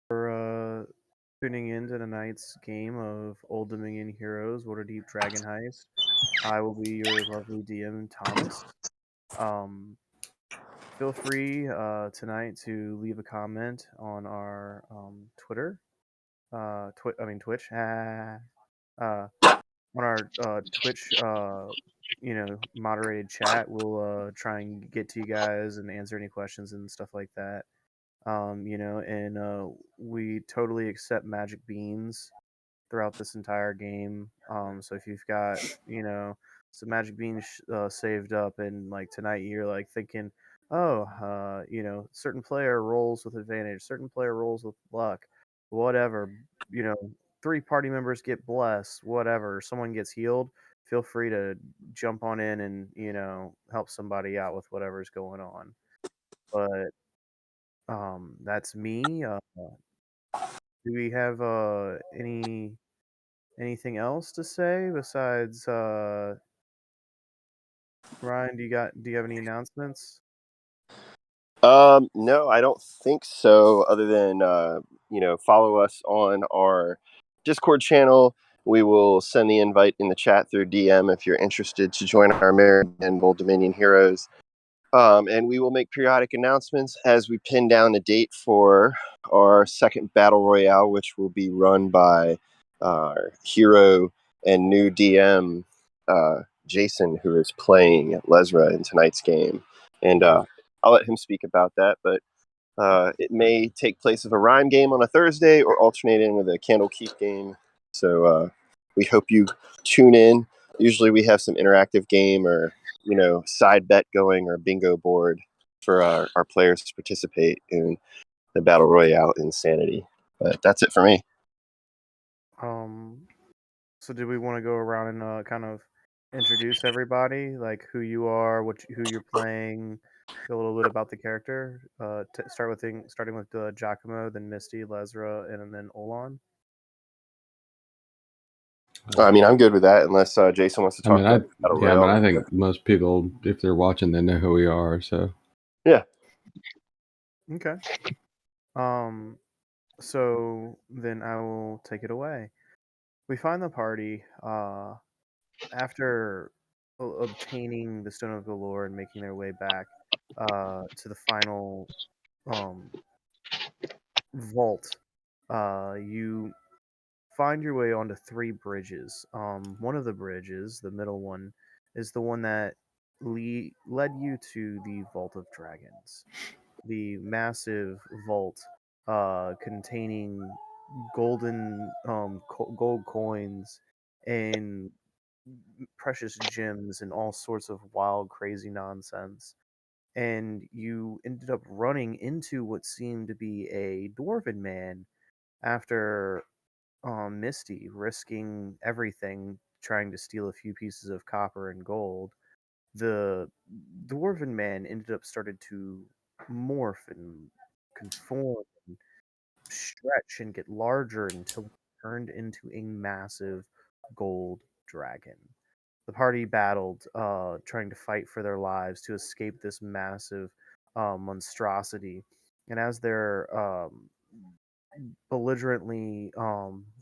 for tuning in to tonight's game of Old Dominion Heroes Waterdeep Dragon Heist. I will be your lovely DM, Thomas. Um, Feel free tonight to leave a comment on our Twitter, Twitch, on our Twitch, moderated chat. We'll try and get to you guys and answer any questions and stuff like that. And we totally accept magic beans throughout this entire game. So if you've got, some magic beans saved up, and like tonight you're like thinking, oh, certain player rolls with advantage, certain player rolls with luck, whatever, you know, three party members get blessed, whatever, someone gets healed. Feel free to jump on in and help somebody out with whatever's going on. But that's me. Do we have anything else to say besides Ryan? Do you have any announcements? No, I don't think so. Other than follow us on our Discord channel. We will send the invite in the chat through DM if you're interested to join our Merry and Old Dominion Heroes. And we will make periodic announcements as we pin down the date for our second battle royale, which will be run by our hero and new DM, Jason, who is playing Lesra in tonight's game. And I'll let him speak about that, but it may take place of a rhyme game on a Thursday or alternate in with a Candlekeep game. So we hope you tune in. Usually we have some interactive game or side bet going or bingo board for our players to participate in the Battle Royale insanity. But that's it for me. So do we want to go around and kind of introduce everybody, like who you are, who you're playing, a little bit about the character? Starting with Giacomo, then Misty, Lesra, and then Olan. I mean, I'm good with that, unless Jason wants to talk about Battle Royale. I think most people, if they're watching, they know who we are. So yeah. Okay. So then I will take it away. We find the party after obtaining the Stone of Galore and making their way back to the final vault. You find your way onto three bridges. One of the bridges, the middle one, is the one that led you to the Vault of Dragons, the massive vault containing golden gold coins and precious gems and all sorts of wild, crazy nonsense. And you ended up running into what seemed to be a dwarven man after Misty risking everything trying to steal a few pieces of copper and gold. The dwarven man ended up started to morph and conform and stretch and get larger until it turned into a massive gold dragon. The party battled, trying to fight for their lives to escape this massive monstrosity. And as they're belligerently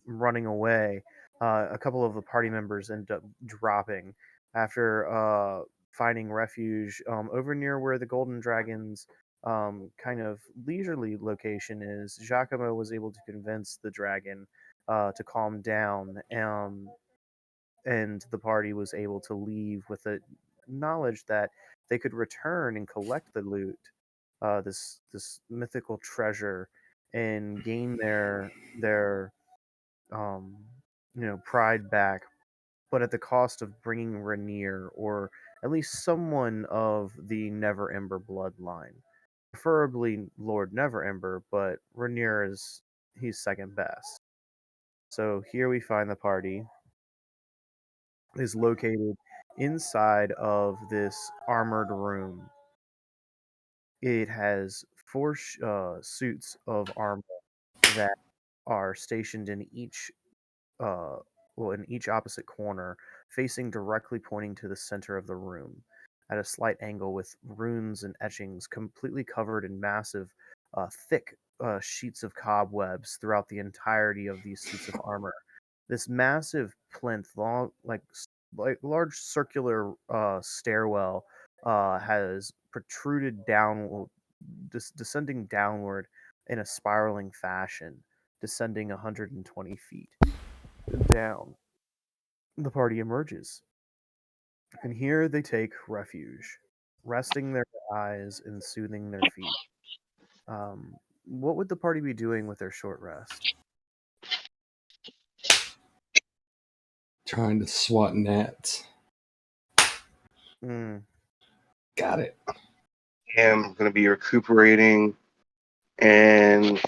running away, a couple of the party members end up dropping after finding refuge over near where the Golden Dragon's kind of leisurely location is. Giacomo was able to convince the dragon to calm down, and the party was able to leave with the knowledge that they could return and collect the loot, this mythical treasure, and gain their um, pride back, but at the cost of bringing Rainier, or at least someone of the Never Ember bloodline, preferably Lord Never Ember, but Rainier he's second best. So here we find the party is located inside of this armored room. It has four suits of armor that are stationed in each in each opposite corner, facing directly pointing to the center of the room at a slight angle, with runes and etchings completely covered in massive thick sheets of cobwebs throughout the entirety of these suits of armor. This massive plinth, long like large circular stairwell, has protruded down, descending downward in a spiraling fashion, descending 120 feet down. The party emerges, and here they take refuge, resting their eyes and soothing their feet. What would the party be doing with their short rest? Trying to swat gnats. Mm, Got it. I'm going to be recuperating, and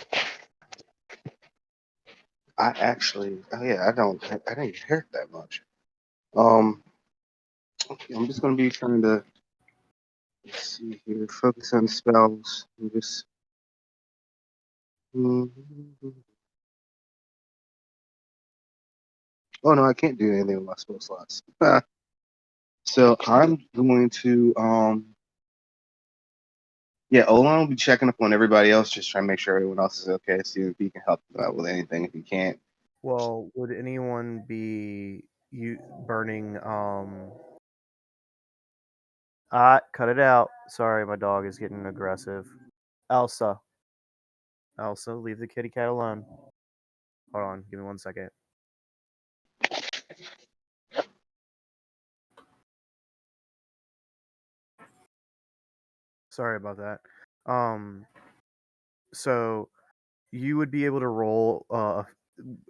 I didn't get hurt that much. Okay, I'm just going to be trying to, let's see here, focus on spells, and just, oh no, I can't do anything with my spell slots. So I'm going to, Olan will be checking up on everybody else, just trying to make sure everyone else is okay, see if he can help out with anything. If he can't, well, would anyone be burning? Cut it out. Sorry, my dog is getting aggressive. Elsa, leave the kitty cat alone. Hold on, give me 1 second. Sorry about that. So you would be able to roll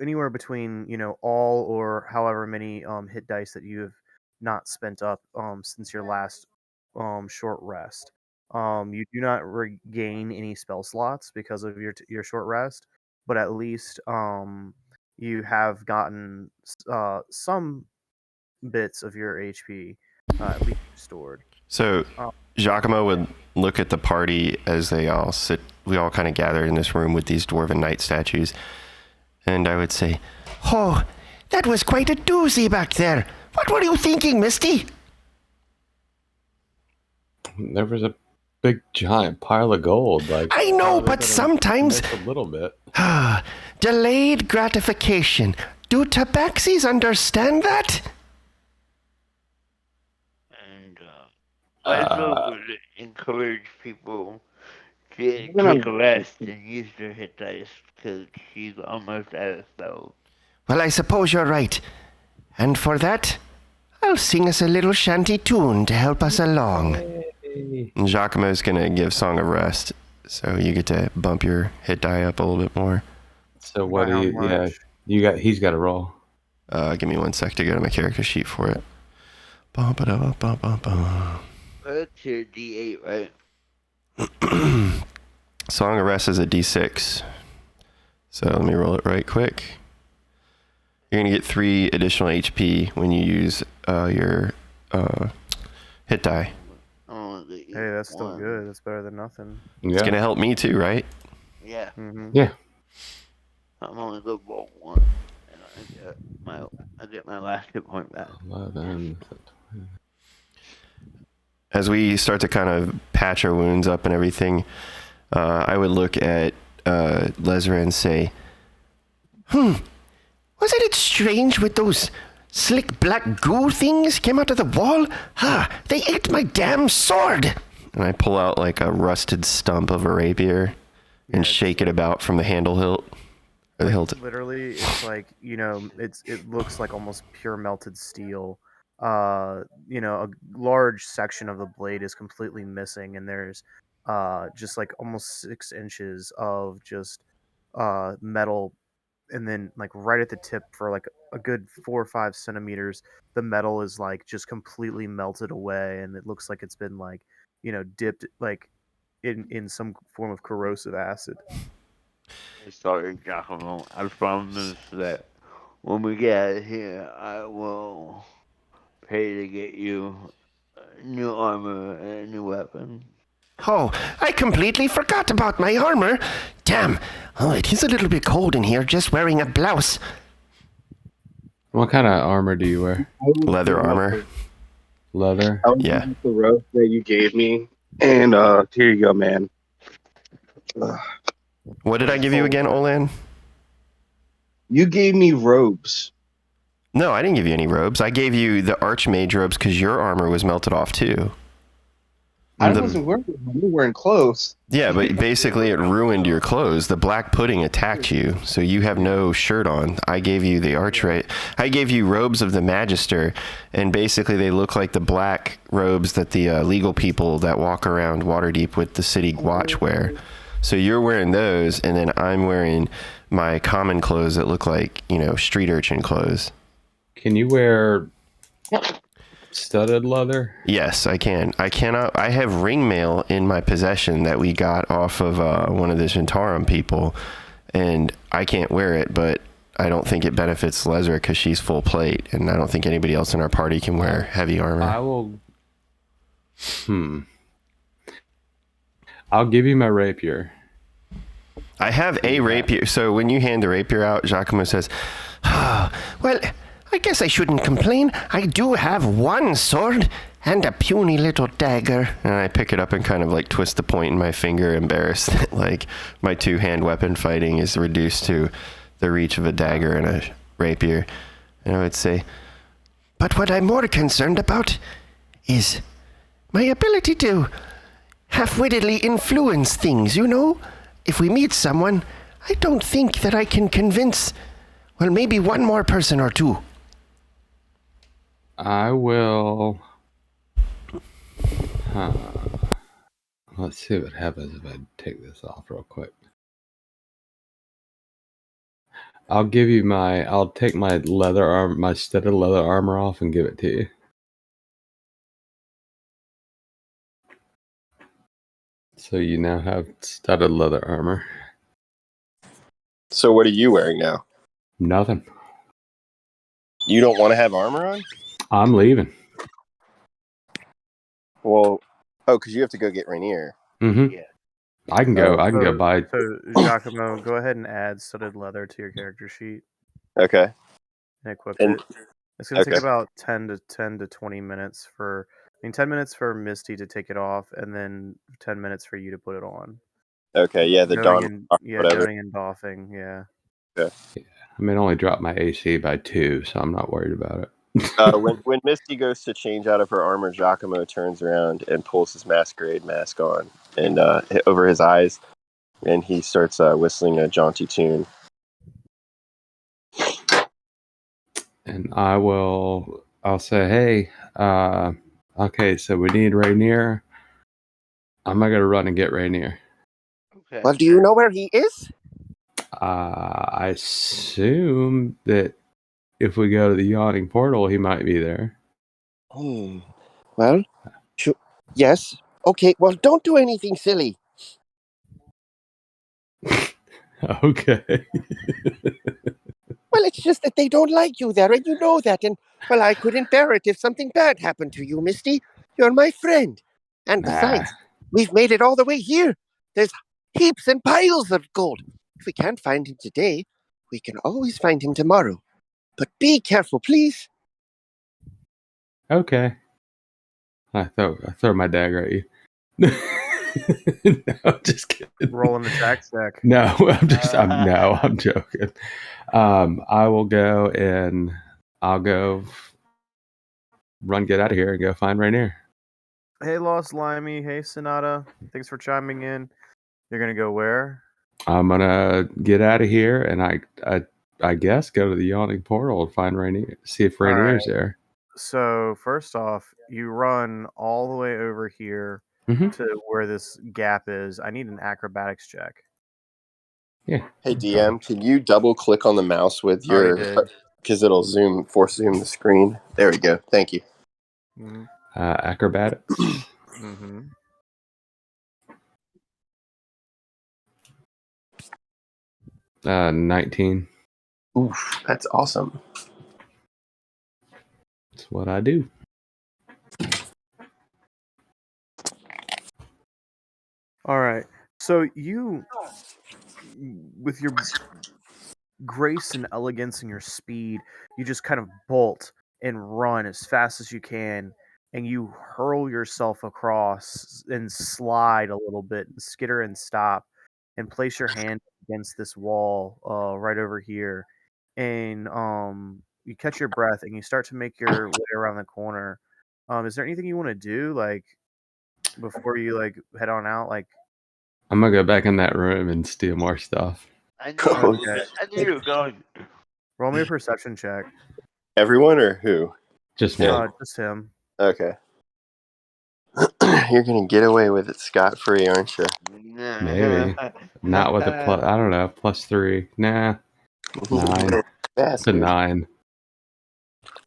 anywhere between all or however many hit dice that you have not spent up since your last short rest. You do not regain any spell slots because of your short rest, but at least you have gotten some bits of your HP at least restored. So Giacomo would look at the party as they all sit. We all kind of gathered in this room with these dwarven knight statues. And I would say, "Oh, that was quite a doozy back there. What were you thinking, Misty?" There was a big giant pile of gold. Like I know, but sometimes a little bit. Delayed gratification. Do tabaxis understand that? And I also would encourage people to take a rest and use their hit dice because she's almost out of spells. Well, I suppose you're right. And for that, I'll sing us a little shanty tune to help us along. Giacomo's going to give Song of Rest, so you get to bump your hit die up a little bit more. So what do you, he's got to roll. Give me 1 sec to go to my character sheet for it. That's your D8, right? Song of Rest is a D6. So let me roll it right quick. You're going to get 3 additional HP when you use your hit die. Hey, that's still good. That's better than nothing. Yeah. It's going to help me too, right? Yeah. Mm-hmm. Yeah. I'm only good for 1, and I get my last hit point back. 11. As we start to kind of patch our wounds up and everything, I would look at Lesra and say, Wasn't it strange with those slick black goo things came out of the wall? They ate my damn sword! and I pull out like a rusted stump of a rapier and shake it about from the handle hilt. Or the hilt. Literally, it's like, it looks like almost pure melted steel. A large section of the blade is completely missing, and there's just like almost 6 inches of just metal, and then like right at the tip for like a good 4 or 5 centimeters, the metal is like just completely melted away, and it looks like it's been like dipped like in some form of corrosive acid. Sorry, Giacomo. I promise that when we get out of here, I will pay to get you new armor and a new weapon. Oh, I completely forgot about my armor. Damn. Oh, it is a little bit cold in here just wearing a blouse. What kind of armor do you wear? Leather armor. Leather? I was Yeah. using the rope that you gave me, and here you go, man. What did I give you again, Olan? You gave me robes. No, I didn't give you any robes. I gave you the Archmage robes because your armor was melted off too. I wasn't wearing them. You were wearing clothes. Yeah, but basically it ruined your clothes. The black pudding attacked you, so you have no shirt on. I gave you the I gave you robes of the Magister, and basically they look like the black robes that the legal people that walk around Waterdeep with the city watch wear. So you're wearing those, and then I'm wearing my common clothes that look like, street urchin clothes. Can you wear studded leather? Yes, I can. I cannot. I have ring mail in my possession that we got off of one of the Shintaram people, and I can't wear it, but I don't think it benefits Lesra because she's full plate, and I don't think anybody else in our party can wear heavy armor. I will. I'll give you my rapier. I have a rapier, so when you hand the rapier out, Giacomo says, well, I guess I shouldn't complain. I do have one sword and a puny little dagger. And I pick it up and kind of like twist the point in my finger, embarrassed that like my two-hand weapon fighting is reduced to the reach of a dagger and a rapier. And I would say, but what I'm more concerned about is my ability to half-wittedly influence things, If we meet someone, I don't think that I can convince, well, maybe one more person or two. I will. Let's see what happens if I take this off real quick. I'll take my leather arm, my studded leather armor off and give it to you. So you now have studded leather armor. So what are you wearing now? Nothing. You don't want to have armor on? I'm leaving. Well, because you have to go get Rainier. Mm-hmm. Yeah. I can go buy. So, Giacomo, go ahead and add studded leather to your character sheet Okay. and equip And- it. It's going to take okay. about 10 to 20 minutes 10 minutes for Misty to take it off, and then 10 minutes for you to put it on. Okay, yeah, Doning whatever. and doffing, yeah. I mean, only dropped my AC by 2, so I'm not worried about it. When Misty goes to change out of her armor, Giacomo turns around and pulls his masquerade mask on and over his eyes, and he starts whistling a jaunty tune. And I'll say, hey, okay, so we need Rainier. I'm not going to run and get Rainier. Okay. Well, do you know where he is? I assume that if we go to the yawning portal, he might be there. Well, yes. Okay, well, don't do anything silly. Okay. Well, it's just that they don't like you there, and you know that. And, well, I couldn't bear it if something bad happened to you, Misty. You're my friend. And besides, we've made it all the way here. There's heaps and piles of gold. If we can't find him today, we can always find him tomorrow. But be careful, please. Okay. I throw my dagger at you. No, just kidding. Roll an attack stack. No, I'm joking. I will go and I'll go get out of here and go find Rainier. Hey, Lost Limey. Hey, Sonata. Thanks for chiming in. You're going to go where? I'm gonna get out of here and I guess go to the yawning portal and find Rainier, see if Rainier's there. So, first off, you run all the way over here to where this gap is. I need an acrobatics check. Yeah. Hey, DM, can you double click on the mouse with your... Because it'll force zoom the screen. There we go. Thank you. Mm-hmm. Acrobatics. 19. Oof, that's awesome. That's what I do. All right. So you, with your grace and elegance and your speed, you just kind of bolt and run as fast as you can, and you hurl yourself across and slide a little bit and skitter and stop. and place your hand against this wall right over here, and you catch your breath and you start to make your way around the corner. Is there anything you want to do like before you like head on out? Like, I'm gonna go back in that room and steal more stuff. I knew you Oh, were okay, I knew you were going. roll me a perception check. Everyone or who? Just me. Just him. Okay. You're gonna get away with it scot free, aren't you? Maybe. Not with a plus. I don't know. +3. Nah. 9. It's a 9.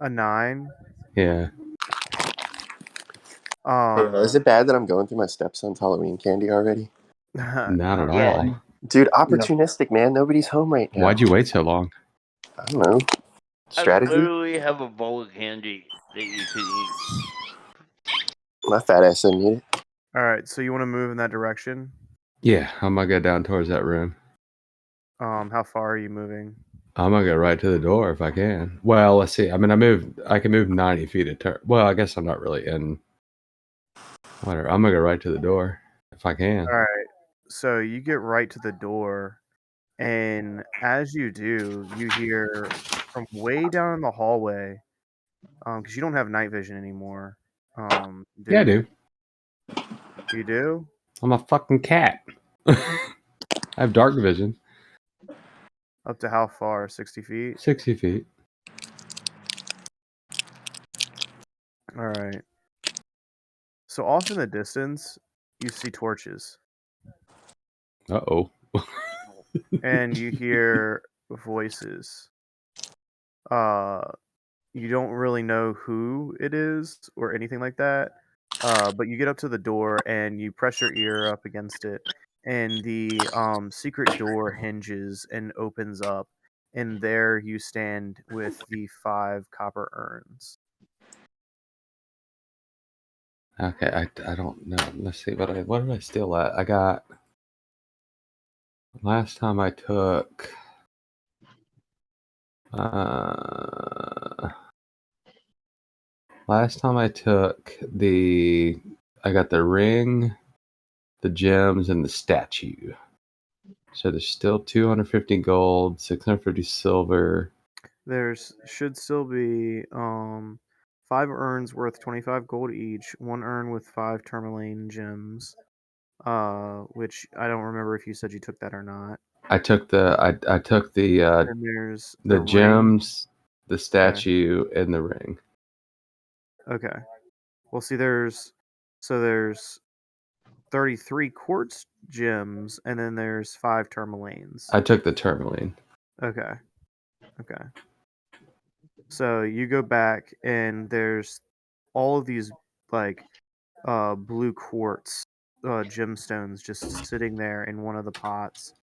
A 9. Is Yeah. it bad that I'm going through my stepson's Halloween candy already? Not at Yeah. all. Dude, opportunistic, man. Nobody's home right now. Why'd you wait so long? I don't know. I Strategy? literally have a bowl of candy that you could eat. My fat ass didn't eat it. All right, so you want to move in that direction? Yeah, I'm gonna go down towards that room. How far are you moving? I'm gonna go right to the door if I can. Well, let's see. I mean, I can move 90 feet a turn. Well, I guess I'm not really in. Whatever. I'm gonna go right to the door if I can. All right, so you get right to the door, and as you do, you hear from way down in the hallway, because you don't have night vision anymore. Yeah, I You? do. You do? I'm a fucking cat. I have dark vision. Up to how far? 60 feet? 60 feet. All right. So off in the distance, you see torches, Uh-oh. and you hear voices. You don't really know who it is or anything like that. But you get up to the door and you press your ear up against it, and the secret door hinges and opens up, and there you stand with the 5 copper urns. Okay, I don't know. Let's see. What did I steal at? I got... Last time I took... Last time I took the... I got the ring, the gems, and the statue. So there's still 250 gold, 650 silver. There's should still be 5 urns worth 25 gold each, 1 urn with 5 tourmaline gems. Which I don't remember if you said you took that or not. I took the And there's the ring. gems, the statue, and the ring. Okay. Well, see, there's 33 quartz gems, and then there's 5 tourmalines. I took the tourmaline. Okay. So you go back, and there's all of these like blue quartz gemstones just sitting there in one of the pots.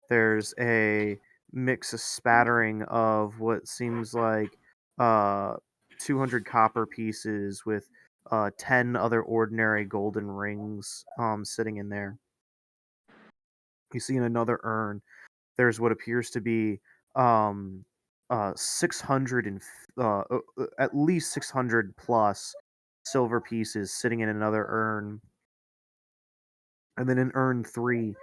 There's a mix, a spattering of what seems like 200 copper pieces with 10 other ordinary golden rings sitting in there. You see in another urn, there's what appears to be 600 and at least 600 plus silver pieces sitting in another urn. And then in urn 3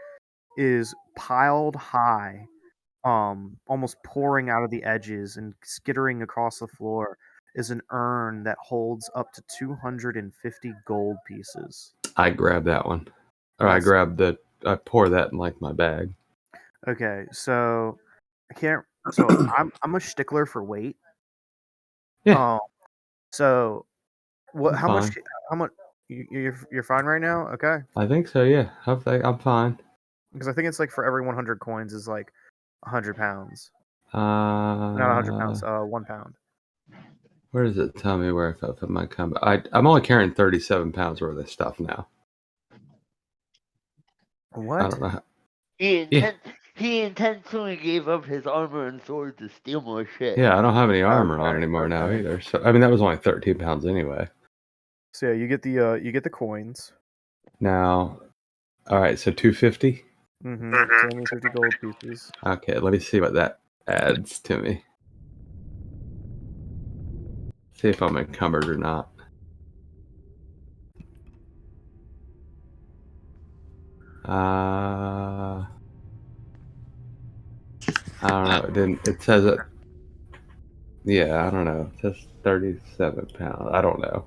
is piled high, almost pouring out of the edges and skittering across the floor, is an urn that holds up to 250 gold pieces. I grabbed that one. Or Awesome. I pour that in like my bag. Okay, so I'm a stickler for weight. Yeah. So what? I'm How much? fine. How much? You're fine right now. Okay. I think so. Yeah. I'm fine. Because I think it's like for every 100 coins is like 100 pounds. Not 100 pounds. 1 pound. Where does it tell me where I felt in my combo? I'm only carrying 37 pounds worth of stuff now. What? I don't know. He intentionally gave up his armor and sword to steal more shit. Yeah, I don't have any armor on anymore now okay. either. So I mean, that was only 13 pounds anyway. So yeah, you get the coins. Now, all right. So 250. 250 gold pieces. Okay, let me see what that adds to me. See if I'm encumbered or not. I don't know. It didn't. It says it. Yeah, I don't know. It says 37 pounds. I don't know.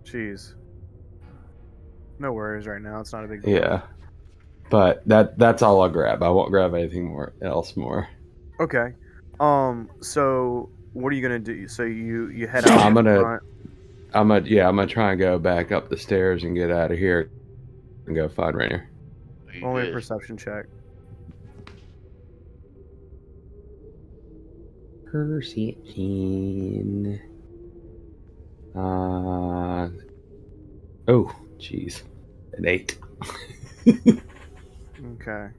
Jeez. No worries right now. It's not a big deal. Yeah, but that's all I'll grab. I won't grab anything else. Okay. So what are you gonna do? So you head out I'm the gonna front. I'm gonna try and go back up the stairs and get out of here and go find Rainier. You Only a good? perception check. Perception. Oh, jeez, an 8. Okay.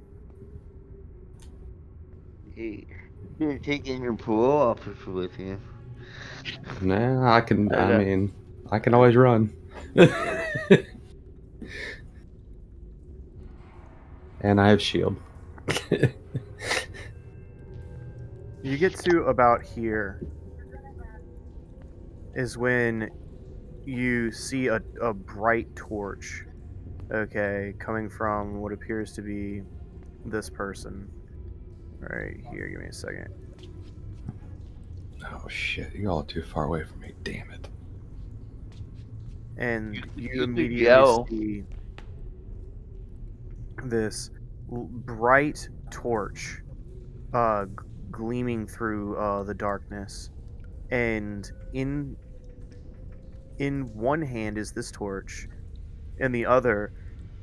Hey, you're taking your pool officer with you. Nah, I can. I I got. mean, I can always run. And I have shield. You get to about here is when you see a bright torch, okay, coming from what appears to be this person right here. Give me a second. Oh shit! You're all too far away from me. Damn it. And you You could immediately yell. see this bright torch gleaming through the darkness, and in one hand is this torch, and the other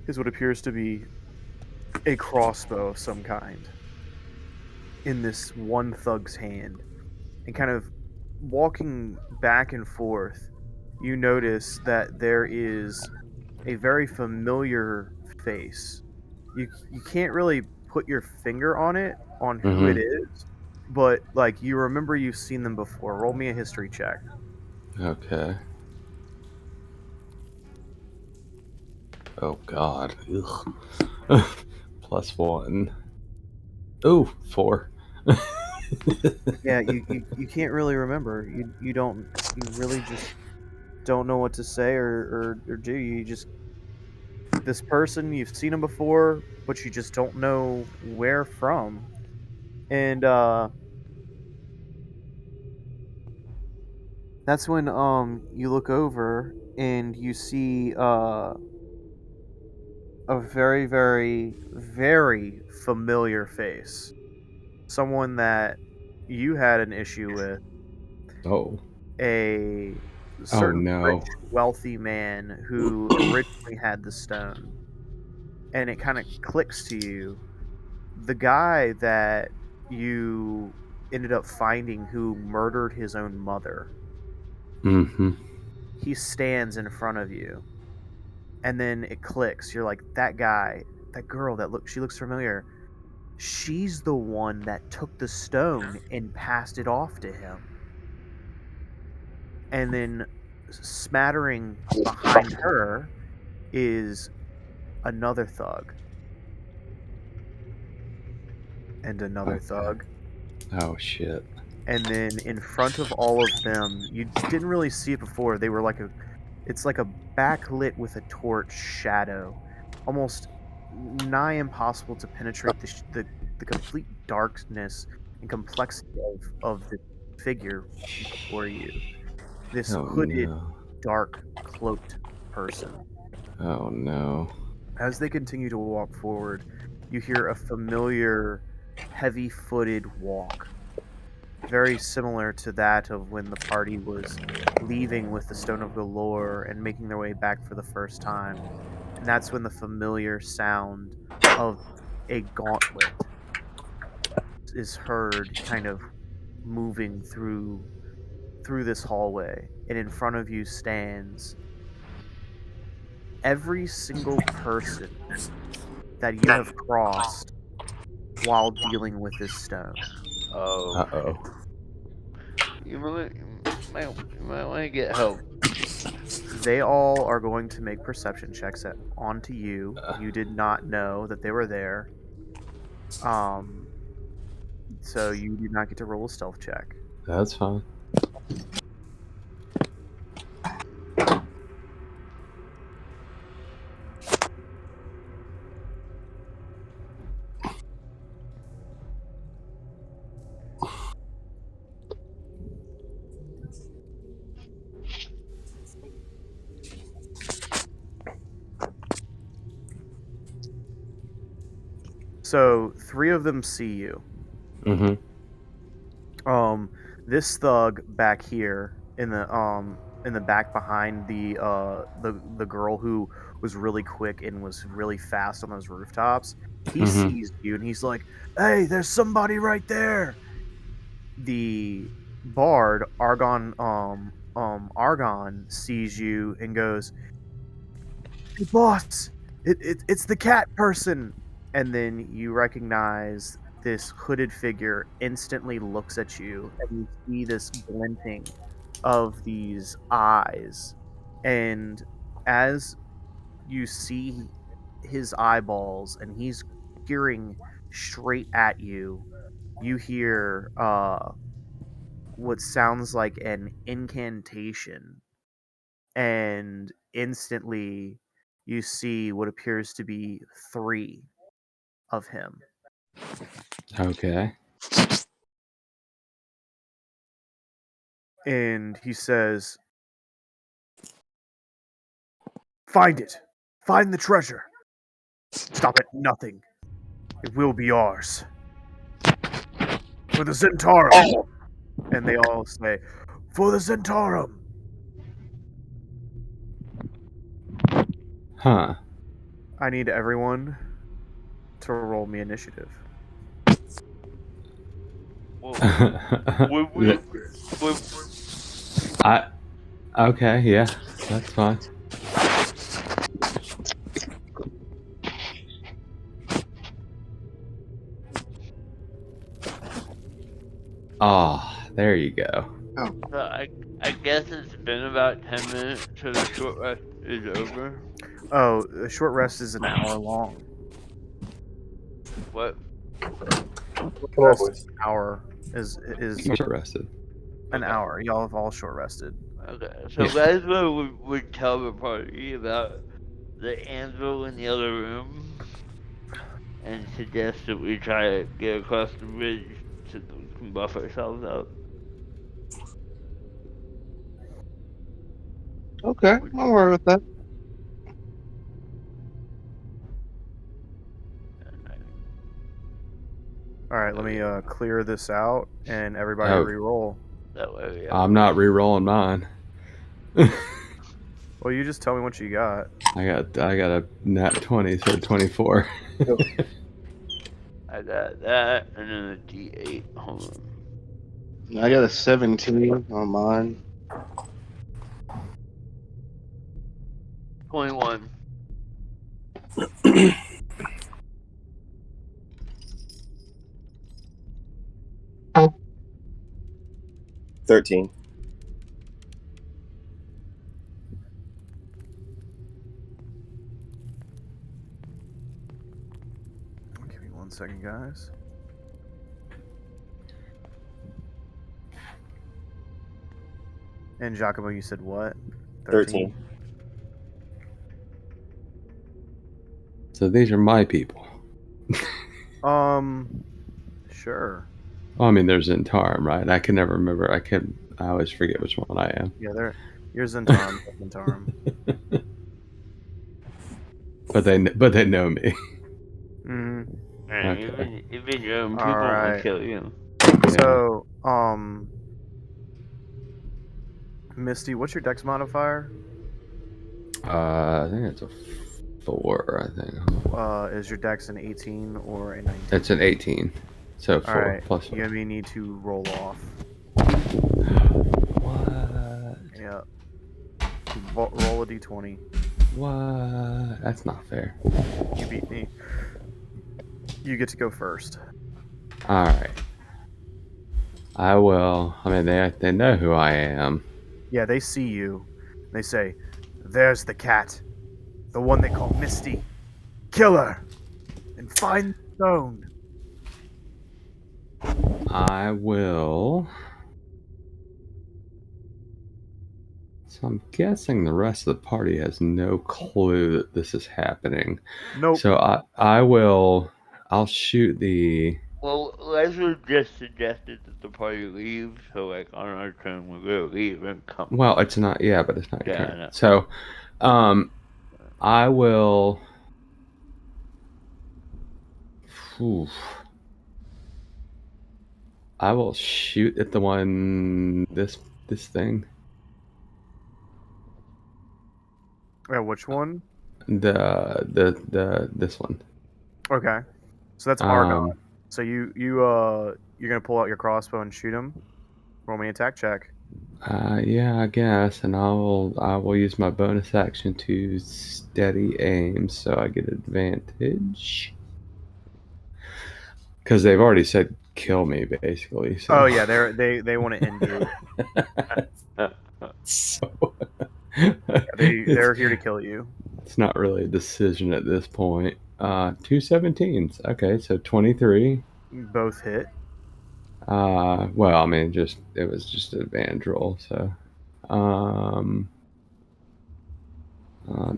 is what appears to be a crossbow of some kind in this one thug's hand. And kind of walking back and forth, you notice that there is a very familiar face. You can't really put your finger on it, on who it is, but like you remember you've seen them before. Roll me a history check. Okay. Oh god. Ugh. +1. Ooh, 4. Yeah, you can't really remember. You really just don't know what to say or do. You just, this person, you've seen him before, but you just don't know where from. And that's when you look over and you see a very, very, very familiar face. Someone that you had an issue with. Oh. A Oh certain rich, no. wealthy man who originally had the stone. And it kind of clicks to you. The guy that you ended up finding who murdered his own mother, Mm-hmm. he stands in front of you. And then it clicks. You're like, that guy, that girl she looks familiar. She's the one that took the stone and passed it off to him. And then smattering behind her is another thug. And another Okay. thug. Oh shit. And then in front of all of them, you didn't really see it before. They were like it's like a backlit with a torch shadow, almost nigh impossible to penetrate the complete darkness and complexity of the figure before you. This Oh hooded, no. dark, cloaked person. Oh no. As they continue to walk forward, you hear a familiar, heavy-footed walk, very similar to that of when the party was leaving with the Stone of Galore and making their way back for the first time. And that's when the familiar sound of a gauntlet is heard, kind of moving through this hallway. And in front of you stands every single person that you have crossed while dealing with this stone. Oh, Uh-oh. you might want to get help. They all are going to make perception checks onto you. You did not know that they were there. So you do not get to roll a stealth check. That's fine. So 3 of them see you. Mm-hmm. This thug back here in the back behind the girl who was really quick and was really fast on those rooftops, he Mhm. sees you and he's like, "Hey, there's somebody right there." The bard Argon sees you and goes, "Hey, boss, it's the cat person." And then you recognize this hooded figure instantly looks at you, and you see this glinting of these eyes. And as you see his eyeballs and he's peering straight at you, you hear what sounds like an incantation, and instantly you see what appears to be 3 of him. Okay. And he says, "Find it. Find the treasure. Stop at nothing. It will be ours. For the Zentarum." And they all say, "For the Zentarum." Huh. I need everyone to roll me initiative. Okay, yeah, that's fine. Oh, there you go. So I guess it's been about 10 minutes till the short rest is over. Oh, the short rest is an hour long. What? Come on, Rest boys. is an hour is You're arrested. an Okay. hour. Y'all have all short rested. Okay. So Laszlo would tell the party about the anvil in the other room and suggest that we try to get across the bridge so that we can buff ourselves up. Okay, I'll worry with that. All right, let me clear this out and everybody Oh. re-roll. That way we have I'm not re-rolling mine. Well, you just tell me what you got. I got a nat 20, so 24. I got that and then a D8. Hold on. I got a 17 on mine. 21. 13. Give me 1 second, guys. And Giacomo, you said what? 13. So these are my people. Sure. Well, I mean, there's Zentarum, right? I can never remember. I always forget which one I am. Yeah, you're Zentarum. Zentarum. But they know me. Mm-hmm. Man, Okay. even your own All people will right. kill you. So, Misty, what's your dex modifier? I think it's a 4. I think Is your dex an 18 or a 19? it's an 18. So 4 All right. plus 4. You may need to roll off. What? Yeah. Roll a d20. What? That's not fair. You beat me. You get to go first. All right. I will. I mean, they know who I am. Yeah, they see you. They say, "There's the cat. The one they call Misty. Kill her. And find the stone." I will. So I'm guessing the rest of the party has no clue that this is happening. Nope. So I will. I'll shoot the. Well, Leslie just suggested that the party leave, so like on our turn we're gonna leave and come. Well, it's not. Yeah, but it's not your Yeah, I turn. know. So, I will. Oof. I will shoot at the one this thing. Yeah, which one? This one. Okay, so that's Argon. So you're gonna pull out your crossbow and shoot him. Roll me an attack check. Yeah, I guess, and I will use my bonus action to steady aim, so I get advantage. Because they've already said kill me, basically. So. Oh yeah, they want to end you. So They're here to kill you. it's not really a decision at this point. 2 17s. Okay, so 23. Both hit. Well, I mean, it was just an advantage roll, so I'll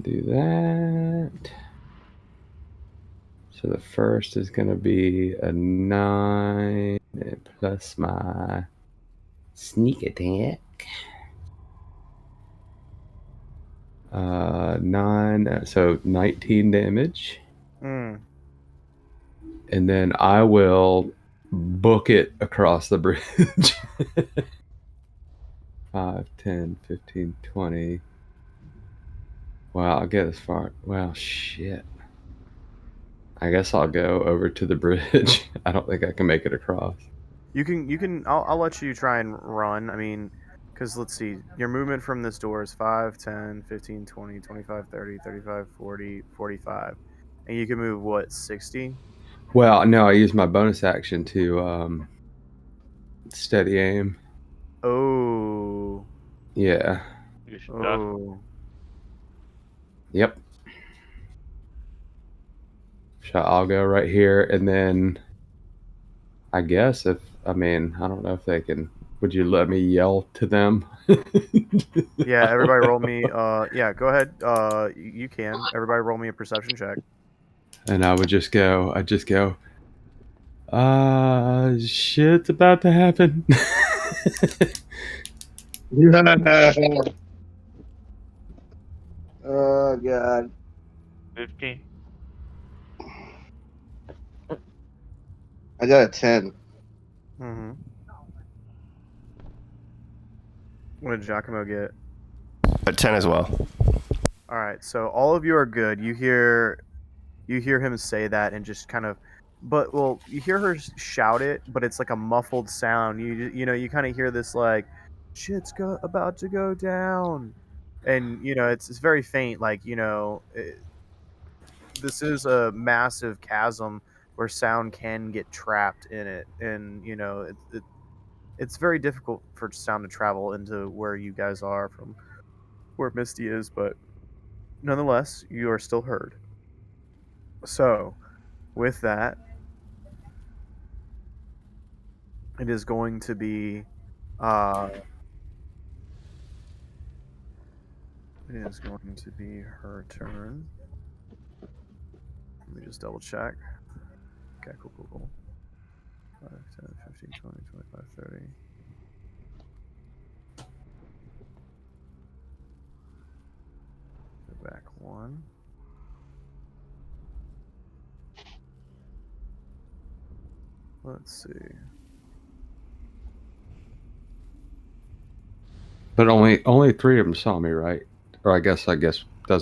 do that. So the first is going to be a 9 plus my sneak attack. 9, so 19 damage. Mm. And then I will book it across the bridge. 5, 10, 15, 20. Wow, I'll get as far. Well, shit. I guess I'll go over to the bridge. I don't think I can make it across. You can. I'll let you try and run. I mean, because let's see. Your movement from this door is 5, 10, 15, 20, 25, 30, 35, 40, 45. And you can move, what, 60? Well, no, I use my bonus action to steady aim. Oh. Yeah. You're stuck. Oh. Yep. So I'll go right here, and then I guess I don't know if they can. Would you let me yell to them? Yeah, everybody roll me. Yeah, go ahead. You can. Everybody roll me a perception check. And I'd just go, shit's about to happen. Oh god. 15. I got a 10. Mm-hmm. What did Giacomo get? A 10 as well. All right, so all of you are good. You hear him say that and just kind of, you hear her shout it, but it's like a muffled sound. You kind of hear this like, shit's about to go down, and it's very faint. Like this is a massive chasm where sound can get trapped in it, and it's very difficult for sound to travel into where you guys are from where Misty is, but nonetheless, you are still heard. So, with that, it is going to be her turn. Let me just double check. Okay, cool. 5, 10, 15, 20, 25, 30. Go back 1. Let's see. But only 3 of them saw me, right? Or I guess doesn't It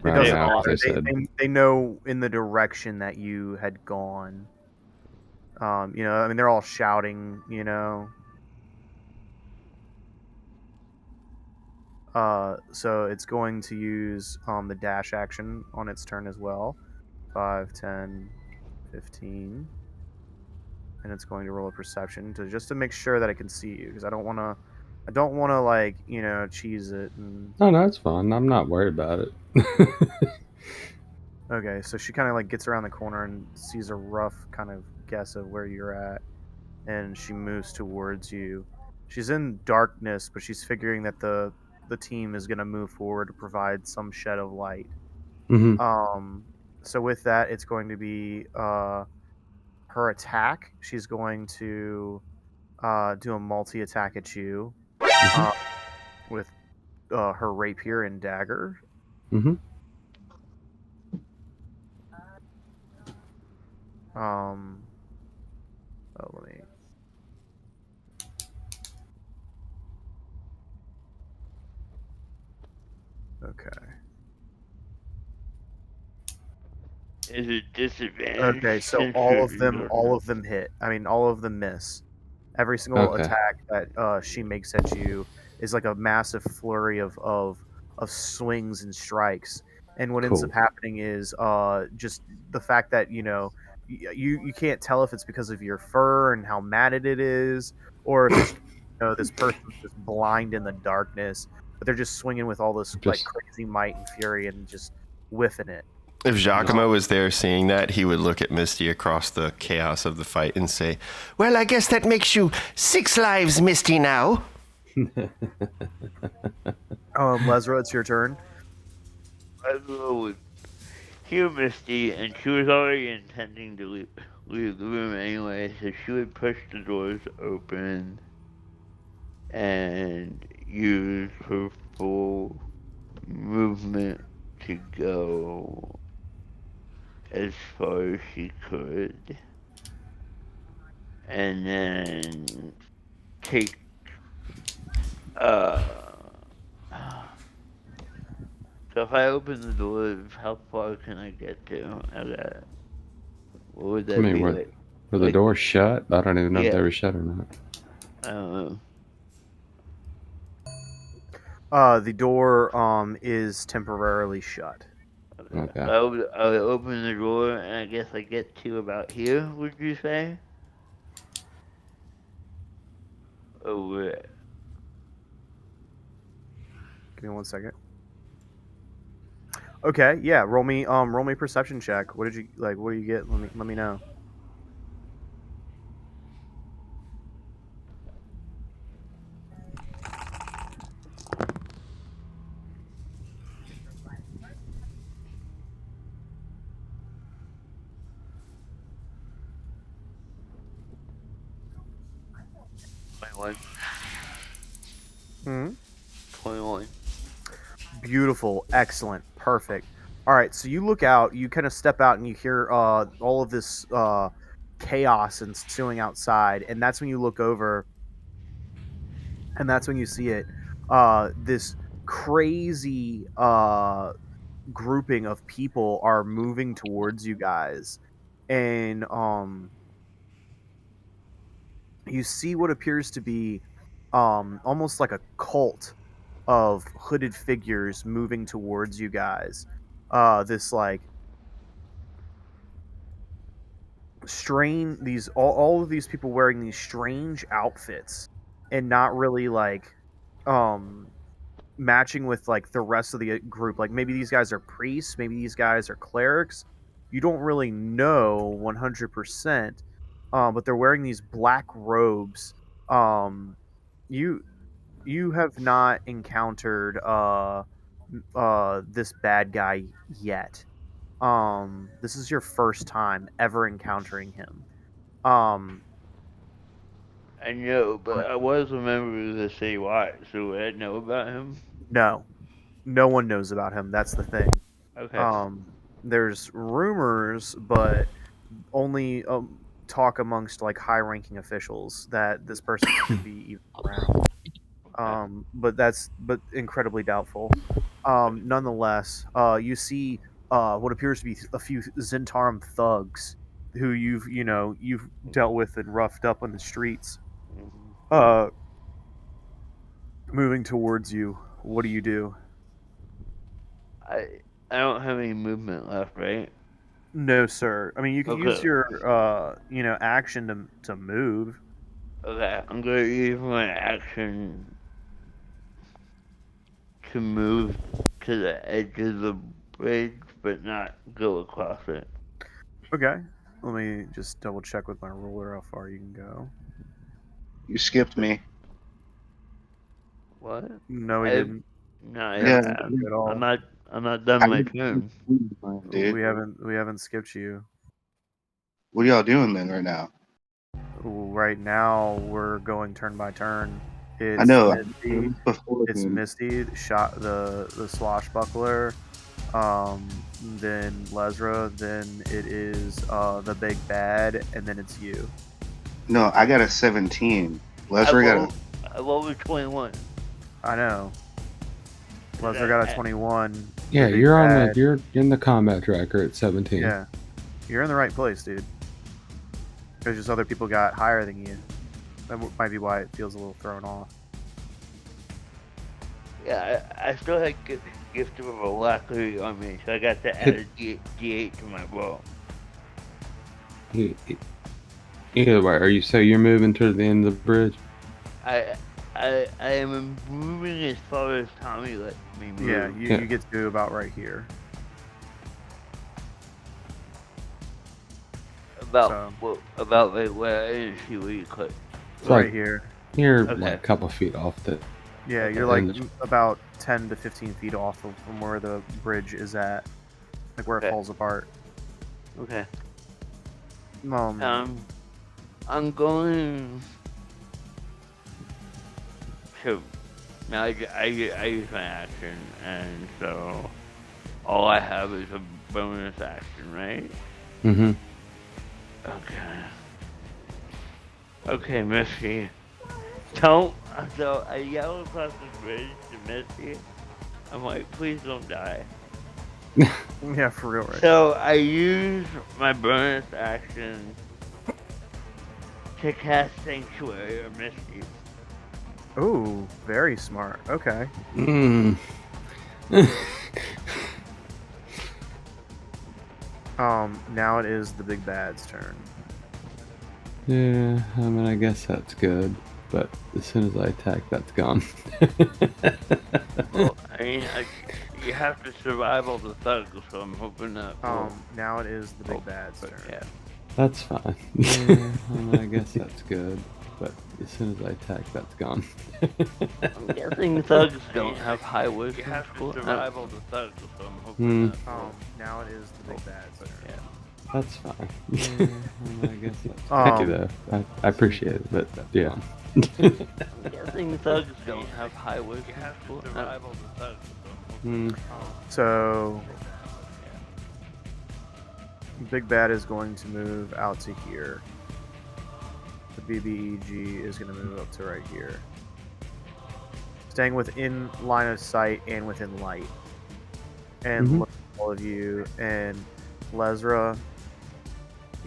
matter doesn't now, 'cause matter. they said. They know in the direction that you had gone. I mean, they're all shouting, So it's going to use the dash action on its turn as well. 5, 10, 15. And it's going to roll a perception just to make sure that it can see you, because I don't want to like, cheese it. Oh, no, it's fine. I'm not worried about it. Okay, so she kind of like gets around the corner and sees a rough kind of guess of where you're at, and she moves towards you. She's in darkness, but she's figuring that the team is going to move forward to provide some shed of light. Mm-hmm. So with that, it's going to be her attack. She's going to do a multi attack at you with her rapier and dagger. Mm-hmm. Oh, let me. Okay. Is it disadvantage? Okay, so since all of you're- them hit. I mean, all of them miss. Every single Okay. attack that she makes at you is like a massive flurry of swings and strikes. And what ends up Cool. happening is just the fact that you can't tell if it's because of your fur and how matted it is, or if it's this person's just blind in the darkness, but they're just swinging with all this like Just crazy might and fury and just whiffing it. If Giacomo was there seeing that, he would look at Misty across the chaos of the fight and say, "Well, I guess that makes you 6 lives, Misty, now." Lesra, it's your turn. I would hear Misty, and she was already intending to leave the room anyway, so she would push the doors open and use her full movement to go as far as she could, and then take so if I open the door, how far can I get to? What would I that mean, be were like? the Like, doors shut? I don't even know if they yeah, were shut or not. I don't know. The door is temporarily shut. Okay. I would open the door, and I guess I get to about here. Would you say? Oh, Give me 1 second. Okay, yeah. Roll me a perception check. What did you like? What do you get? Let me know. $21. Hmm. 21. Beautiful, excellent, perfect. All right, so you look out, you kind of step out, and you hear all of this chaos ensuing outside, and that's when you look over, and that's when you see it. This crazy grouping of people are moving towards you guys, and you see what appears to be almost like a cult of hooded figures moving towards you guys. This like all of these people wearing these strange outfits and not really like um matching with like the rest of the group. Like maybe these guys are priests, maybe these guys are clerics. You don't really know 100%. But they're wearing these black robes. Um, you you have not encountered this bad guy yet. This is your first time ever encountering him. Um, I know, but I was a member of the City Watch, so would I know about him? no, no one knows about him. That's the thing. Okay. There's rumors, but only talk amongst like high-ranking officials that this person could be even around. But incredibly doubtful. Nonetheless, you see what appears to be a few Zentarum thugs who you've dealt with and roughed up on the streets. Mhm. Uh, moving towards you. What do you do? I I don't have any movement left, right? No, sir. I mean, you can use Okay. your action to move. Okay. I'm gonna use my action to move to the edge of the bridge, but not go across it. Okay. Let me just double check with my ruler how far you can go. You skipped me. What? No, he I didn't. no, I We Yeah, haven't have. skipped you at all. I'm not done I my didn't- turn. dude. We haven't skipped you. What are y'all doing then right now? Right now, we're going turn by turn. I know. Misty. Before It's then. Misty, shot the swashbuckler, then Lesra, then it is the big bad, and then it's you. No, I got a 17. I Leslie got rolled a 21. I know. Lesra that- got a 21. the Yeah, big you're on bad- you're in the combat tracker at 17. Yeah, you're in the right place, dude. There's just other people got higher than you. That might be why it feels a little thrown off. Yeah, I still had gift of alacrity on me, so I got to add a D8 to my roll. Either way, are you so you're moving to the end of the bridge? I am moving as far as Tommy let me move. Yeah, Yeah. you get to about right here. About like where I didn't see where you clicked. It's Right like here. you're Okay. like a couple feet off the. Yeah, you're And- like about 10 to 15 feet off from where the bridge is at. Like where it Okay. falls apart. Okay. Um, I'm going. So now I use my action, and so all I have is a bonus action, right? Mm-hmm. Okay. Okay, Misty. Don't. So I yell across the bridge to Misty. I'm like, please don't die. yeah, for real, right? So I use my bonus action to cast Sanctuary or Misty. Ooh, very smart. Okay. Mm. Now it is the big bad's turn. Yeah, I mean, I guess that's good, but as soon as I attack, that's gone. Well, I mean, you have to survive all the thugs, so I'm hoping that. Now it is the big bad's turn. Yeah. That's fine. Yeah, I mean, I guess that's good, but as soon as I attack, that's gone. I'm guessing thugs don't have high wisdom. You have to score. survive all the thugs, so I'm hoping that. Now it is the big bad's turn. Yeah. That's fine. Yeah, I mean, I guess that's thank you though. I appreciate it, but yeah. I'm guessing thugs don't have high wisdom. You have score. to survive all the thugs, so I'm hoping So, Big Bad is going to move out to here. The BBEG is going to move up to right here. Staying within line of sight and within light. And Mhm. look at all of you. And Lesra,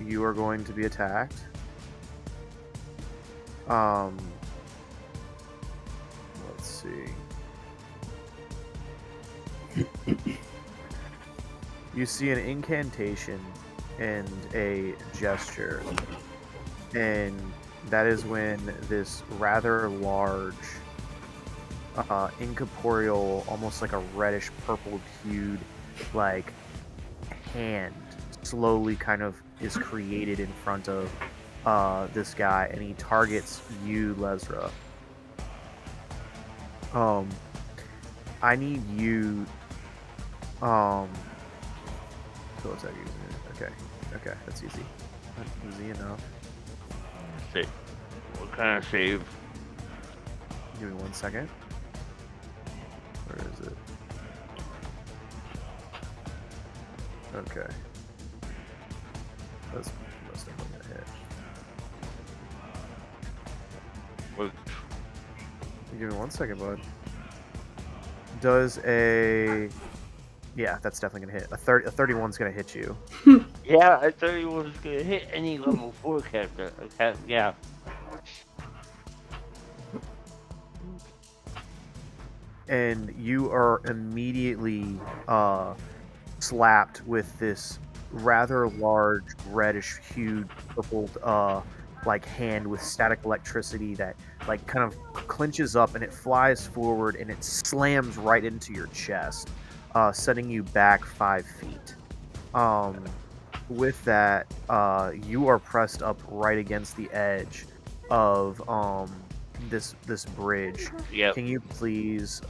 you are going to be attacked. Let's see. You see an incantation and a gesture, and that is when this rather large, incorporeal, almost like a reddish purple hued, like hand slowly kind of is created in front of this guy, and he targets you, Lesra. I need you. So what's that using? Okay, that's easy. That's easy enough. Save. What kind of save? Give me 1 second. Where is it? Okay. That's most definitely gonna hit. What? Give me 1 second, bud. Does a... Yeah, that's definitely gonna hit. A 31's gonna hit you. Yeah, I thought he was gonna hit any level 4 character. Okay, yeah. And you are immediately slapped with this rather large reddish hued purpled like hand with static electricity that like kind of clinches up, and it flies forward and it slams right into your chest, setting you back 5 feet. With that, you are pressed up right against the edge of this bridge. Yep. Can you please,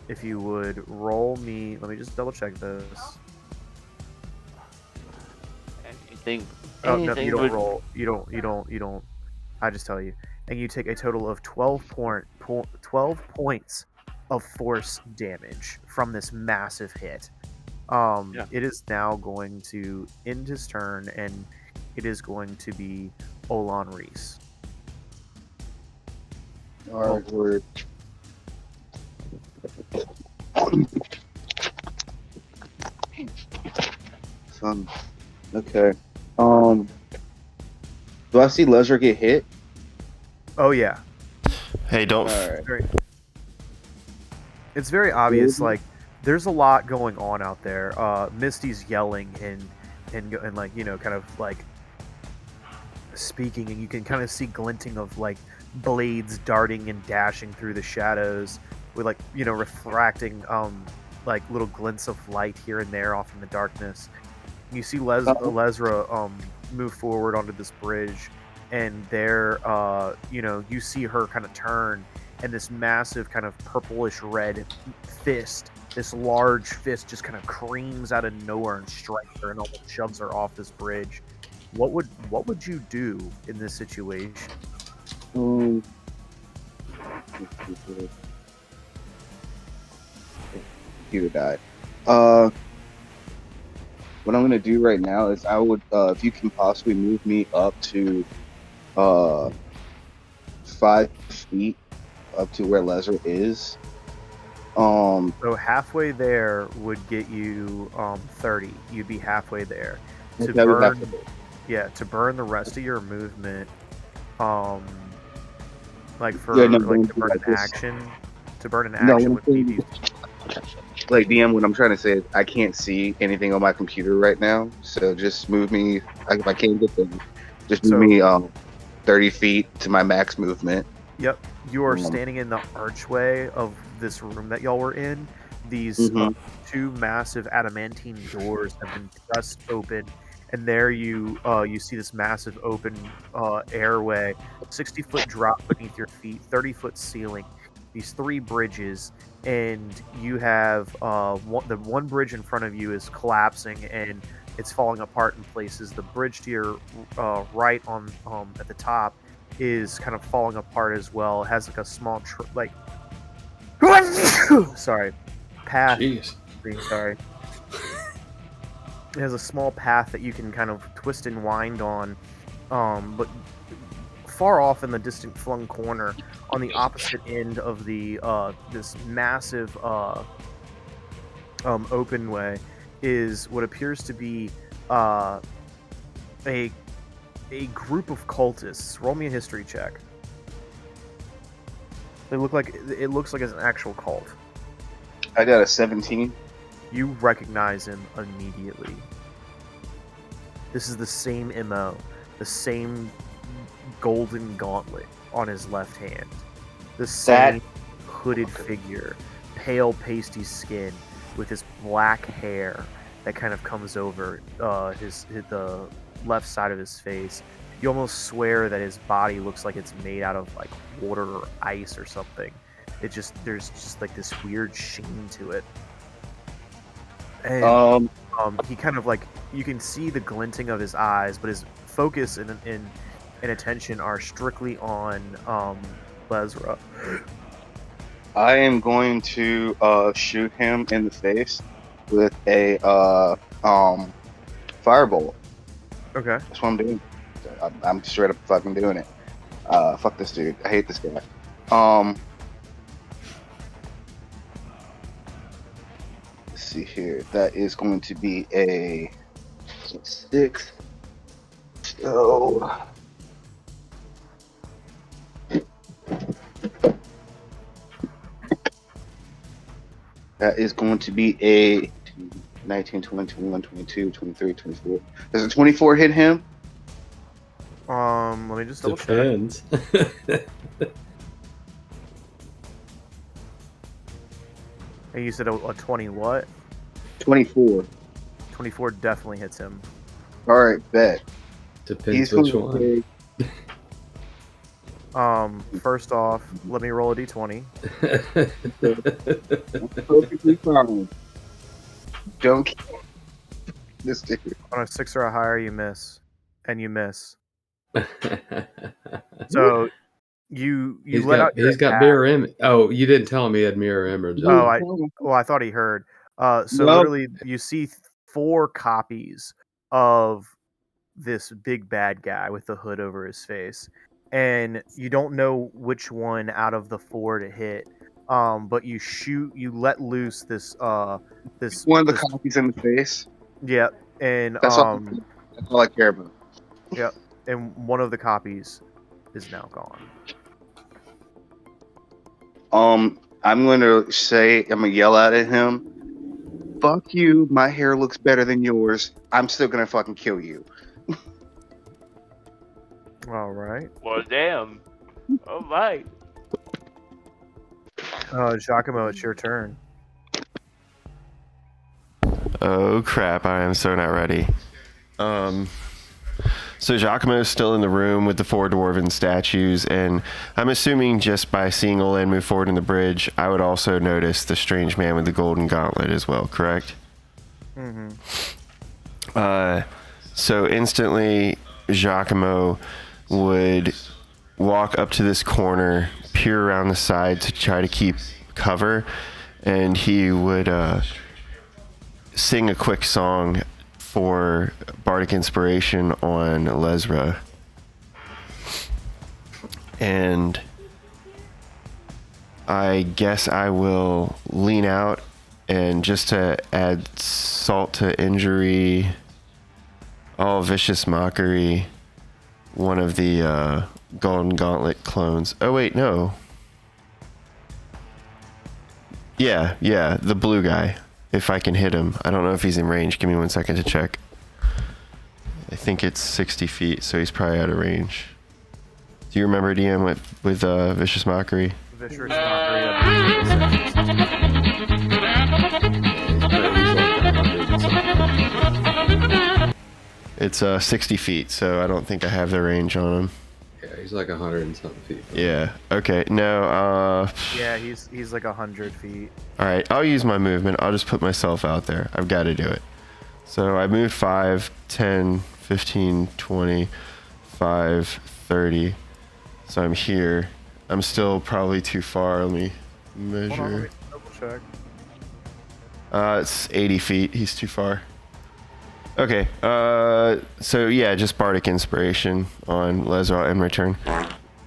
if you would, roll me? Let me just double check this. Anything? Oh no, you don't would- roll. You don't. I just tell you, and you take a total of 12 points of force damage from this massive hit. Yeah. It is now going to end his turn, and it is going to be Olan Reese. All right, word. Okay. Do I see Lesser get hit? Oh yeah, Hey, don't. All right. it's very obvious. Like there's a lot going on out there. Misty's yelling and like kind of like speaking, and you can kind of see glinting of like blades darting and dashing through the shadows with like refracting like little glints of light here and there off in the darkness. You see Lesra move forward onto this bridge, and there you see her kind of turn, and this massive kind of purplish red fist, this large fist, just kind of creams out of nowhere and strikes her and almost shoves her off this bridge. What would you do in this situation? Computer died. What I'm gonna do right now is I would, if you can possibly move me up to 5 feet up to where Lesser is. So halfway there would get you 30. You'd be halfway there. To burn, to burn the rest of your movement, like for Yeah, no, like to burn like an this. action. To burn an No, action what would I'm be like DM, what I'm trying to say is I can't see anything on my computer right now, so just move me. If I can't get them, just move me 30 feet to my max movement. Yep, you are standing in the archway of this room that y'all were in. These two massive adamantine doors have been pressed open, and there you see this massive open airway, 60-foot drop beneath your feet, 30-foot ceiling, these three bridges, and you have the one bridge in front of you is collapsing and it's falling apart in places. The bridge to your right on at the top is kind of falling apart as well. It has like a small sorry, path. Jeez. Sorry. It has a small path that you can kind of twist and wind on, but far off in the distant flung corner, on the opposite end of the this massive open way, is what appears to be a group of cultists. Roll me a history check. It looks like it's an actual cult. I got a 17. You recognize him immediately. This is the same MO, the same golden gauntlet on his left hand, the same hooded figure, pale pasty skin with his black hair that kind of comes over the left side of his face. You almost swear that his body looks like it's made out of like water or ice or something. There's just like this weird sheen to it. And he kind of like, you can see the glinting of his eyes, but his focus and attention are strictly on Lesra. I am going to shoot him in the face with a firebolt. Okay. That's what I'm doing. I'm straight up fucking doing it. Fuck this dude. I hate this guy. Let's see here. That is going to be a 6. So that is going to be a 19, 20, 21, 22, 23, 24. Does a 24 hit him? Let me just double check. Depends. And you said a 20 what? 24. 24 definitely hits him. All right, bet. Depends which one. First off, let me roll a d20. Perfectly fine. Don't kill this dude. On a 6 or a higher, you miss. And you miss. So You He's let out your got attack. mirror image. Oh, you didn't tell him he had mirror image. Oh, I thought he heard. So Nope. literally, you see 4 copies of this big bad guy with the hood over his face, and you don't know which one out of the 4 to hit. But you let loose this One of the this copies in the face. yeah, and That's all I care about. yeah, and one of the copies is now gone. I'm gonna yell out at him. Fuck you, my hair looks better than yours. I'm still gonna fucking kill you. All right. Well, damn. All right. Giacomo, it's your turn. Oh crap! I am so not ready. So Giacomo is still in the room with the 4 dwarven statues, and I'm assuming just by seeing Olan move forward in the bridge, I would also notice the strange man with the golden gauntlet as well. Correct? Mm-hmm. So instantly, Giacomo would walk up to this corner, peer around the side to try to keep cover, and he would sing a quick song for bardic inspiration on Lesra. And I guess I will lean out, and just to add salt to injury, all vicious mockery, one of the golden gauntlet clones. Oh wait, no. Yeah, the blue guy. If I can hit him. I don't know if he's in range. Give me 1 second to check. I think it's 60 feet, so he's probably out of range. Do you remember, DM, with Vicious Mockery? Vicious Mockery. I believe It's 60 feet, so I don't think I have the range on him. Yeah, he's like 100 and something feet. Yeah. Okay. No. Yeah, he's like 100 feet. All right. I'll use my movement. I'll just put myself out there. I've got to do it. So I moved 5, 10, 15, 20, 5, 30. So I'm here. I'm still probably too far. Let me measure. Hold on, let me double check. It's 80 feet. He's too far. Okay. So yeah, just bardic inspiration on Lesra in return.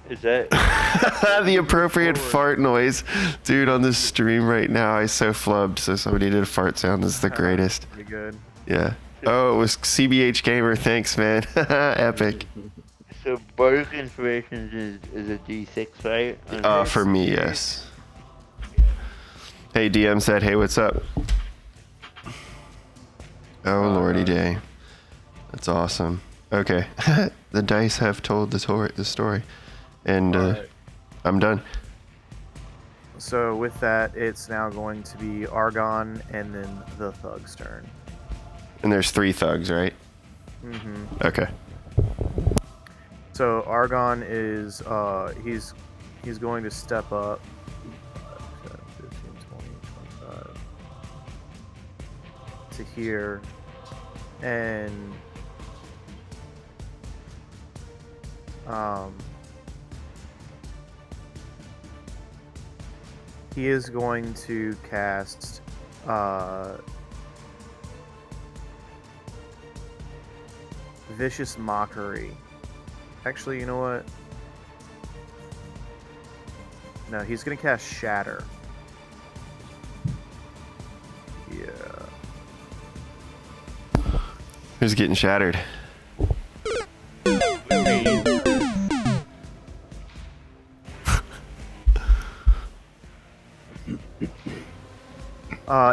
Is that The appropriate fart noise, dude, on this stream right now. I so flubbed. So somebody did a fart sound. This is the greatest. Pretty good. Yeah. Oh, it was CBH Gamer. Thanks, man. Epic. so? Bardic inspiration is a D6, right? For me, yes. Hey, DM said, hey, what's up? Oh, lordy day. That's awesome. Okay. The dice have told the story. And I'm done. So with that, it's now going to be Argon and then the Thug's turn. And there's 3 thugs, right? Mm-hmm. Okay. So Argon is he's going to step up 10, 15, 20, 25 to here, and he is going to cast Vicious Mockery. Actually, you know what? No, he's gonna cast Shatter. Yeah. Who's getting shattered?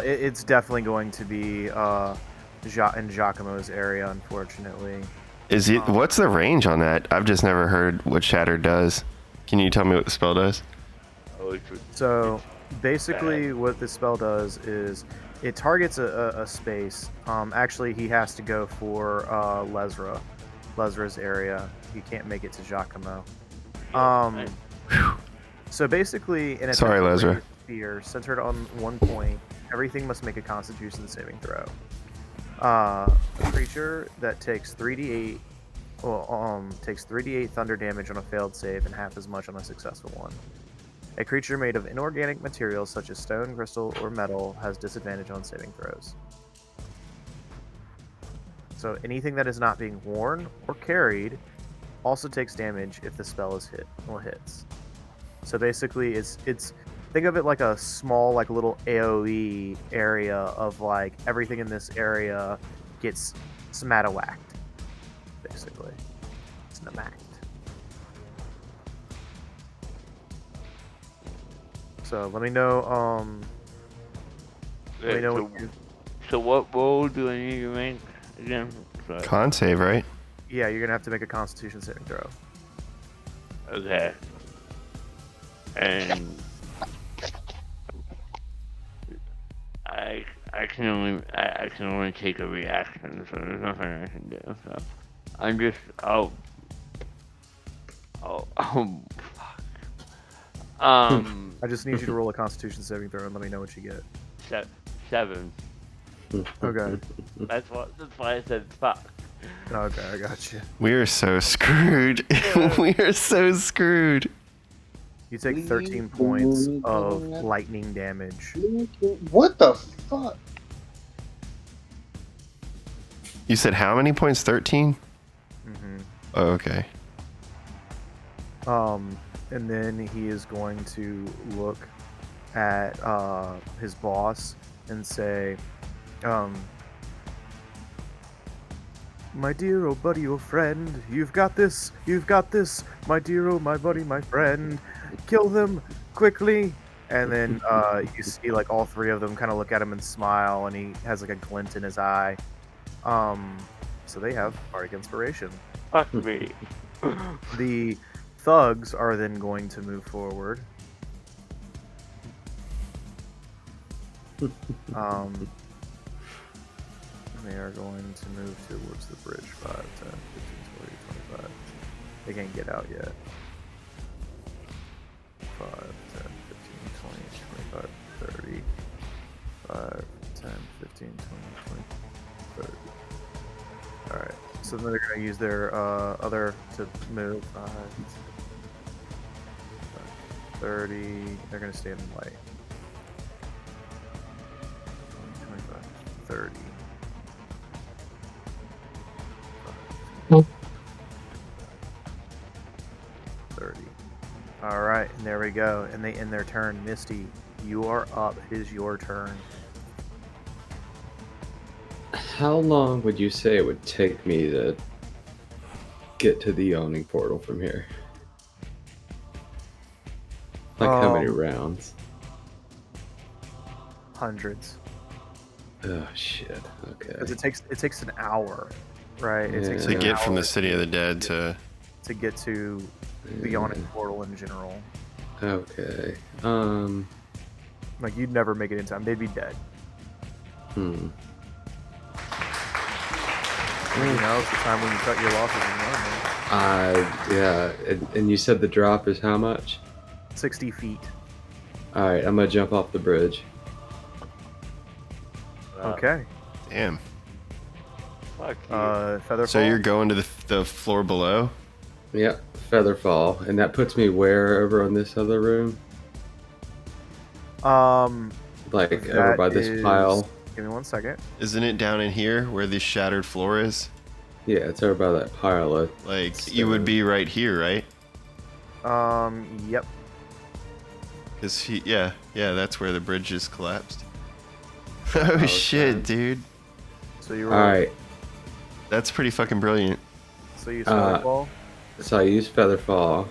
It's definitely going to be in Giacomo's area, unfortunately. Is it? What's the range on that? I've just never heard what Shatter does. Can you tell me what the spell does? So basically what the spell does is it targets a space. Actually, he has to go for Lesra's area. He can't make it to Giacomo. So basically, in a Sorry, Lesra. sphere centered on one point, everything must make a Constitution saving throw. A creature that takes 3d8 takes 3d8 thunder damage on a failed save and half as much on a successful one. A creature made of inorganic materials such as stone, crystal, or metal has disadvantage on saving throws. So anything that is not being worn or carried also takes damage if the spell is hits. So basically, it's think of it like a small, like little AOE area of like everything in this area gets smatawhacked. Basically, snamacked. So let me know. Let me know what you... So what roll do I need to make again? Sorry. Con save, right? Yeah, you're gonna have to make a Constitution saving throw. Okay. And I can only take a reaction, so there's nothing I can do. So I'm just fuck. I just need you to roll a Constitution saving throw and let me know what you get. 7. Okay. That's why I said fuck. Okay, I got you. We are so screwed. We are so screwed. You take 13 points of lightning damage. What the fuck? You said how many points? 13? Mm-hmm. Oh, okay. And then he is going to look at his boss and say, my dear old buddy, old friend, you've got this, my dear old my buddy, my friend, kill them quickly. And then you see like all three of them kind of look at him and smile, and he has like a glint in his eye. So they have bardic inspiration. Fuck me. The thugs are then going to move forward. They are going to move towards the bridge. 5, 10, 15, 20, 25. They can't get out yet. 5, 10, 15, 20, 25, 30. 5, 10, 15, 20, 20, 30. Alright, so then they're going to use their other to move. 5, 30. They're going to stay in the light. 25, 30. 30. Alright, and there we go. And they end their turn. Misty, you are up. It is your turn. How long would you say it would take me to get to the yawning portal from here? Like how many rounds? Hundreds. Oh shit. Okay. Because it takes an hour, right? It takes To an get from hour the City of the Dead to get to the yawning portal in general. Okay. Like you'd never make it in time. They'd be dead. Hmm. You know, it's the time when you cut your losses and run, man. Yeah. And you said the drop is how much? 60 feet. All right, I'm gonna jump off the bridge. Okay. damn. Fuck you. Featherfall. So you're going to the floor below? Yep, feather fall, and that puts me where over on this other room? Like over by this pile. Give me 1 second. Isn't it down in here where the shattered floor is? Yeah, it's over by that pile of Like you would be right here, right? Yep. Cause yeah, that's where the bridge is collapsed. Oh shit, dude. So you were. All right. That's pretty fucking brilliant. So you Featherfall. So I use feather fall,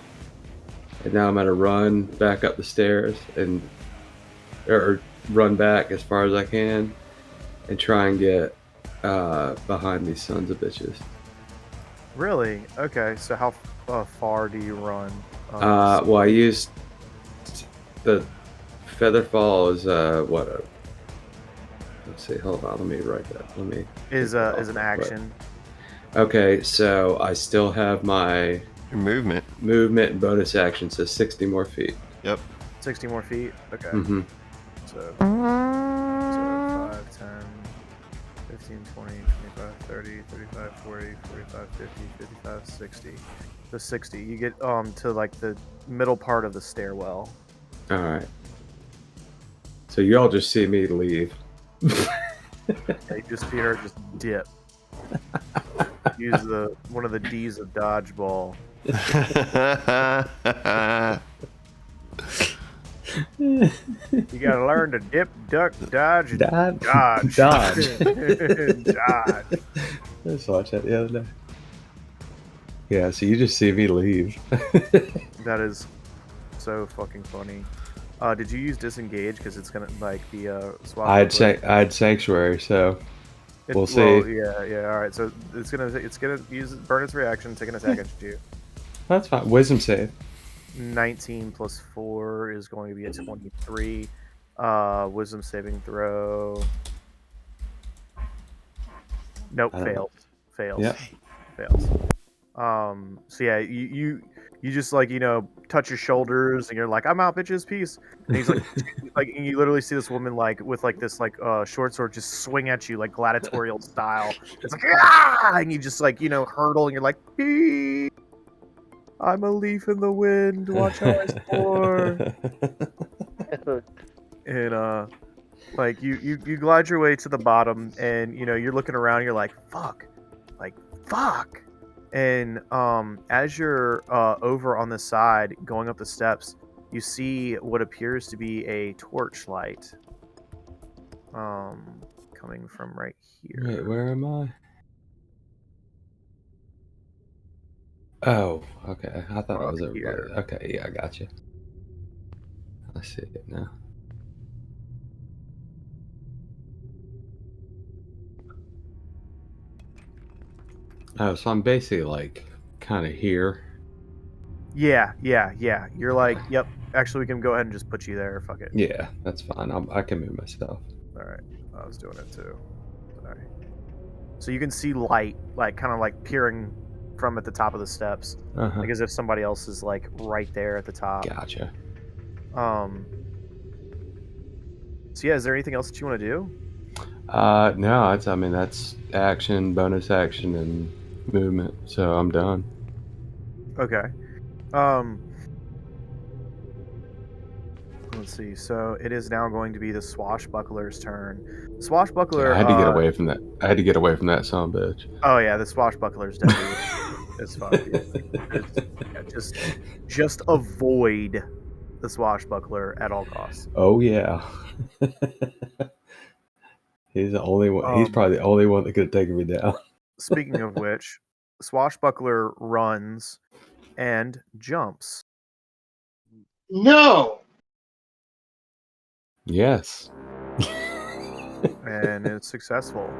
and now I'm gonna run back up the stairs or run back as far as I can, and try and get behind these sons of bitches. Really? Okay. So how far do you run? Well, I used the feather fall is what? Let's see. Hold on. Let me write that. Let me. Is an action. Okay, so I still have my Your movement. movement and bonus action, so 60 more feet. Yep. 60 more feet. Okay. Mm-hmm. So 5, 10, 15, 20, 25, 30, 35, 40, 45, 50, 55, 60. The 60. You get to like the middle part of the stairwell. All right. So you all just see me leave. You just see her just dip. Use one of the D's of dodgeball. You gotta learn to dip, duck, dodge, and dodge. Dodge. Dodge. I just watched that the other day. Yeah, so you just see me leave. That is so fucking funny. Did you use disengage? Because it's gonna like the swap. I had sanctuary, so we'll see. Well, yeah. All right. So it's gonna burn its reaction, take an attack at you. That's fine. Wisdom save. 19 plus 4 is going to be a 23. Wisdom saving throw. Nope, fails. Yep. Fails. So yeah, you just like, touch your shoulders and you're like, I'm out, bitches, peace. And he's like, and you literally see this woman like with like this like short sword just swing at you like gladiatorial style. It's like, ah! And you just like, hurdle and you're like, beep. I'm a leaf in the wind. Watch how I soar. And like you glide your way to the bottom, and you're looking around. You're like, fuck. And as you're over on the side, going up the steps, you see what appears to be a torchlight. Coming from right here. Wait, where am I? Oh, okay. I thought it was everybody. Here. Okay, yeah, I got you. I see it now. Oh, so I'm basically like kind of here. Yeah. You're like, yep. Actually, we can go ahead and just put you there. Fuck it. Yeah, that's fine. I can move myself. All right. I was doing it too. Sorry. So you can see light, like kind of like peering from at the top of the steps, like as if somebody else is like right there at the top. Gotcha. So yeah, is there anything else that you want to do? No, I mean that's action, bonus action, and movement. So I'm done. Okay. Let's see. So it is now going to be the swashbuckler's turn. Swashbuckler. I had to get away from that. I had to get away from that son of a bitch. Oh yeah, the swashbuckler's deadly. It's fine. Just avoid the swashbuckler at all costs. Oh yeah. He's the only one. He's probably the only one that could have taken me down. Speaking of which, swashbuckler runs and jumps. No. Yes. And it's successful.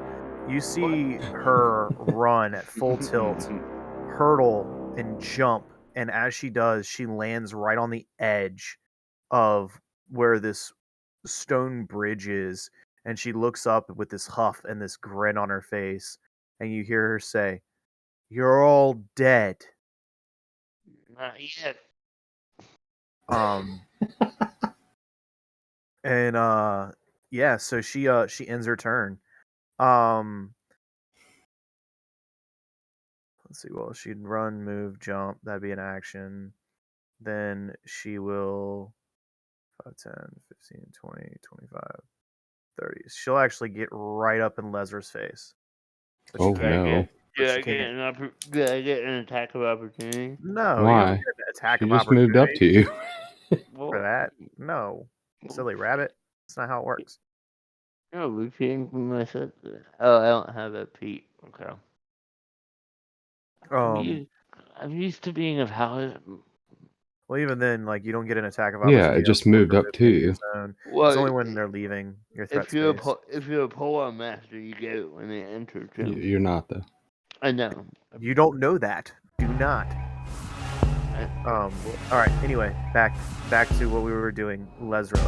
You see her run at full tilt, hurdle, and jump. And as she does, she lands right on the edge of where this stone bridge is. And she looks up with this huff and this grin on her face. And you hear her say, "You're all dead." Not yet. And yeah, so she ends her turn. Let's see, well, she'd run, move, jump, that'd be an action. Then she will 5, 10, 15, 20, 25, 30. She'll actually get right up in Lezer's face. But Oh she can't no. Did I get an attack of opportunity? No, Why? you don't get an attack She of just moved up to opportunity you. for that. No. Silly rabbit. That's not how it works. No, we can't myself. Oh, I don't have that Pete. Okay. I'm used to being a paladin. Well, even then, like, you don't get an attack of Yeah, opportunity. it just moved up to you. Well, it's only when they're leaving your threat space. If you're a pole master, you get it when they enter too. You're not though. I know. You don't know that. Do not. All right. Anyway, back to what we were doing. Lezra,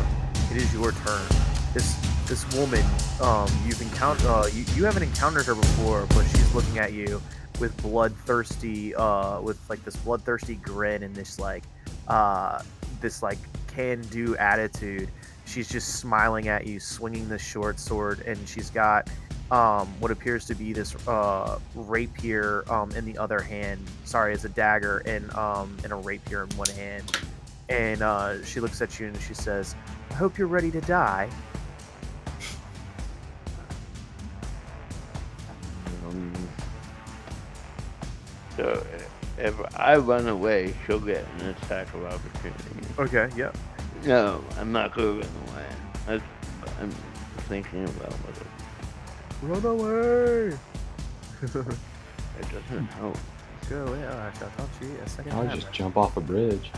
it is your turn. This woman, you've encountered. You haven't encountered her before, but she's looking at you with bloodthirsty grin and this can-do attitude. She's just smiling at you, swinging the short sword, and she's got what appears to be this rapier in the other hand. Sorry, it's a dagger and a rapier in one hand. And she looks at you and she says, "I hope you're ready to die." So if I run away, she'll get an attack of opportunity. Okay, yeah. No, I'm not going to run away. That's what I'm thinking about whether Run away! it doesn't help. Go away. I shall talk to you a second I'll time. just jump off a bridge.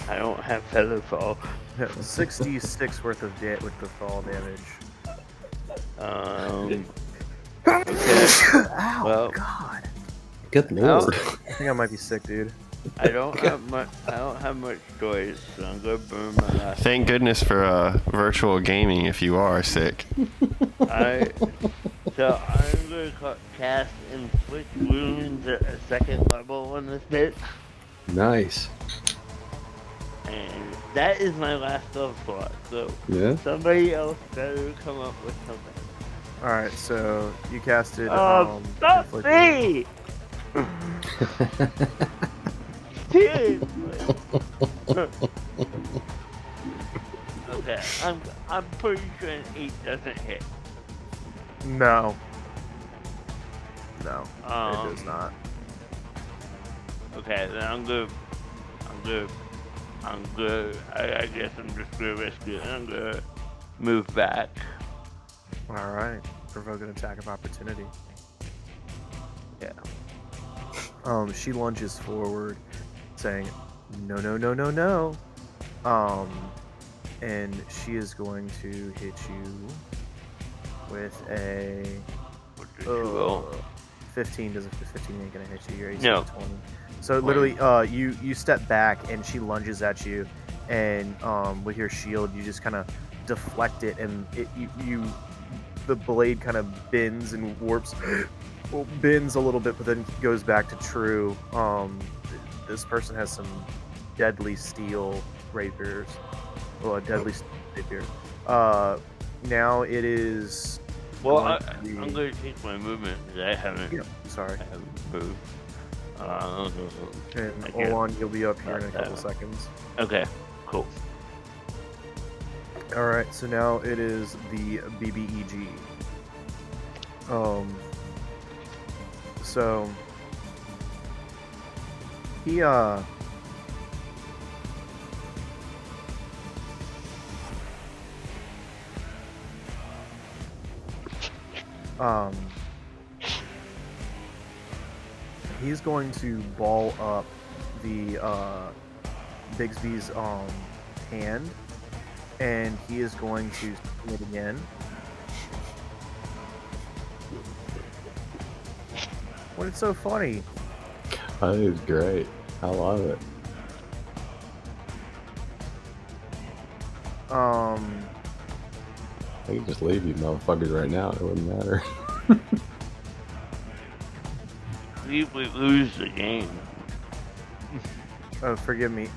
I don't have feather fall. 66 worth of fall damage. Okay. Ow, Well, God. Good lord. I think I might be sick, dude. I don't have much choice, so I'm gonna burn my last. Thank goodness for virtual gaming if you are sick. So I'm gonna cast inflict wounds at a second level on this bitch, Nice. and that is my last spell slot. So Yeah. somebody else better come up with something. Alright, so you casted Stop inflict me! Seriously. Okay, I'm pretty sure an 8 doesn't hit. No. No, it Um, does not. Okay, then I'm good. I guess I'm just gonna risk it. I'm gonna move back. Alright. Provoke an attack of opportunity. Yeah. She lunges forward, saying, "No, no, no, no, no." And she is going to hit you with a What did you roll? 15. Does a 15 ain't gonna hit you? Your AC No. is 20. So literally, you step back and she lunges at you, and with your shield, you just kind of deflect it, and the blade kind of bends and warps. Well, bends a little bit, but then goes back to true. This person has some deadly steel rapiers. Well, a deadly steel rapier. Now it is. Well, going to I'm be- gonna take my movement because I haven't Sorry. moved. And I hold get on, you'll be up here in a couple that. seconds. Okay, cool. All right, so now it is the BBEG. So he he's going to ball up the Bigsby's hand, and he is going to swing it again. What is so funny? That is great. I love it. I could just leave you motherfuckers right now. It wouldn't matter. We lose the game. Oh, forgive me.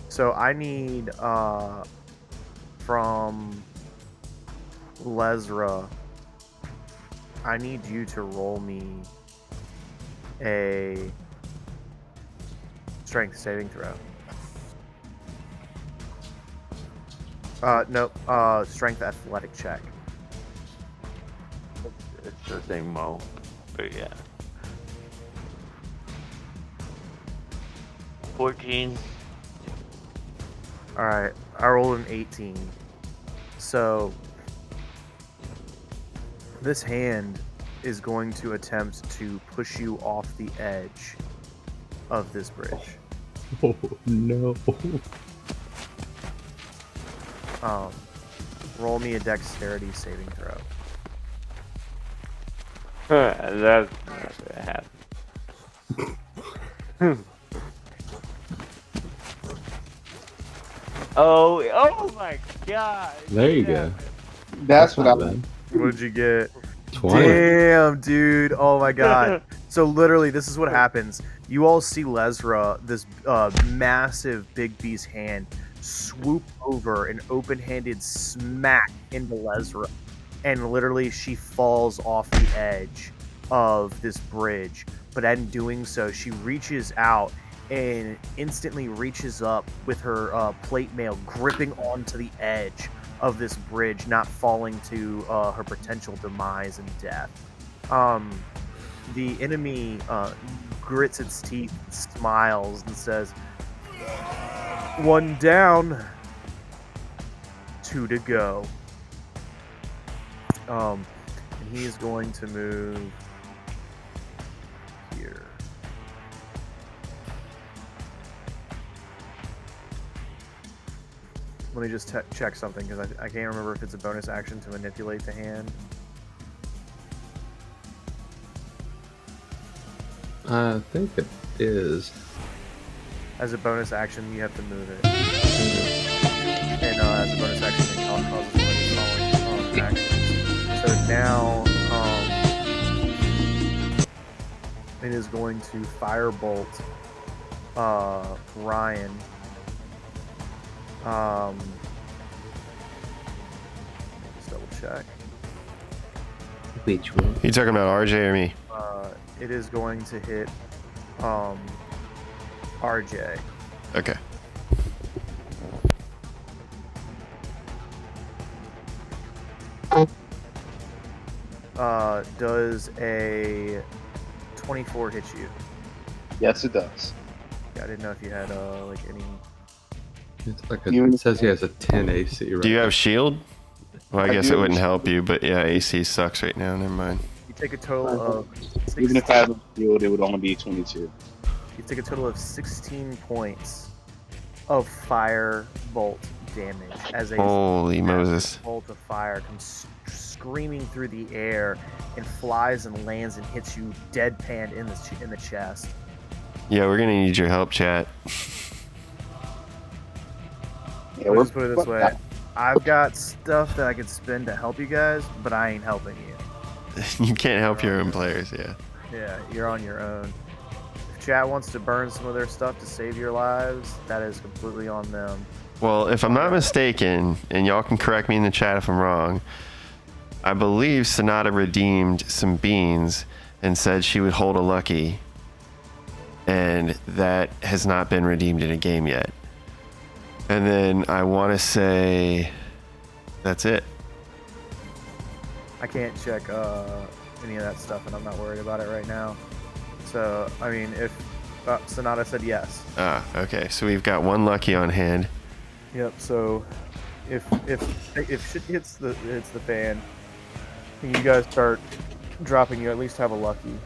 So I need from Lesra, I need you to roll me a strength saving throw. No, strength athletic check. It's the same mo, but yeah. 14. Alright, I rolled an 18. So, this hand is going to attempt to push you off the edge of this bridge. Oh no. Roll me a dexterity saving throw. That's not gonna happen. Oh my god! There you go. That's what not I. bad. What'd you get? 20. Damn, dude. Oh my god. So literally, this is what happens. You all see Lesra, this massive big beast hand, swoop over an open-handed smack into Lesra, and literally she falls off the edge of this bridge. But in doing so, she reaches out and instantly reaches up with her plate mail, gripping onto the edge of this bridge, not falling to her potential demise and death. The enemy grits its teeth, smiles, and says, "One down, 2 to go." And he is going to move here. Let me just check something, because I can't remember if it's a bonus action to manipulate the hand. I think it is. As a bonus action, you have to move it. And as a bonus action, it causes one of the following actions. So now, it is going to firebolt Ryan. Just double check. Which one? You talking about RJ or me? It is going to hit RJ. Okay. Does a 24 hit you? Yes, it does. Yeah, I didn't know if you had like any. It's like it says he has a 10 AC. Right? Do you have shield? Well, I I guess do it have wouldn't shield. help you, but yeah, AC sucks right now. Never mind. You take a total of 16, Even if I had a shield, it would only be 22. you take a total of 16 points of fire bolt damage as a Holy massive Moses. bolt of fire comes screaming through the air and flies and lands and hits you deadpan in the chest. Yeah, we're gonna need your help, chat. Yeah, Let's just put it this way. I've got stuff that I could spend to help you guys, but I ain't helping you. You can't help your own players, yeah. Yeah, you're on your own. If chat wants to burn some of their stuff to save your lives, that is completely on them. Well, if I'm not mistaken, and y'all can correct me in the chat if I'm wrong, I believe Sonata redeemed some beans and said she would hold a lucky, and that has not been redeemed in a game yet. And then I want to say that's it. I can't check any of that stuff, and I'm not worried about it right now. So, I mean, if Sonata said yes. Ah, okay. So we've got one lucky on hand. Yep. So, if shit hits the fan, and you guys start dropping, you at least have a lucky.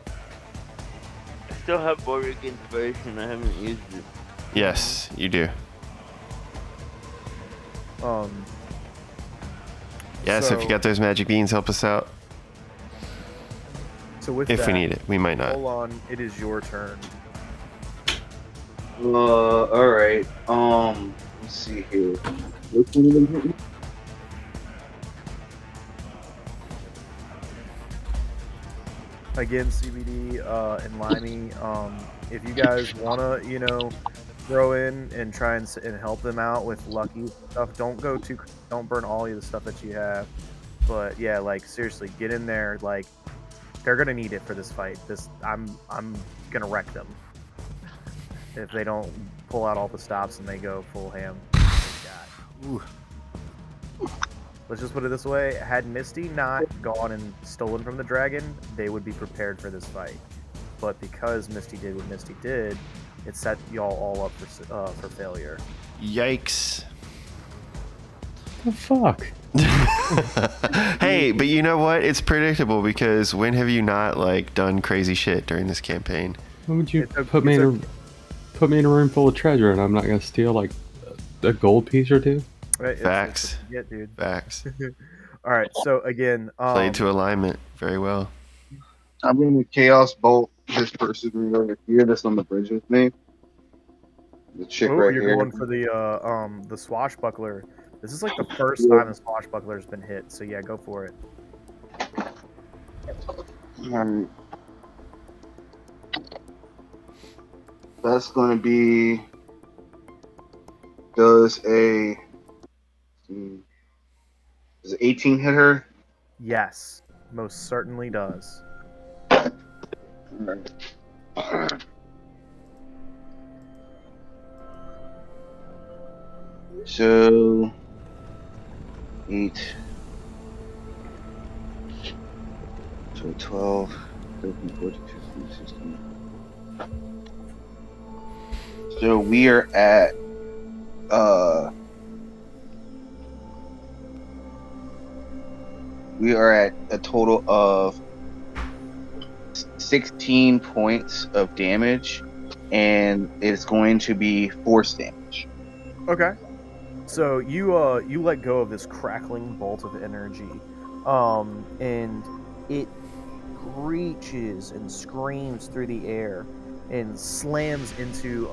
I still have Borg Inspiration. I haven't used it. Yes, you do. Yeah, so if you got those magic beans, help us out. So with If that, we need it, we might not. hold on, it is your turn. All right. Let's see here. Which one of them hit me? Again, CBD and Limey. If you guys wanna, throw in and try and help them out with lucky stuff, don't burn all of the stuff that you have. But yeah, like seriously, get in there. Like they're gonna need it for this fight. I'm gonna wreck them if they don't pull out all the stops and they go full ham. Ooh. Let's just put it this way: had Misty not gone and stolen from the dragon, they would be prepared for this fight. But because Misty did what Misty did, it set y'all all up for failure. Yikes. The fuck? Hey, but you know what? It's predictable because when have you not done crazy shit during this campaign? Why would you put me in a room full of treasure and I'm not gonna steal a gold piece or two? Right? Facts. Yeah, dude. Facts. All right. So again, Played to alignment very well. I'm going to Chaos Bolt this person over here that's on the bridge with me. The chick right you're here. going for the swashbuckler. This is like the first time the swashbuckler's been hit. So yeah, go for it. That's going to be. Does 18 hit her? Yes, most certainly does. So 8. So 12, 13, 14, 15, 16. So we are at a total of 16 points of damage, and it's going to be force damage. Okay. So you let go of this crackling bolt of energy, and it screeches and screams through the air and slams into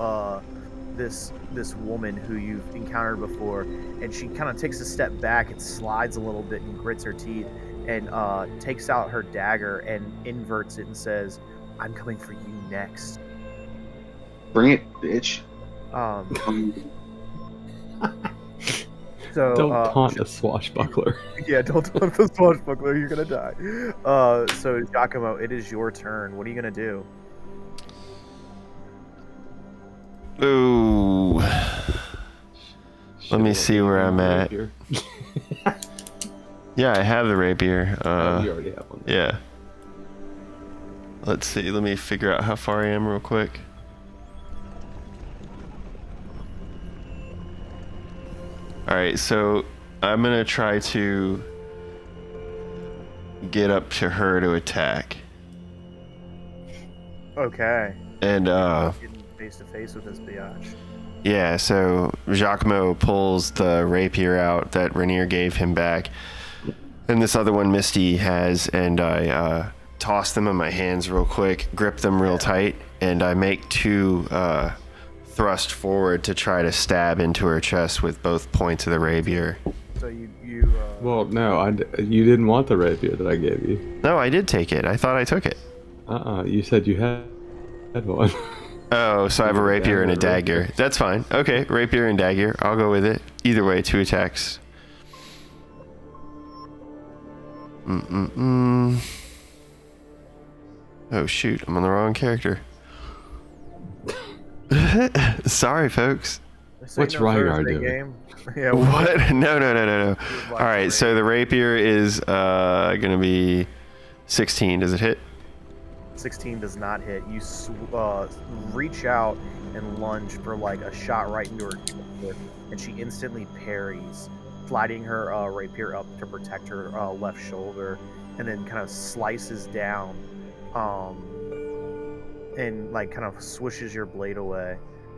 this woman who you've encountered before, and she kind of takes a step back and slides a little bit and grits her teeth and takes out her dagger and inverts it and says, "I'm coming for you next." Bring it, bitch. So Don't taunt a swashbuckler. yeah, don't taunt the swashbuckler. You're gonna die. So Giacomo, it is your turn. What are you gonna do? Ooh. Let me see where I'm at. Yeah, I have the rapier. You already have one. Yeah. Let's see. Let me figure out how far I am real quick. Alright, so I'm gonna try to get up to her to attack. Okay. And Getting face to face with this biatch. yeah, so Giacomo pulls the rapier out that Rainier gave him back. And this other one Misty has, and I toss them in my hands real quick, grip them real tight, and I make 2 thrust forward to try to stab into her chest with both points of the rapier. So you Well, no, you didn't want the rapier that I gave you. No, I did take it. I thought I took it. You said you had one. Oh, so I have a rapier and a dagger. That's fine. Okay, rapier and dagger. I'll go with it. Either way, 2 attacks. Oh shoot, I'm on the wrong character. Sorry, folks. What's Rygar doing? Game. Yeah. What? No. All right, so the rapier is gonna be 16. Does it hit? 16 does not hit. You reach out and lunge for like a shot right into her shoulder, and she instantly parries, sliding her rapier up to protect her left shoulder, and then kind of slices down, and like kind of swishes your blade away.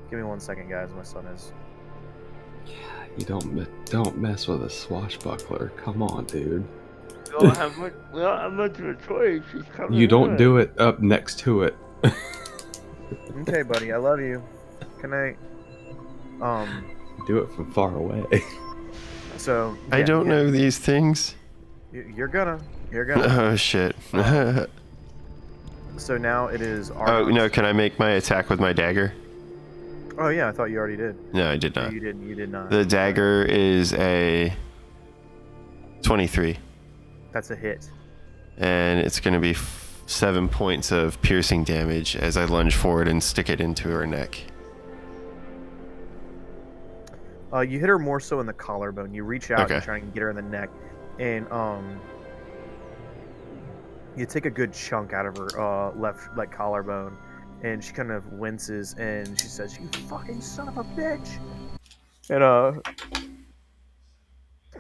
Give me 1 second, guys. My son is. You don't mess with a swashbuckler. Come on, dude. We don't have much of a choice. She's coming. You don't do it up next to it. Okay, buddy. I love you. Good night. Do it from far away. So I don't know these things. You're gonna. Oh shit. So now it is. Oh no! Can I make my attack with my dagger? Oh yeah, I thought you already did. No, I did not. No, you didn't. You did not. The dagger is a 23. That's a hit. And it's going to be 7 points of piercing damage as I lunge forward and stick it into her neck. You hit her more so in the collarbone. You reach out Okay. and try and get her in the neck, and you take a good chunk out of her left like collarbone, and she kind of winces and she says, "You fucking son of a bitch!" And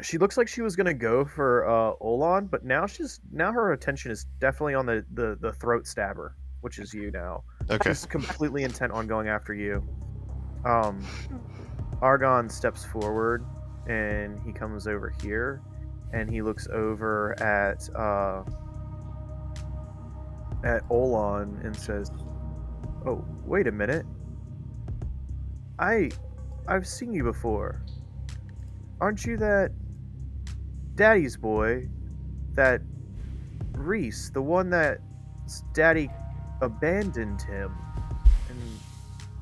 she looks like she was gonna go for Olan, but now her attention is definitely on the throat stabber, which is you now. Okay. She's completely intent on going after you. Argon steps forward and he comes over here and he looks over at Olan and says, "Oh, wait a minute. I've seen you before. Aren't you that Daddy's boy that Reese, the one that Daddy abandoned him and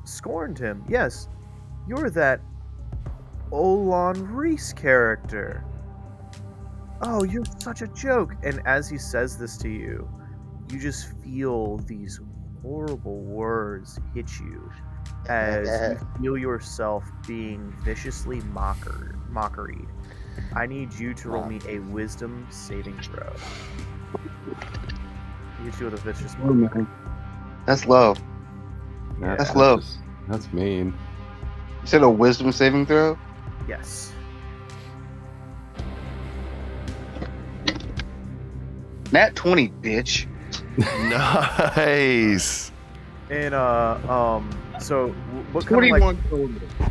scorned him. Yes, you're that Olan Reese character. Oh, you're such a joke. And as he says this to you, you just feel these horrible words hit you as you feel yourself being viciously mockeried. I need you to roll me a wisdom saving throw. You hit you with a vicious mockery. That's low. Nah, That's low. That's mean. You said a wisdom saving throw? Yes. Nat 20, bitch. Nice. And so what kind of 21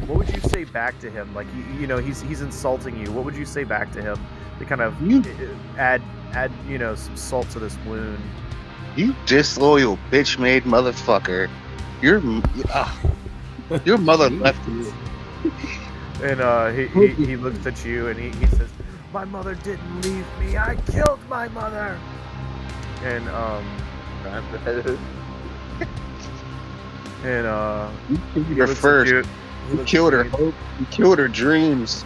what would you say back to him? Like you know he's insulting you. What would you say back to him to kind of add some salt to this wound? You disloyal bitch-made motherfucker. Your mother left you. And he looks at you and he says, "My mother didn't leave me. I killed my mother." And You're first. You killed her hope. You killed her dreams.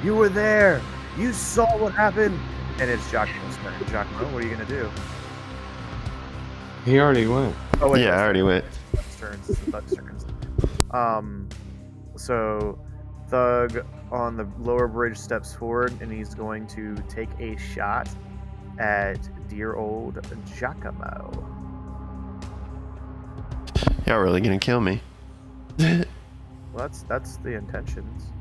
You were there. You saw what happened. And it's Giacomo's turn. Giacomo, what are you gonna do? He already went. Oh wait, Yeah, I already went. Thug's turns. It's the Thug's turns. So Thug on the lower bridge steps forward and he's going to take a shot at dear old Giacomo. Y'all really gonna kill me? Well, that's the intentions.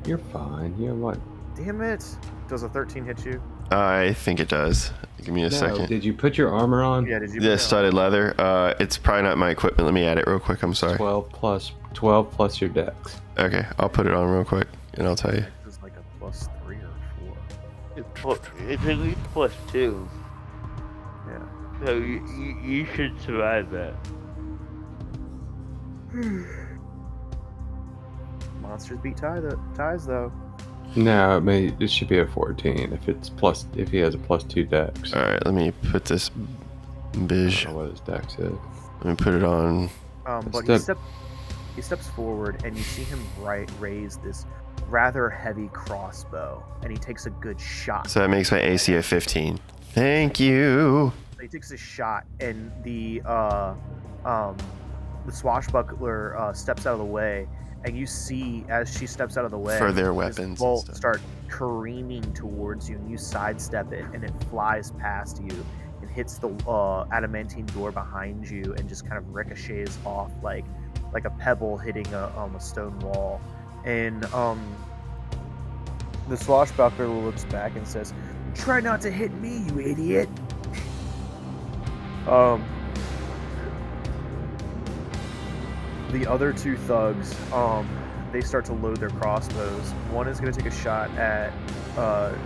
You're fine. You know what? Damn it! Does a 13 hit you? I think it does. Give me a second. Did you put your armor on? Yeah, did you? Yeah, studded leather. It's probably not my equipment. Let me add it real quick. I'm sorry. 12 plus your dex. Okay, I'll put it on real quick and I'll tell you. It's like a +3 or 4. It's at least +2. Yeah. So you should survive that. Monsters beat ties though. No, it should be a 14 if he has a +2 dex. All right, let me put this I bish. don't know what his dex is. Let me put it on. But he steps forward and you see him raise this rather heavy crossbow and he takes a good shot. So that makes my AC a 15. Thank you. He takes a shot and the swashbuckler steps out of the way, and you see as she steps out of the way For their this weapons and bolt stuff. start careening towards you, and you sidestep it, and it flies past you and hits the adamantine door behind you, and just kind of ricochets off like a pebble hitting a stone wall. And the swashbuckler looks back and says, "Try not to hit me, you idiot." The other two thugs, they start to load their crossbows. One is going to take a shot at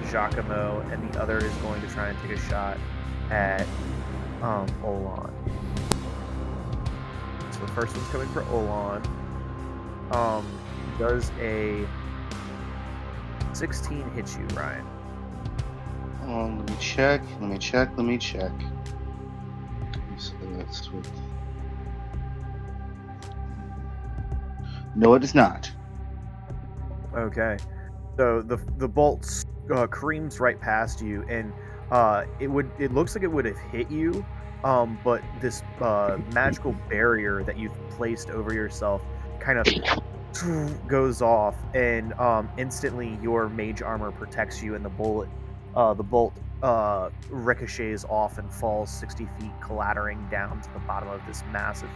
Giacomo, and the other is going to try and take a shot at Olan. So the first one's coming for Olan. Does a 16 hit you, Ryan? Let me check. So that's what... No, it is not. Okay. So the bolt creams right past you, and it looks like it would have hit you, but this magical barrier that you've placed over yourself kind of goes off, and instantly your mage armor protects you, and the bolt ricochets off and falls 60 feet, clattering down to the bottom of this massive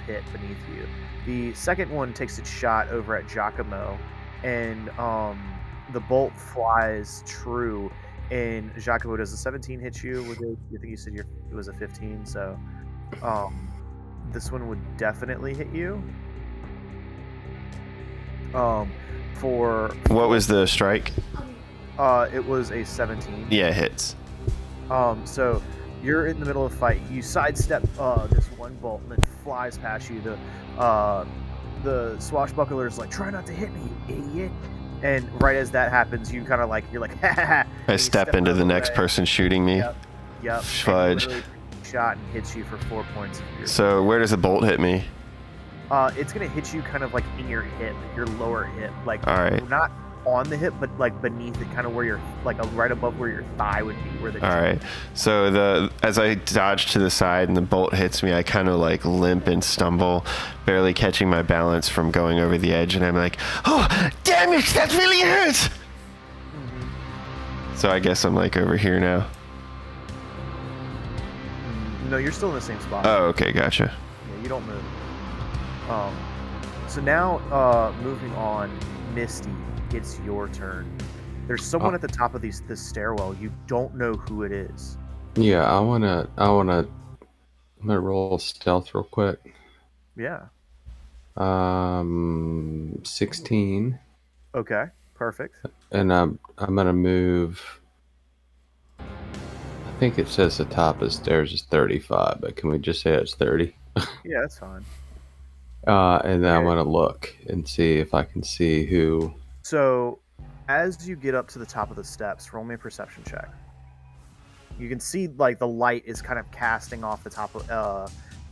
pit beneath you. The second one takes its shot over at Giacomo, and the bolt flies true. And Giacomo, does a 17 hit you? I think you said it was a 15, so this one would definitely hit you. What was the strike? It was a 17. Yeah, it hits. So you're in the middle of a fight. You sidestep this one bolt, and it flies past you. The swashbuckler's like, "Try not to hit me, you idiot!" And right as that happens, you kind of like you're like, ha ha ha. I step into the next person shooting me. Yep. Fudge. And literally shot and hits you for 4 points. So where does the bolt hit me? It's gonna hit you kind of like in your hip, your lower hip, like All right. not on the hip, but like beneath it, kind of where you're like right above where your thigh would be. Where the All right. So as I dodge to the side and the bolt hits me, I kind of like limp and stumble, barely catching my balance from going over the edge, and I'm like, oh, damn it, that really hurts. So I guess I'm like over here now. No, you're still in the same spot. Oh, okay, gotcha. Yeah, you don't move. So now, moving on, Misty, it's your turn. There's someone at the top of this stairwell. You don't know who it is. Yeah, I'm gonna roll stealth real quick. Yeah. 16. Okay, perfect. And I'm gonna move. I think it says the top of the stairs is 35, but can we just say it's 30? Yeah, that's fine. And then I want to look and see if I can see who. So, as you get up to the top of the steps, roll me a perception check. You can see like the light is kind of casting off the top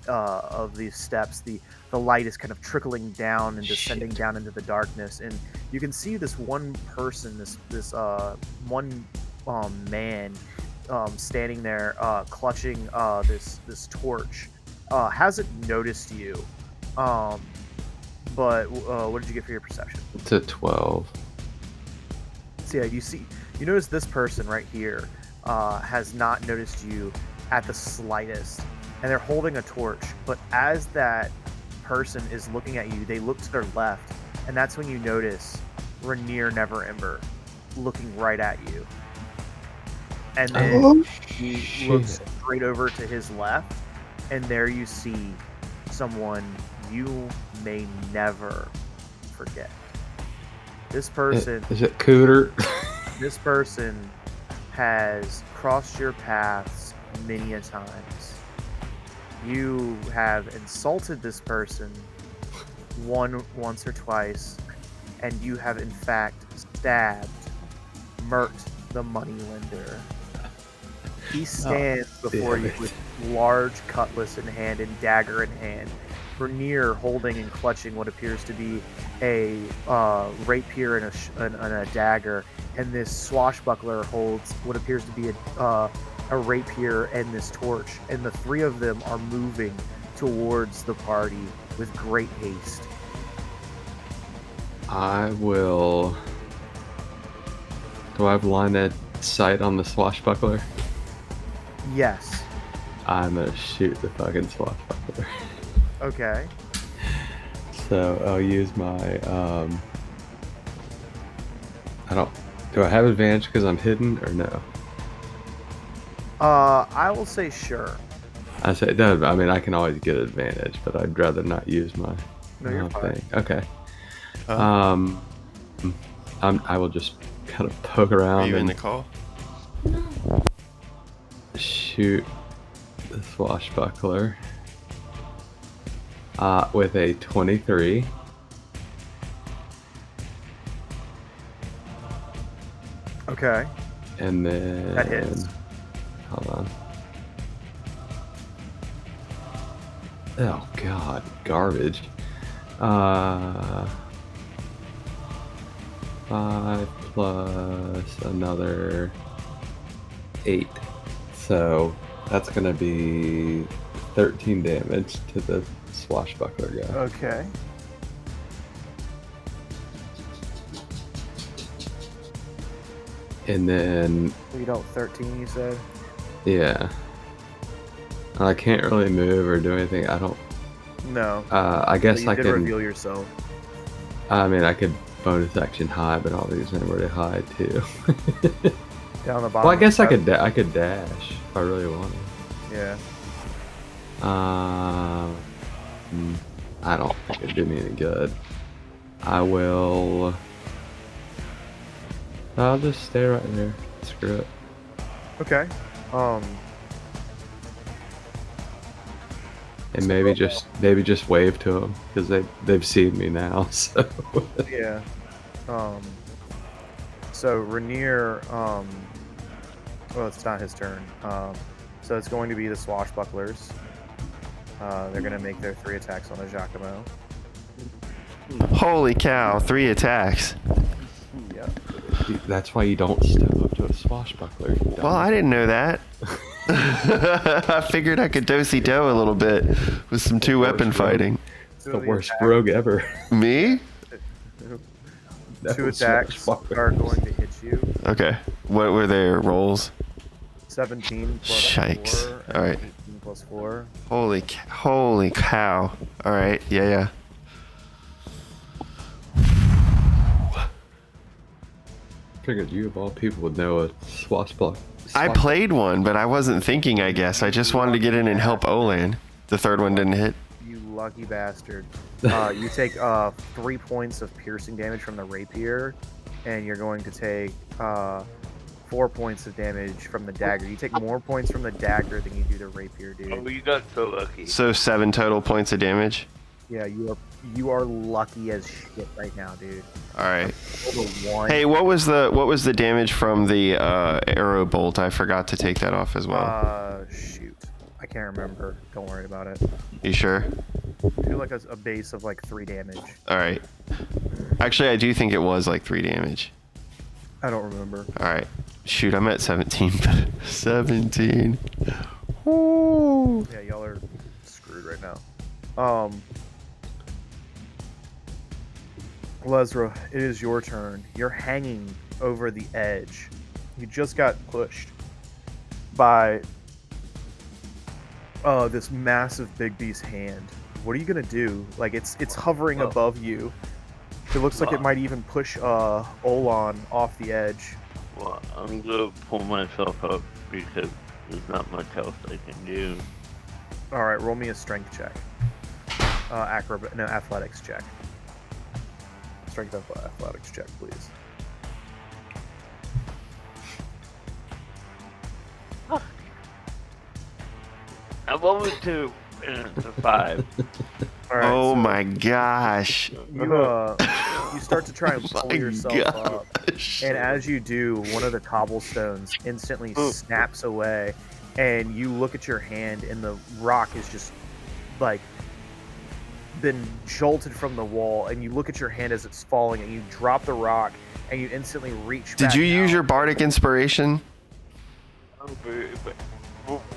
of these steps. The light is kind of trickling down and descending down into the darkness, and you can see this one person, this one man, standing there, clutching this torch. Hasn't noticed you. But what did you get for your perception? It's a 12. So yeah, you notice this person right here has not noticed you at the slightest, and they're holding a torch. But as that person is looking at you, they look to their left, and that's when you notice Rainier Neverember looking right at you. And then he looks straight over to his left, and there you see someone you may never forget. This person... Is it Cooter? This person has crossed your paths many a times. You have insulted this person once or twice, and you have in fact stabbed Mert, the moneylender. He stands before you with large cutlass in hand and dagger in hand. Rainier holding and clutching what appears to be a rapier and a dagger, and this swashbuckler holds what appears to be a rapier and this torch, and the three of them are moving towards the party with great haste. I will... Do I have line of sight on the swashbuckler? Yes. I'm gonna shoot the fucking swashbuckler. Okay. So I'll use my do I have advantage because I'm hidden or no? I will say sure. I say it does. I mean, I can always get advantage, but I'd rather not use my you're fine. thing. Okay. I will just kind of poke around. Are you in and the call? shoot the swashbuckler with a 23. Okay. And then That hits. Hold on. Oh god, garbage. 5 plus another 8. So that's gonna be 13 damage to the swashbuckler guy. Okay. And then You don't 13, you said? yeah. I can't really move or do anything. I don't. No. I guess you I did can. reveal yourself. I mean, I could bonus action hide, but all these are really high too. Down the bottom. Well, I guess I could dash if I really wanted. Yeah. I don't think it'd do me any good. I'll just stay right there. Screw it. Okay. And maybe just wave to them because they've seen me now. So Yeah. So Rainier, well, it's not his turn. So it's going to be the swashbucklers. They're going to make their 3 attacks on the Giacomo. Holy cow, 3 attacks. Yep. That's why you don't step up to a swashbuckler. Well, I didn't know that. I figured I could do-si-do a little bit with some 2-weapon fighting. It's the worst rogue ever. Me? 2 attacks are going to hit you. Okay. What were their rolls? 17 plus Shikes. 4. All right. 18 plus 4. Holy cow. All right. Yeah. Figured you of all people would know a swashbuckler. I played one, but I wasn't thinking, I guess. I just wanted to get in and help Olan. The third one didn't hit. You lucky bastard. You take 3 points of piercing damage from the rapier, and you're going to take 4 points of damage from the dagger. You take more points from the dagger than you do the rapier, dude. Oh, you got so lucky. So 7 total points of damage. Yeah, you are lucky as shit right now, dude. All right. Roll a 1. Hey, what was the damage from the arrow bolt? I forgot to take that off as well. Shoot. I can't remember. Don't worry about it. You sure? Do like a base of like 3 damage. All right. Actually, I do think it was like 3 damage. I don't remember. All right. Shoot, I'm at 17. 17. Woo. Yeah, y'all are screwed right now. Lesra, it is your turn. You're hanging over the edge. You just got pushed by this massive big beast hand. What are you gonna do? Like it's hovering above you. It looks like it might even push Olan off the edge. Well, I'm gonna pull myself up because there's not much else I can do. All right, roll me a strength check. Athletics check. Strength athletics check, please. I'm over to 5. All right, Oh so my gosh. you start to try and pull yourself up, and as you do, one of the cobblestones instantly snaps away, and you look at your hand, and the rock is just like been jolted from the wall, and you look at your hand as it's falling, and you drop the rock, and you instantly reach. Did back you use out. your bardic inspiration?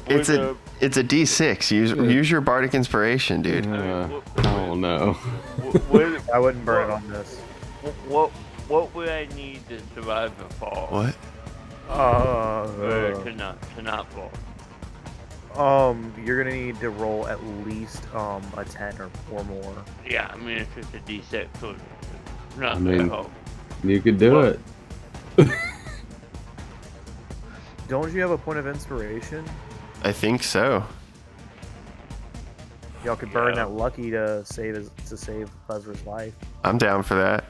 It's a D6. Use your bardic inspiration, dude. Oh no. I wouldn't burn it on this. What would I need to survive the fall? What? To not fall. You're gonna need to roll at least a 10 or more. Yeah, I mean it's just a D6, so it's not I mean, gonna help. you could do it. Don't you have a point of inspiration? I think so. Y'all could burn that lucky to save Buzzer's life. I'm down for that.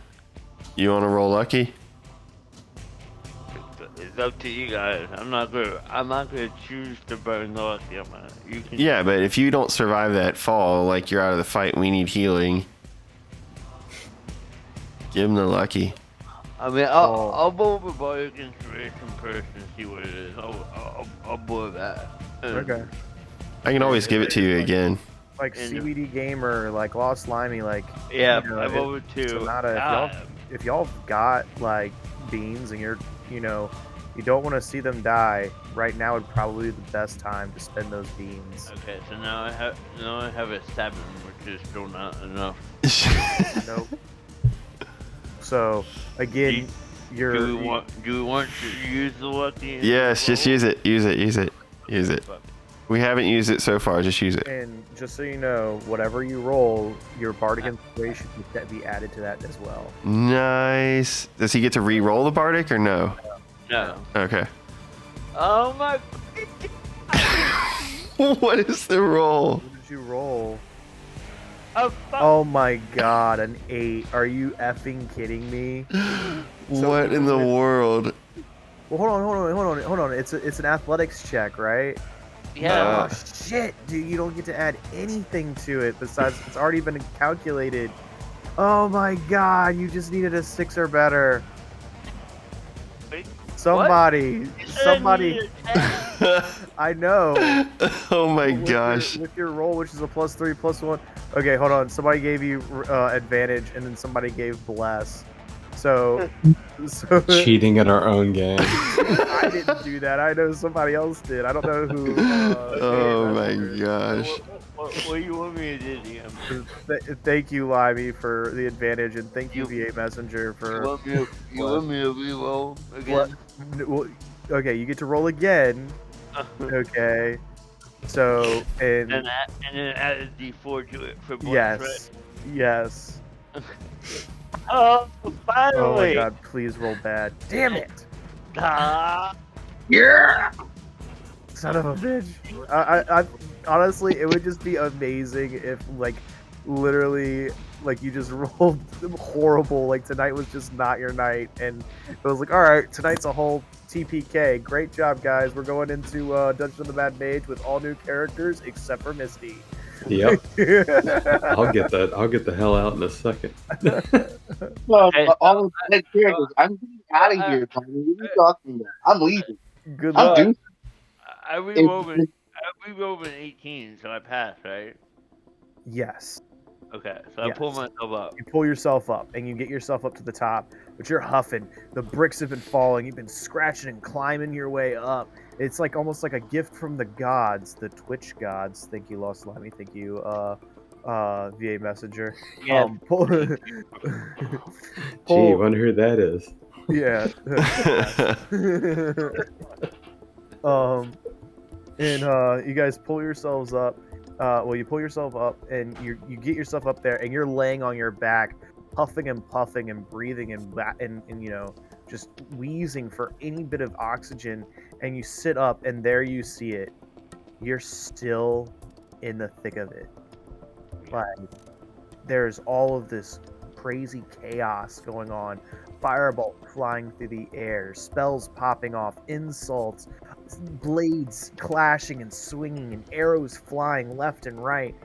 You want to roll lucky? It's up to you guys. I'm not gonna choose to burn the lucky. You can. Yeah, but if you don't survive that fall, like you're out of the fight, we need healing. Give him the lucky. I mean, I'll blow up a bardic inspiration first and see what it is. I'll blow that. Okay. I can always give it to you again. Like CBD Gamer, like Lost Slimy, like Yeah, you know, I'm over to. if y'all got like beans and you're you don't want to see them die, right now would probably be the best time to spend those beans. Okay, so now I have a 7, which is still not enough. Nope. So again, do we want to use the lucky? Yes, just use it. Use it. We haven't used it so far. Just use it. And just so you know, whatever you roll, your bardic inspiration will be added to that as well. Nice. Does he get to re-roll the bardic or no? No. Okay. Oh my. What is the roll? What did you roll? Oh, Oh my god, an 8. Are you effing kidding me? What in the world? Well, hold on. It's an athletics check, right? yeah. Oh shit, dude! You don't get to add anything to it besides it's already been calculated. Oh my god, you just needed a 6 or better. Somebody. I know. Oh my With gosh. with your roll, which is a +3, +1. Okay, hold on. Somebody gave you advantage, and then somebody gave bless. So Cheating at our own game. I didn't do that. I know somebody else did. I don't know who. Oh my gosh. What do you want me to do, DM? Thank you, Limey, for the advantage, and thank you, VA Messenger, You for. want me to reroll again? Okay, you get to roll again. Okay. So and then add a D4 to it for bonus, yes, yes. right? Oh, finally! Oh my God! Please roll bad. Damn it! Yeah. Son of a bitch. I honestly, it would just be amazing if, like, literally, like, you just rolled horrible. Like, tonight was just not your night, and it was like, all right, tonight's a whole TPK. Great job, guys. We're going into Dungeon of the Mad Mage with all new characters except for Misty. Yep. I'll get the hell out in a second. Well, all of the characters. I'm getting out of here, Tommy. What are you talking about? I'm leaving. Good I'm luck. due. I rerolled an 18, so I passed, right? Yes. Okay, so I pull myself up. You pull yourself up, and you get yourself up to the top, but you're huffing. The bricks have been falling. You've been scratching and climbing your way up. It's like almost like a gift from the gods, the Twitch gods. Thank you, Lost Lemmy. Thank you, VA Messenger. Yeah. Gee, wonder who that is. Yeah. And you guys pull yourselves up. You pull yourself up, and you get yourself up there, and you're laying on your back, puffing and puffing and breathing and you know, just wheezing for any bit of oxygen. And you sit up, and there you see it. You're still in the thick of it. Like, there's all of this crazy chaos going on. Fireball flying through the air, spells popping off, insults, blades clashing and swinging, and arrows flying left and right.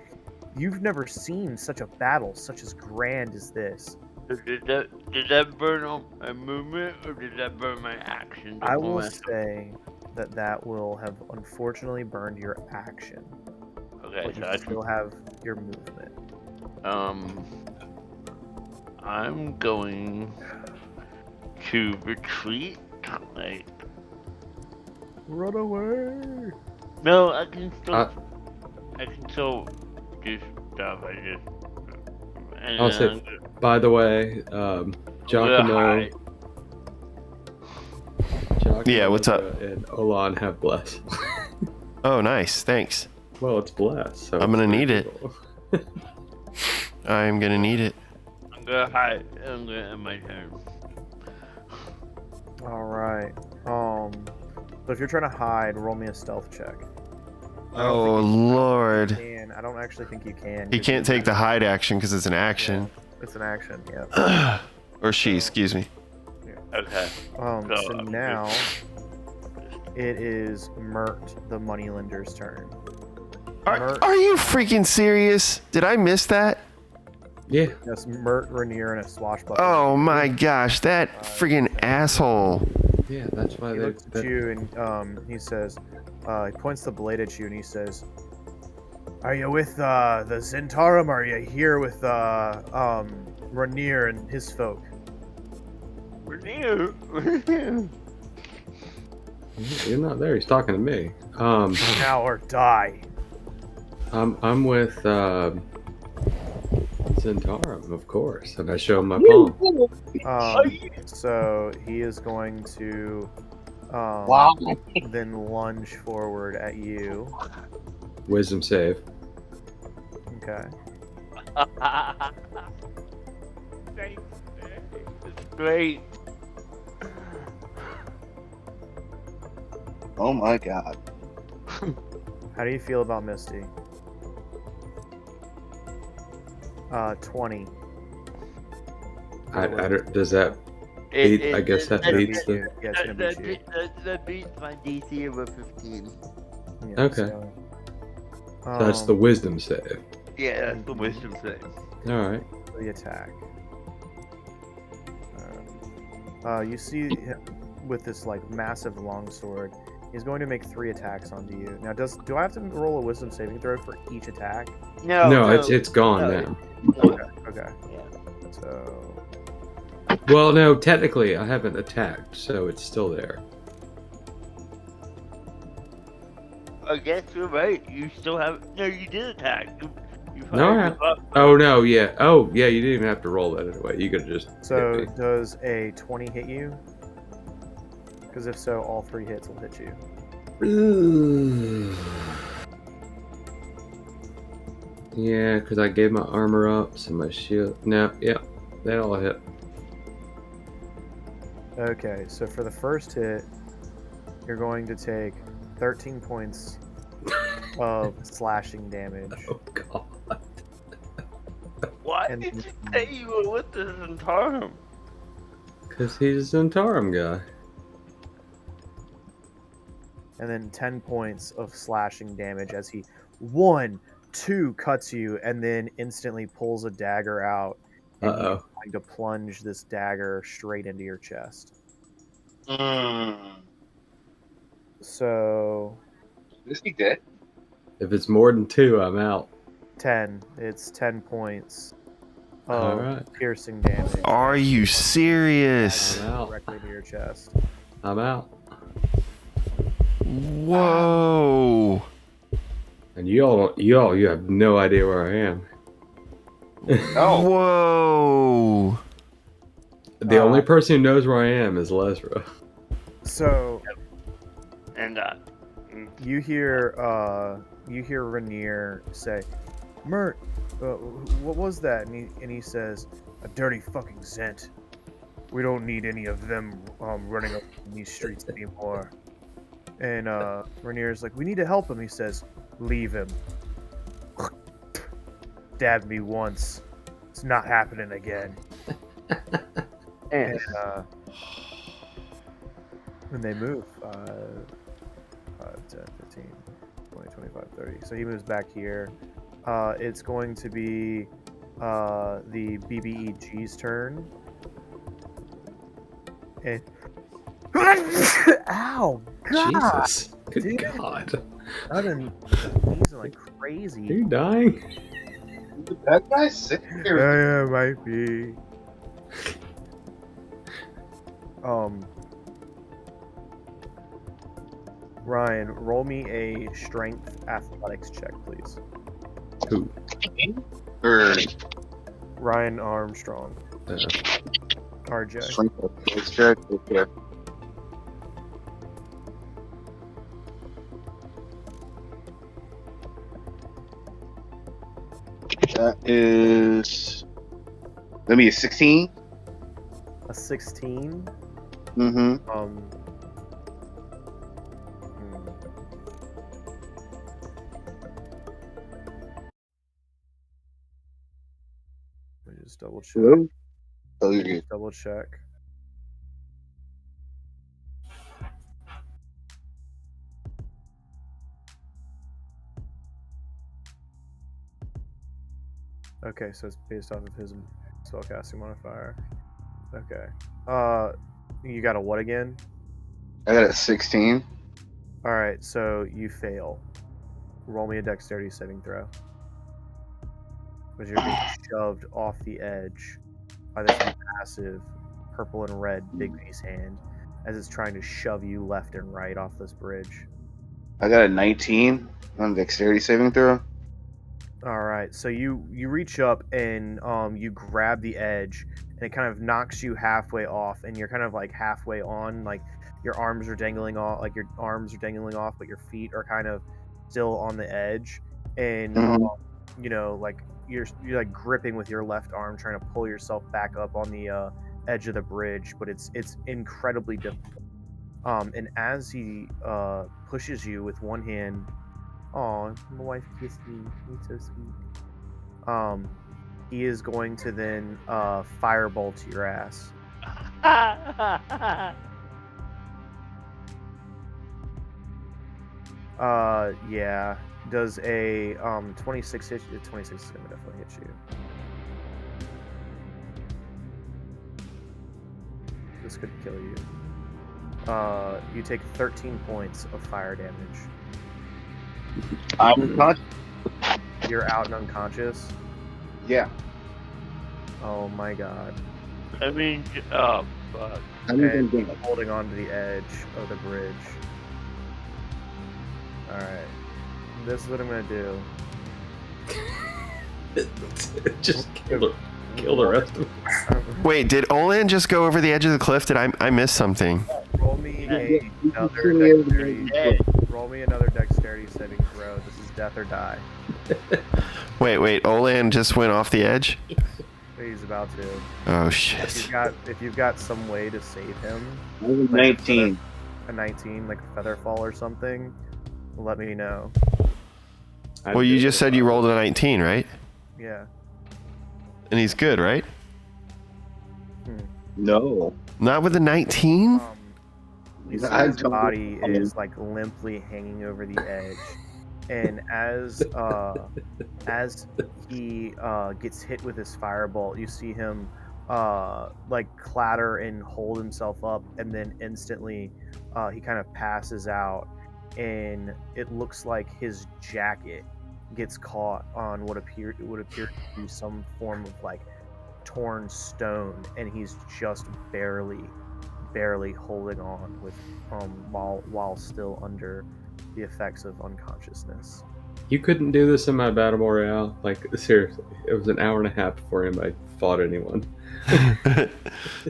You've never seen such a battle, such as grand as this. Did that burn on my movement, or did that burn my action? I will say that will have unfortunately burned your action. Okay, but so you still have your movement. I'm going to retreat. Like, run away. No, I can still do stuff. I'll say, by the way, Giacomo. Yeah, what's up? And Olan have bless. Oh, nice. Thanks. Well, it's blessed. So I'm gonna need it. I'm gonna need it. I'm gonna hide. I'm gonna end my turn. All right. So if you're trying to hide, roll me a stealth check. Oh Lord. I don't actually think you can. He can't take the hide action because it's an action. Yeah, it's an action. Yeah. Or she, excuse me. Yeah. Okay. So now it is Mert, the moneylender's turn. Are you freaking serious? Did I miss that? Yeah. Yes, Mert, Rainier, and a swashbuckler. Oh my gosh, that friggin' asshole. Yeah, that's why he looks at you and he says, he points the blade at you and he says, "Are you with the Zentarum? Or are you here with Rainier and his folk?" Rainier. You're not there. He's talking to me. Now or die. I'm with Zentarum, of course, and I show him my palm. So he is going to then lunge forward at you. Wisdom save. Okay. It's great. Oh my God. How do you feel about Misty? 20. Does that beat? I guess that beats the. Yeah, it's gonna beat you. That beats my DC of a 15. Yeah, Okay. So that's the wisdom save. Yeah, that's the wisdom save. All right. The attack. You see with this like massive longsword. He's going to make 3 attacks onto you. Now, do I have to roll a wisdom saving throw for each attack? No, it's gone no, now. Okay. Yeah. So, Well, no, technically I haven't attacked, so it's still there. I guess you're right. You still have. No, you did attack. You No, I fired have. your buff. Oh no, yeah. Oh yeah, you didn't even have to roll that anyway. You could just so hit me. does a 20 hit you? Because if so, all 3 hits will hit you. Yeah, because I gave my armor up, so my shield. No, yeah, they all hit. Okay, so for the first hit, you're going to take 13 points of slashing damage. Oh god. Why And- did you say you were with this Zentarum? Because he's an Zentarum guy. And then 10 points of slashing damage as he 1, 2 cuts you and then instantly pulls a dagger out and he's Uh-oh. trying to plunge this dagger straight into your chest. So Is he dead? If it's more than 2, I'm out. 10. It's 10 points of Alright. piercing damage. Are you serious? I'm out. Directly to your chest. I'm out. Whoa. And you have no idea where I am. Whoa. The only person who knows where I am is Lesra. So And you hear Rainier say, "Mert, what was that?" And he says, "A dirty fucking Zent. We don't need any of them running up in these streets anymore." And Rainier's like, "We need to help him." He says, "Leave him." Stabbed me once. It's not happening again. And when they move, 5, 10, 15, 20, 25, 30. So he moves back here. It's going to be the BBEG's turn. And ow! God! Jesus. Good dude. God. I've been sneezing like Are crazy. you dying? That guy's sick. Yeah, might be. Ryan, roll me a strength athletics check, please. Who? Or Ryan Armstrong. RJ. strength athletics check. Okay. That is. Let me a 16. A 16. Mm-hmm. Let me just double check. Hello? Oh, you're good. Double check. Okay, so it's based off of his spellcasting modifier. Okay. You got a what again? I got a 16. All right, so you fail. Roll me a dexterity saving throw. Because you're being shoved off the edge by this massive purple and red big face hand as it's trying to shove you left and right off this bridge. I got a 19 on dexterity saving throw. All right, so you reach up and you grab the edge, and it kind of knocks you halfway off, and you're kind of like halfway on, like your arms are dangling off, but your feet are kind of still on the edge, and you know, like you're like gripping with your left arm, trying to pull yourself back up on the edge of the bridge, but it's incredibly difficult. And as he pushes you with one hand. Oh, my wife kissed me. He's so sweet. He is going to then firebolt your ass. Yeah. Does a 26 hit you? 26 is gonna definitely hit you. This could kill you. You take 13 points of fire damage. I'm unconscious. You're out and unconscious. Yeah. Oh my god. I mean, oh, fuck. And holding on to the edge of the bridge. Alright. This is what I'm gonna do. Just kill the rest of us. Wait, did Olan just go over the edge of the cliff? Did I miss something? Roll me another dexterity saving throw. This is death or die. Wait, Olan just went off the edge? He's about to. Oh shit. If you've got some way to save him, 19. a 19, like a feather fall or something, let me know. Well, you just said you rolled a 19, right? Yeah. And he's good, right? No. Not with a 19? You see his body is like limply hanging over the edge, and as he gets hit with his firebolt, you see him like clatter and hold himself up, and then instantly he kind of passes out, and it looks like his jacket gets caught on what appear to be some form of like torn stone, and he's just barely holding on with while still under the effects of unconsciousness. You couldn't do this in my battle royale. Like, seriously, it was an hour and a half before anybody fought anyone.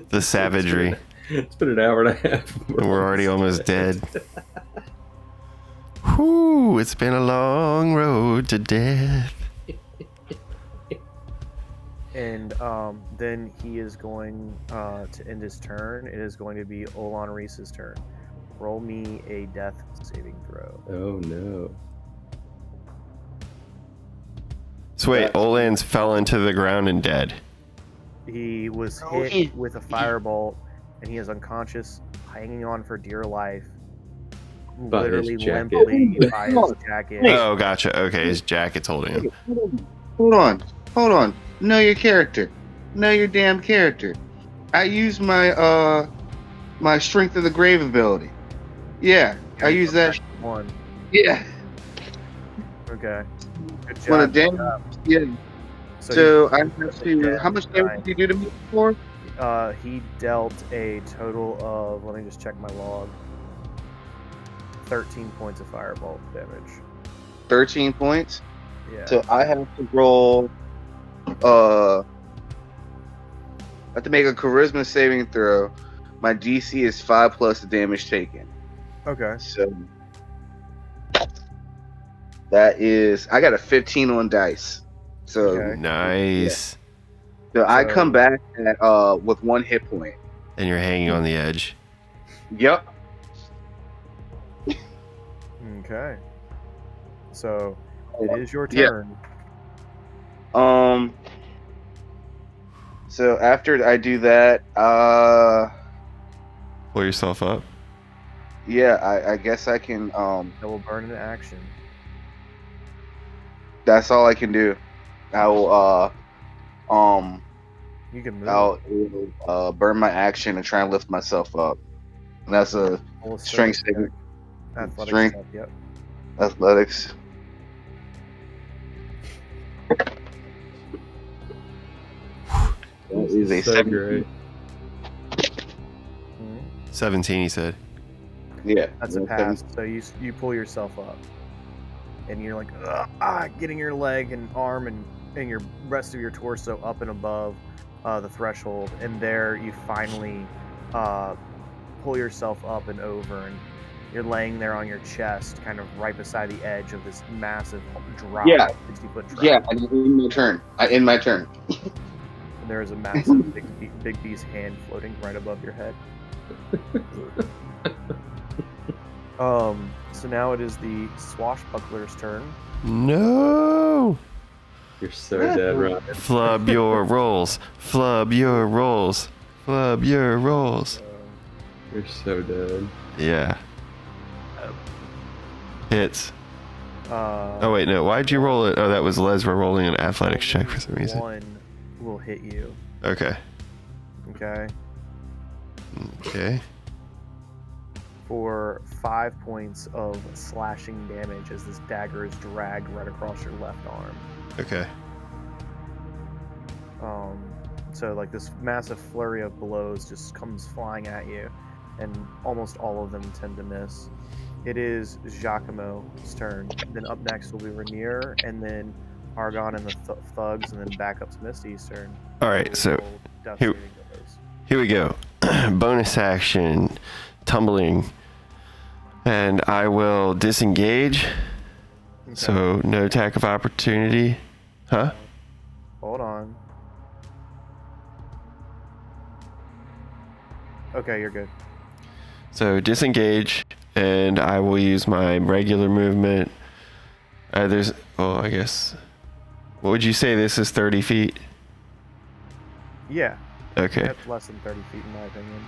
The savagery. It's been an hour and a half. And we're already almost dead. Whew, it's been a long road to death. And then he is going to end his turn. It is going to be Olan Reese's turn. Roll me a death saving throw. Oh no. So wait, Olan's fell into the ground and dead. He was hit with a firebolt, and he is unconscious, hanging on for dear life. By his Literally jacket. limply by his jacket. Oh, gotcha. Okay, his jacket's holding him. Hold on. Know your character. Know your damn character. I use my my Strength of the Grave ability. Yeah, I use that. One. Yeah. Okay. Good job. What a damn. Yeah. So I have to. How much damage did you do to me before? He dealt a total of. Let me just check my log. 13 points of firebolt damage. 13 points. Yeah. So I have to roll. I have to make a charisma saving throw. My DC is 5 plus the damage taken. Okay. So that is. I got a 15 on dice. So, Okay. Nice. so I come back at with 1 hit point. And you're hanging on the edge. Yep. Okay. So it is your turn. So after I do that, Pull yourself up. yeah, I guess I can. Double burn into action. That's all I can do. I will. You can move. I'll burn my action and try and lift myself up. And that's a Roll a strength check. saving. Athletics Strength. check, yep. Athletics. That is a So 17. great. 17, he said. Yeah, That's a pass. So you pull yourself up, and you're like getting your leg and arm and your rest of your torso up and above the threshold, and there you finally pull yourself up and over, and you're laying there on your chest, kind of right beside the edge of this massive drop, Yeah. 60-foot drop. Yeah, and in my turn. In my turn. And there is a massive big beast hand floating right above your head. So now it is the swashbuckler's turn. No! You're so dead, Ron. Flub your rolls. Flub your rolls. Flub your rolls. You're so dead. Yeah. Hits. Oh Oh, wait, no. Why'd you roll it? Oh, that was Lesra rolling an athletics check for some reason. One will hit you. Okay. Okay. Okay. for 5 points of slashing damage as this dagger is dragged right across your left arm. Okay. So like this massive flurry of blows just comes flying at you, and almost all of them tend to miss. It is Giacomo's turn. Then up next will be Rainier, and then Argon and the thugs, and then back up to Misty's turn. All right, so Death here- saving throws. Here we go. Bonus action, tumbling, and I will disengage. Okay. So no attack of opportunity. Huh? Hold on. Okay, you're good. So disengage, and I will use my regular movement. I guess. What would you say? This is 30 feet. Yeah, Okay. that's less than 30 feet in my opinion.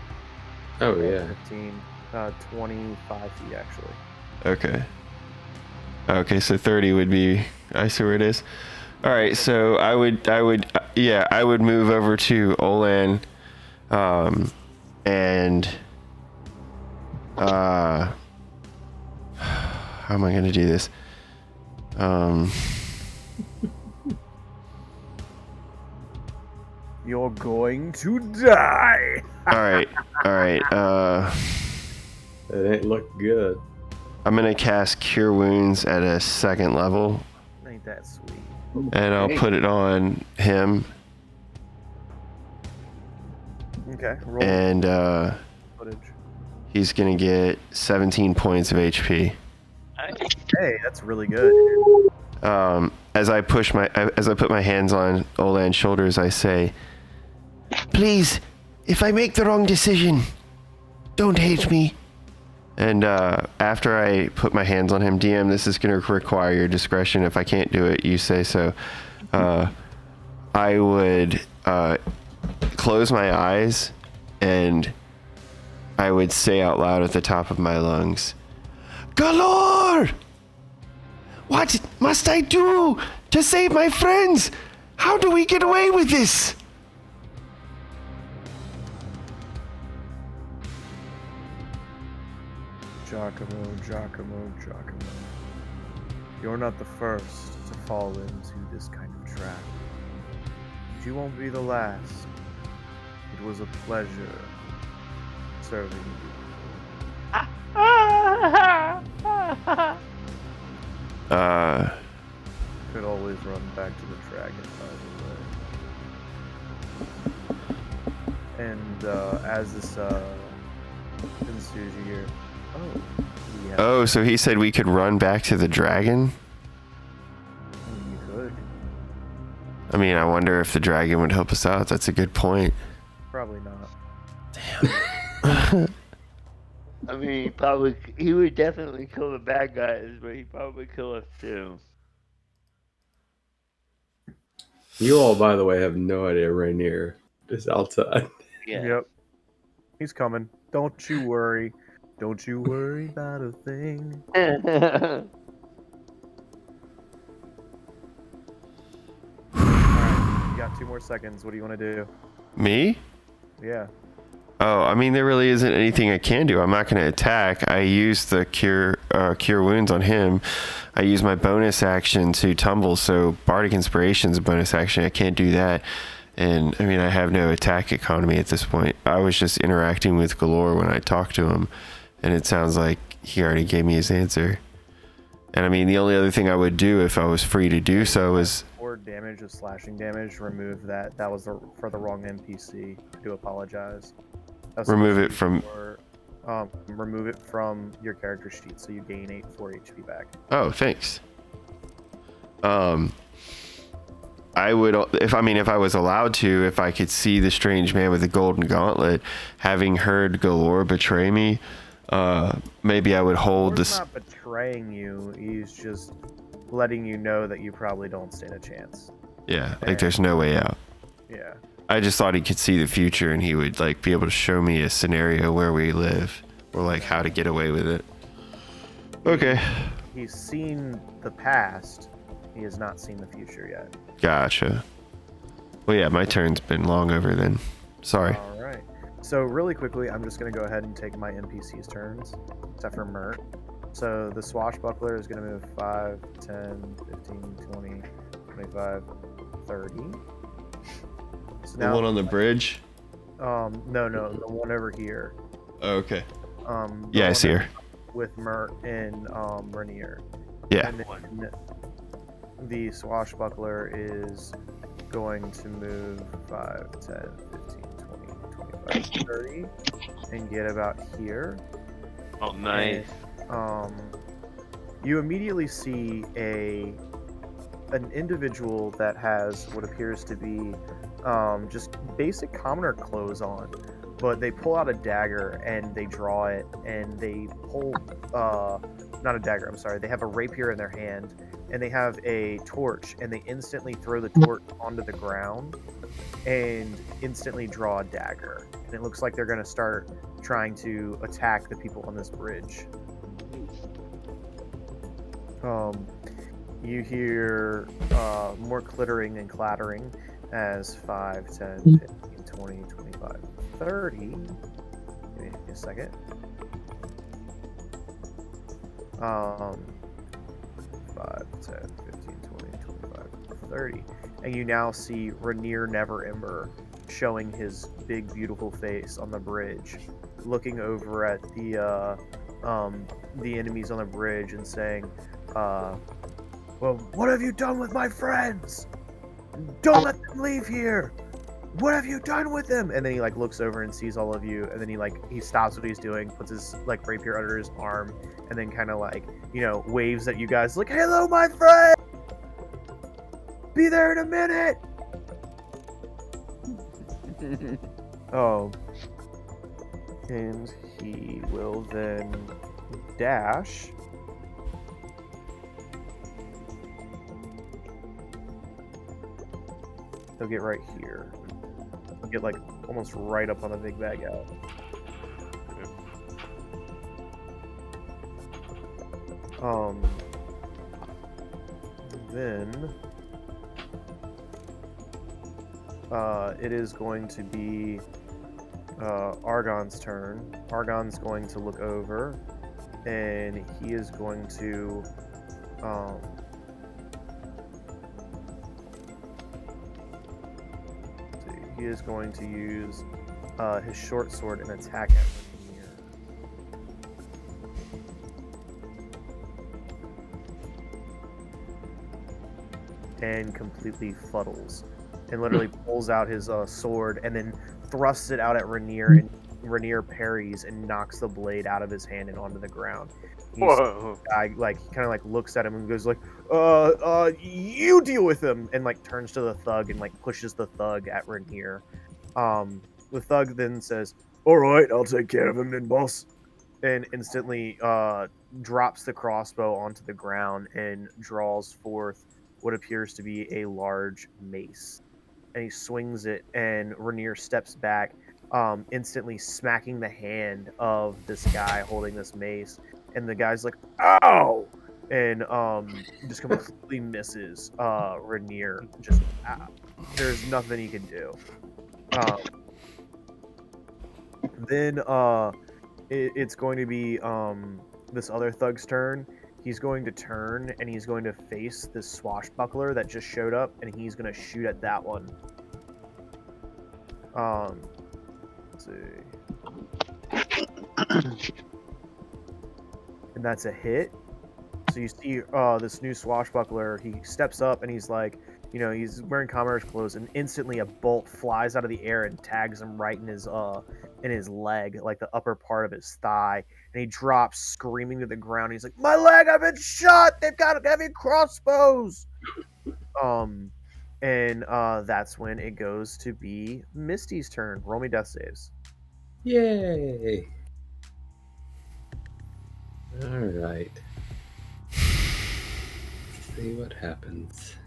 Oh yeah. 15, 25 feet actually. Okay. Okay, so 30 would be. I see where it is. All right, so I would move over to Olan, and how am I gonna do this? You're going to die. All right. It ain't look good. I'm gonna cast Cure Wounds at a 2nd level, Ain't that sweet? and I'll put it on him, Okay, roll and footage. he's gonna get 17 points of HP. Hey, that's really good. As I put my hands on Olan's shoulders, I say, "Please, if I make the wrong decision, don't hate me." And after I put my hands on him, DM, this is going to require your discretion. If I can't do it, you say so. I would close my eyes, and I would say out loud at the top of my lungs, "Galore! What must I do to save my friends? How do we get away with this?" Giacomo. You're not the first to fall into this kind of trap. But you won't be the last. It was a pleasure serving you. Could always run back to the dragon, by the way. And as this ensues, you hear, we have Oh, so he said we could run back to the dragon? you could. I mean, I wonder if the dragon would help us out. That's a good point. Probably not. I mean, he would definitely kill the bad guys, but he'd probably kill us too. You all, by the way, have no idea Rainier is outside. Yeah. Yep. He's coming. Don't you worry. Don't you worry about a thing. Alright, you got 2 more seconds. What do you want to do? Me? Yeah. Oh, I mean, there really isn't anything I can do. I'm not going to attack. I used the cure wounds on him. I use my bonus action to tumble, so Bardic Inspiration's a bonus action. I can't do that. And, I mean, I have no attack economy at this point. I was just interacting with Galore when I talked to him, and it sounds like he already gave me his answer. And, I mean, the only other thing I would do if I was free to do so is... Or damage of slashing damage. Remove that. That was for the wrong NPC. I do apologize. Remove it from... remove it from your character sheet so you gain 4 HP back. Oh, thanks. I would, if I was allowed to, if I could see the strange man with the golden gauntlet, having heard Galore betray me, maybe I would hold He's this. not betraying you. He's just letting you know that you probably don't stand a chance. Yeah, like there's no way out. Yeah. I just thought he could see the future and he would like be able to show me a scenario where we live or like how to get away with it. Okay. He's seen the past. He has not seen the future yet. Gotcha. Well, yeah, my turn's been long over then. Sorry. All right. So really quickly, I'm just going to go ahead and take my NPC's turns, except for Mert. So the Swashbuckler is going to move 5, 10, 15, 20, 25, 30. So The one on the bridge? no, the one over here. Oh, okay. The Yeah, I one see her. with Mert and Rainier. Yeah. And then the Swashbuckler is going to move 5, 10, 15, 20, 25, 30, and get about here. Oh, nice. And, you immediately see an individual that has what appears to be just basic commoner clothes on, but they pull out a dagger and they draw it, and they pull not a dagger, I'm sorry, they have a rapier in their hand, and they have a torch, and they instantly throw the torch onto the ground and instantly draw a dagger, and it looks like they're going to start trying to attack the people on this bridge. You hear more clittering and clattering as 5, 10, 15, 20, 25, 30. Give me a second. 5, 10, 15, 20, 25, 30. And you now see Rainier Neverember showing his big, beautiful face on the bridge, looking over at the enemies on the bridge and saying, well, what have you done with my friends? Don't let them leave here. What have you done with them? And then he looks over and sees all of you, and then he stops what he's doing, puts his rapier under his arm, and then kind of waves at you guys like, "Hello, my friend. Be there in a minute." Oh, and he will then dash. He'll get right here. He'll get almost right up on the big bad guy. Then it is going to be Argon's turn. Argon's going to look over, and he is going to he is going to use his short sword and attack at Rainier. And completely fuddles, and literally pulls out his sword and then thrusts it out at Rainier, and Rainier parries and knocks the blade out of his hand and onto the ground. Whoa. He kind of looks at him and goes you deal with him, and turns to the thug and pushes the thug at Rainier. The thug then says, "All right, I'll take care of him then, boss," and instantly drops the crossbow onto the ground and draws forth what appears to be a large mace. And he swings it, and Rainier steps back, instantly smacking the hand of this guy holding this mace. And the guy's like, "Ow!" And just completely misses Rainier. Just there's nothing he can do. Then it's going to be this other thug's turn. He's going to turn, and he's going to face this swashbuckler that just showed up, and he's going to shoot at that one. Let's see. And that's a hit. So you see this new swashbuckler, he steps up, and he's he's wearing commoner's clothes, and instantly a bolt flies out of the air and tags him right in his leg, the upper part of his thigh, and he drops screaming to the ground. He's like, "My leg! I've been shot! They've got heavy crossbows!" And that's when it goes to be Misty's turn. Roll me death saves. Yay! All right. Let's see what happens.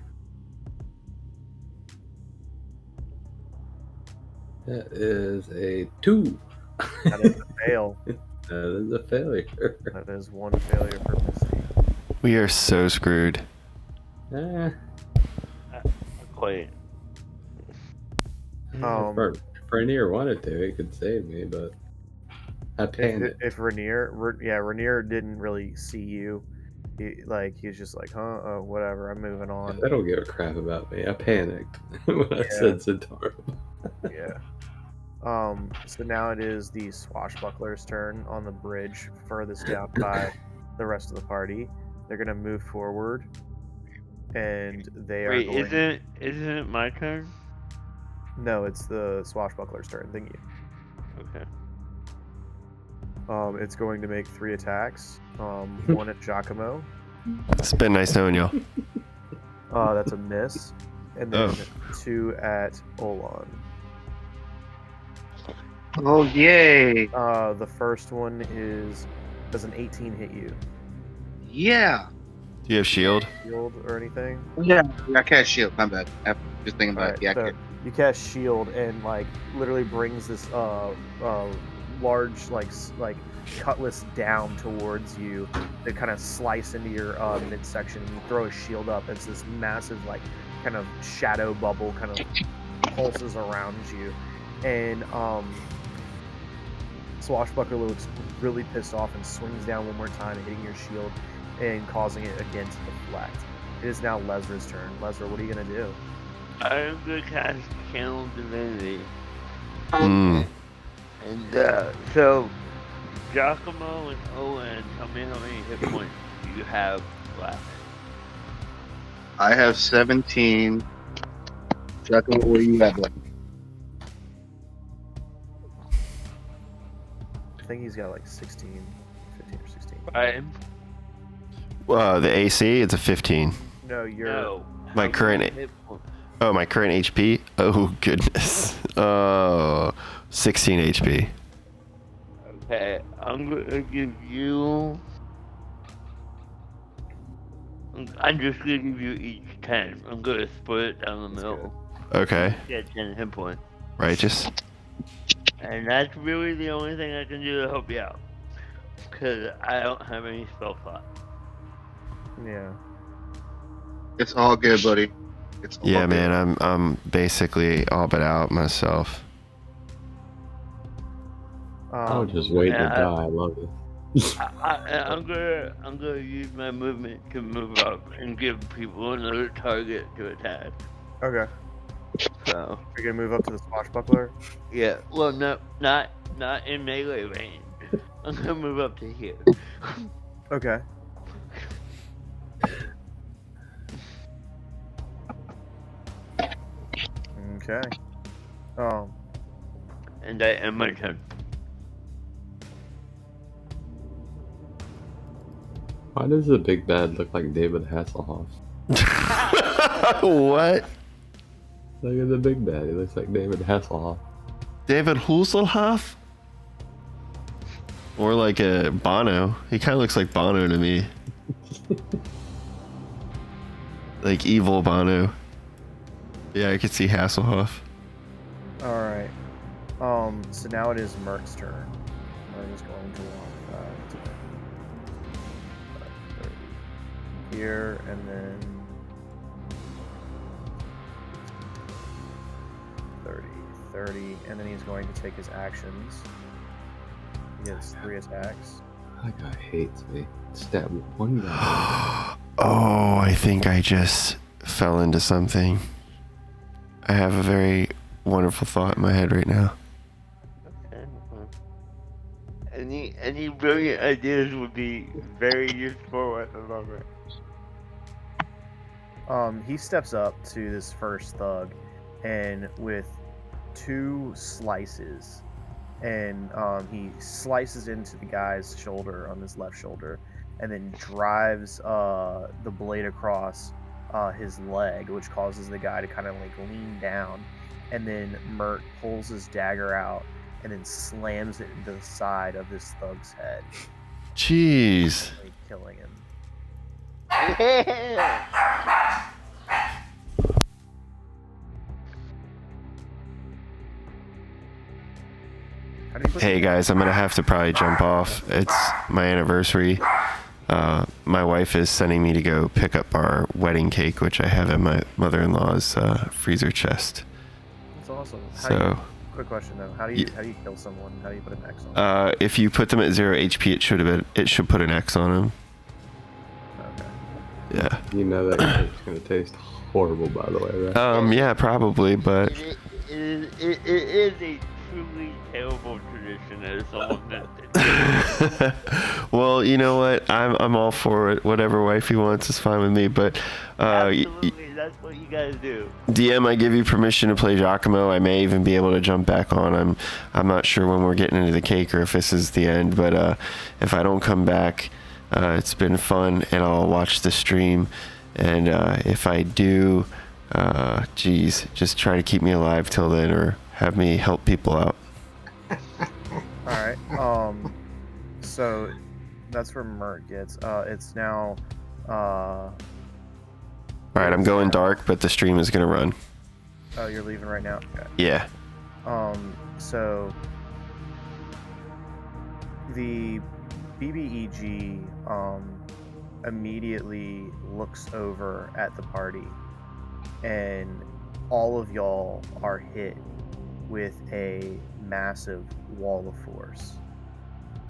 That is a 2. That is a fail. That is a failure. That is one failure for Misty. We are so screwed. Quite. Rainier wanted to, he could save me, but I panicked. If Rainier didn't really see you, he's just like, huh, oh, whatever, I'm moving on. I don't give a crap about me. I panicked when I Yeah. said Centaur. Yeah. So now it is the swashbuckler's turn on the bridge furthest down by the rest of the party. They're gonna move forward, and they are Wait, going. isn't it my turn? No, it's the swashbuckler's turn. Thank you. Okay. It's going to make 3 attacks. One at Giacomo. It's been nice knowing y'all. That's a miss, and then 2 at Olan. Oh, yay. The first one does an 18 hit you? Yeah. Do you have shield? Shield or anything? Yeah. I cast shield. My bad. I'm just thinking about it. Yeah, so you cast shield and literally brings this large like cutlass down towards you to kind of slice into your midsection. And you throw a shield up. It's this massive kind of shadow bubble kind of pulses around you, and Swashbuckler looks really pissed off and swings down one more time, hitting your shield and causing it again to deflect. It is now Lesra's turn. Lesra, what are you gonna do? I'm gonna cast Channel Divinity. Mm. And so Giacomo and Owen, tell me how many hit points you have left. I have 17. Giacomo, what do you have left? I think he's got 16, 15 or 16. 5. The AC, it's a 15. No, you're. No. My How current- many hit points? Oh, my current HP? Oh, goodness. Oh, 16 HP. Okay, I'm gonna give you. I'm just gonna give you each 10. I'm gonna split it down the middle. Okay. Get 10 hit points. Righteous. And that's really the only thing I can do to help you out. Because I don't have any spell slots. Yeah. It's all good, buddy. It's all Yeah, good. man, I'm basically all but out myself. I was just waiting to yeah, die. I love it. I'm gonna use my movement to move up and give people another target to attack. Okay. So You're gonna move up to the swashbuckler. yeah, well, no, not in melee range. I'm gonna move up to here. Okay. Okay. And I end my turn. Why does the big bad look like David Hasselhoff? What? Look at the big bad. He looks like David Hasselhoff. David Hasselhoff? Or like a Bono. He kind of looks like Bono to me. Like evil Bono. Yeah, I could see Hasselhoff. All right. So now it is Mert's turn. Mert is going to walk 30 here, and then 30, and then he's going to take his actions. He gets 3 attacks. That guy hates me. Stab one guy. Oh, I think I just fell into something. I have a very wonderful thought in my head right now. Okay. Any brilliant ideas would be very useful at the moment. He steps up to this first thug, and with 2 slices, and he slices into the guy's shoulder on his left shoulder, and then drives the blade across his leg, which causes the guy to kind of lean down, and then Mert pulls his dagger out and then slams it into the side of this thug's head, Jeez. killing him. How do you put Hey guys, I'm gonna have to probably jump off. It's my anniversary. My wife is sending me to go pick up our wedding cake, which I have in my mother-in-law's freezer chest. That's awesome. So quick question though. How do you kill someone? How do you put an X on them? If you put them at 0 HP, it should put an X on them. Okay. Yeah. You know that it's gonna taste horrible, by the way, right? Yeah, probably, but It is a truly terrible tradition as someone that. well, you know what? I'm all for it. Whatever wifey wants is fine with me. But Absolutely, that's what you guys do. DM, I give you permission to play Giacomo. I may even be able to jump back on. I'm not sure when we're getting into the cake or if this is the end. But if I don't come back, it's been fun, and I'll watch the stream. And if I do, just try to keep me alive till then, or have me help people out. All right. So that's where Mert gets. It's now. All right, I'm going dark, but the stream is gonna run. Oh, you're leaving right now. Okay. Yeah. So the BBEG immediately looks over at the party, and all of y'all are hit with a massive wall of force.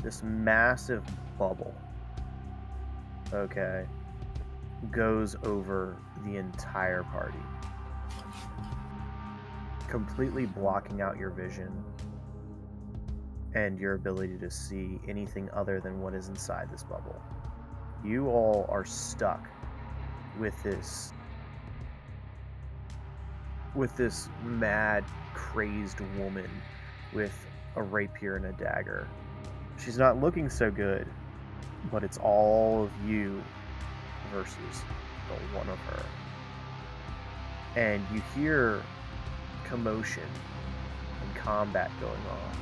This massive bubble, okay, goes over the entire party, completely blocking out your vision and your ability to see anything other than what is inside this bubble. You all are stuck with this mad, crazed woman with a rapier and a dagger. She's not looking so good, but it's all of you versus the one of her. And you hear commotion and combat going on.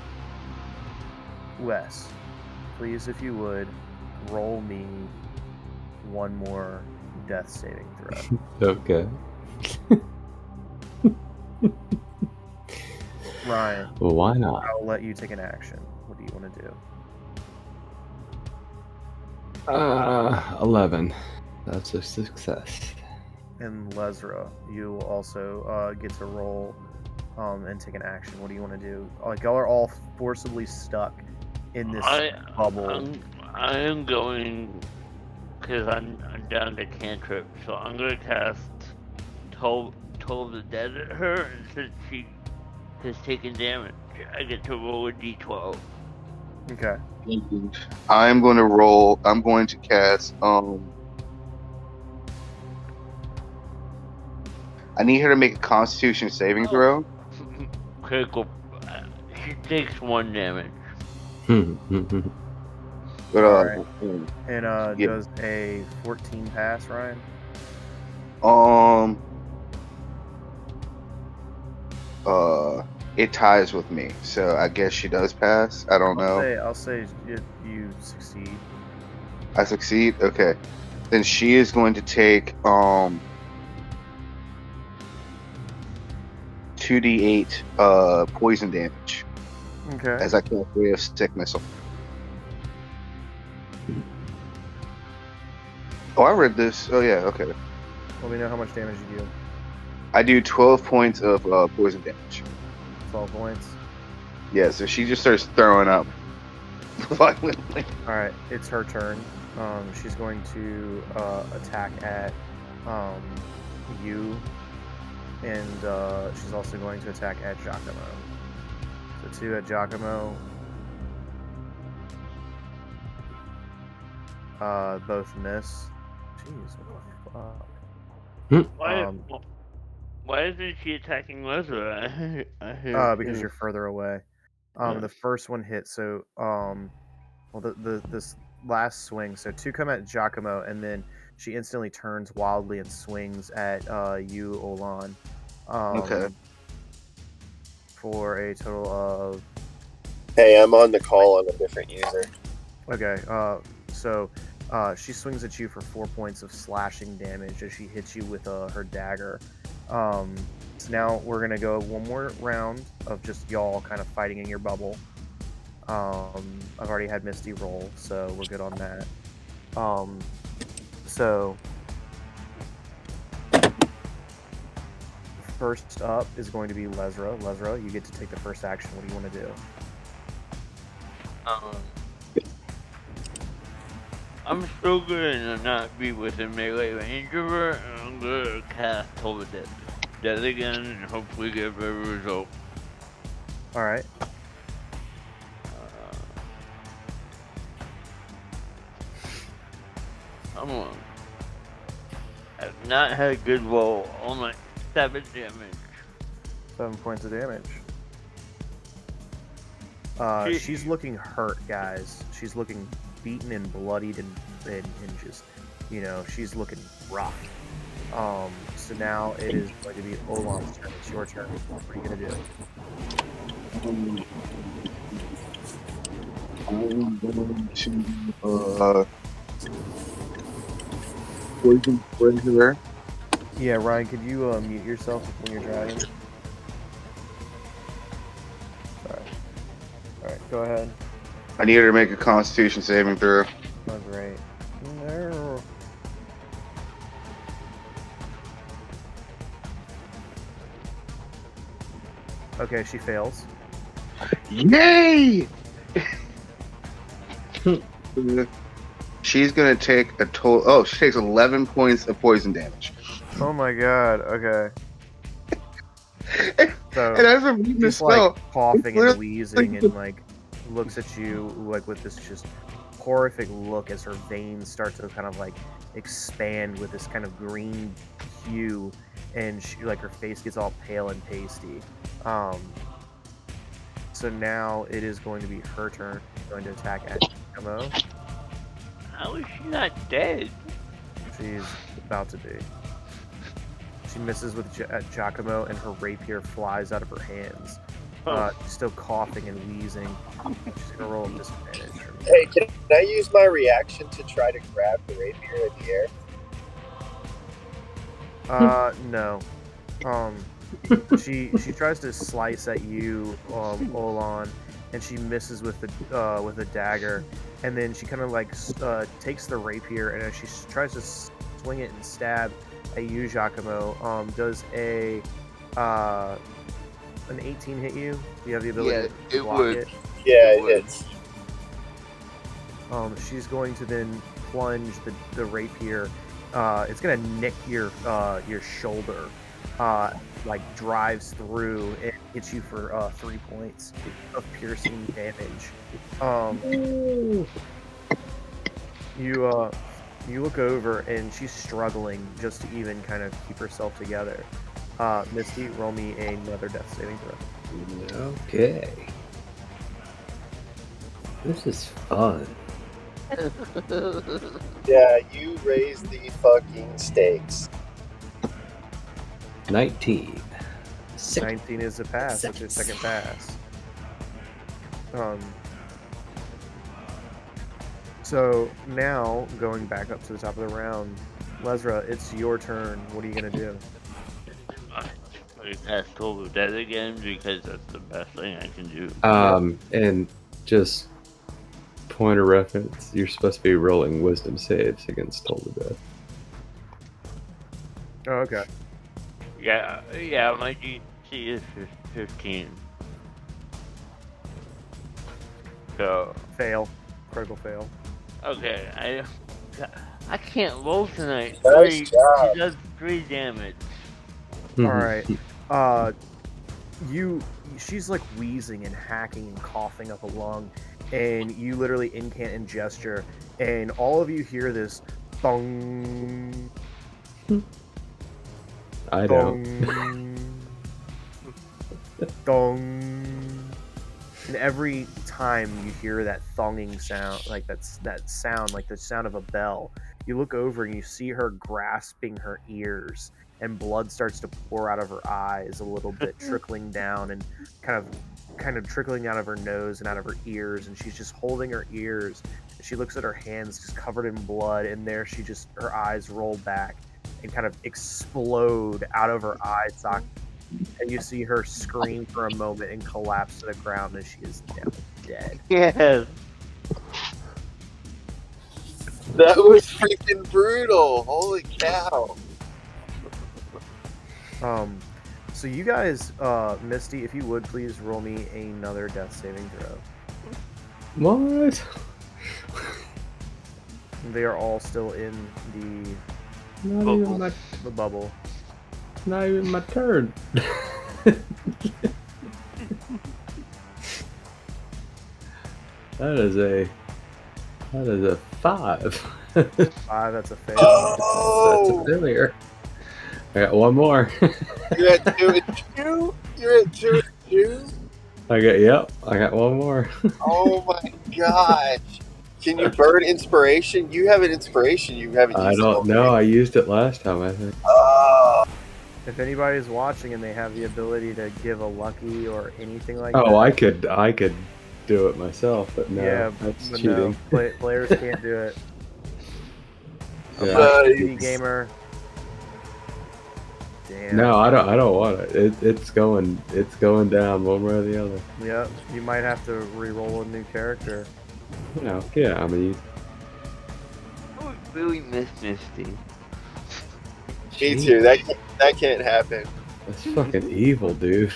Wes, please, if you would, roll me one more death saving throw. Okay. Ryan, Well, why not? I'll let you take an action. What do you want to do? 11. That's a success. And Lesra, you will also get to roll and take an action. What do you want to do? Like, y'all are all forcibly stuck in this bubble. I am going, because I'm down to cantrip, so I'm going to cast Toll the Dead at her, and since she has taken damage, I get to roll a d12. Okay. I'm going to cast I need her to make a Constitution saving throw. Critical. She takes 1 damage. But Alright. And yeah. does a 14 pass, Ryan? It ties with me, so I guess she does pass. I don't know. I'll say you succeed. I succeed. Okay, then she is going to take 2d8 poison damage Okay. as I cast Ray of Stick Missile. Oh, I read this. Oh yeah, okay. Let me know how much damage you do. I do 12 points of poison damage. 12 points. Yeah, so she just starts throwing up violently. Alright, it's her turn. She's going to attack at you, and she's also going to attack at Giacomo. So 2 at Giacomo. Both miss. Jeez, what the fuck? Why isn't she attacking Lesra? Because you're further away. The first one hit, so this last swing, so 2 come at Giacomo, and then she instantly turns wildly and swings at you, Olan. Okay. For a total of. Hey, I'm on the call on a different user. Okay. So she swings at you for 4 points of slashing damage as she hits you with her dagger. So now we're gonna go one more round of just y'all kind of fighting in your bubble. I've already had Misty roll, so we're good on that. So First up is going to be Lesra. Lesra, you get to take the first action. What do you want to do? I'm still gonna not be within melee range of her, and I'm gonna cast Toll the Dead again, and hopefully get a better result. All right. Come on. I've not had a good roll. Only 7 damage. 7 points of damage. She's looking hurt, guys. She's looking beaten and bloodied and just, she's looking rough. So now it is going to be Olan's turn. It's your turn. What are you going to do? I'm going to poison spray. Yeah, Ryan, could you mute yourself when you're driving? Sorry. Alright, go ahead. I need her to make a Constitution saving throw. Oh, great. No. Okay, she fails. Yay! She's gonna take a total. Oh, she takes 11 points of poison damage. Oh my god, okay. So, And as I'm reading this she's like spell, coughing and wheezing and like looks at you like with this just horrific look as her veins start to kind of like expand with this kind of green hue, and she, like, her face gets all pale and pasty. So now it is going to be her turn. She's going to attack at Giacomo. How is she not dead? She's about to be. She misses with Giacomo, and her rapier flies out of her hands. She's still coughing and wheezing. She's gonna roll a disadvantage. Hey, can I use my reaction to try to grab the rapier in the air? No. She tries to slice at you, Olan, and she misses with a dagger, and then she kind of like takes the rapier, and as she tries to swing it and stab at you, Giacomo, does an 18 hit you? Do you have the ability to block it? Yeah, it hits. She's going to then plunge the rapier. It's gonna nick your shoulder. Like drives through and hits you for 3 points of piercing damage. You look over and she's struggling just to even kind of keep herself together. Misty, roll me another death saving throw. Okay. This is fun. Yeah, you raise the fucking stakes. 19. 19 is a pass. That's your second pass. So now going back up to the top of the round, Lesra, it's your turn. What are you gonna do? I cast Toll the Dead again because that's the best thing I can do. And just point of reference, you're supposed to be rolling wisdom saves against Toll the Dead. Oh, okay. Yeah, my DC is 15. So Fail. Critical fail. okay, I can't roll tonight. Nice job. She does 3 damage. All right. She's like wheezing and hacking and coughing up a lung, and you literally incant and gesture, and all of you hear this thong. I don't. Dong. And every time you hear that thonging sound, like that sound, like the sound of a bell, you look over and you see her grasping her ears, and blood starts to pour out of her eyes a little bit, trickling down and kind of trickling out of her nose and out of her ears, and she's just holding her ears. She looks at her hands just covered in blood, and there her eyes roll back and kind of explode out of her eye socket. And you see her scream for a moment and collapse to the ground as she is now dead. Yes. That was freaking brutal. Holy cow. So you guys, Misty, if you would please roll me another death saving throw. What? They are all still in Not even my, the bubble. not even my turn. That is a 5. 5, that's a fail. That's a failure. I got one more. You're at 2 and 2? You're at 2 and 2? I got one more. Oh my gosh. Can you burn inspiration? You have an inspiration you haven't I used. don't know. I used it last time, I think. Oh. If anybody's watching and they have the ability to give a lucky or anything like that. Oh, I could do it myself, but no, yeah, that's but cheating. no, players can't do it. Yeah. TV gamer. Damn. No, I don't want it. It's going down one way or the other. Yep, you might have to re-roll a new character. You know, yeah. I mean, I would really miss Misty. Me too. That can't happen. that's fucking evil, dude.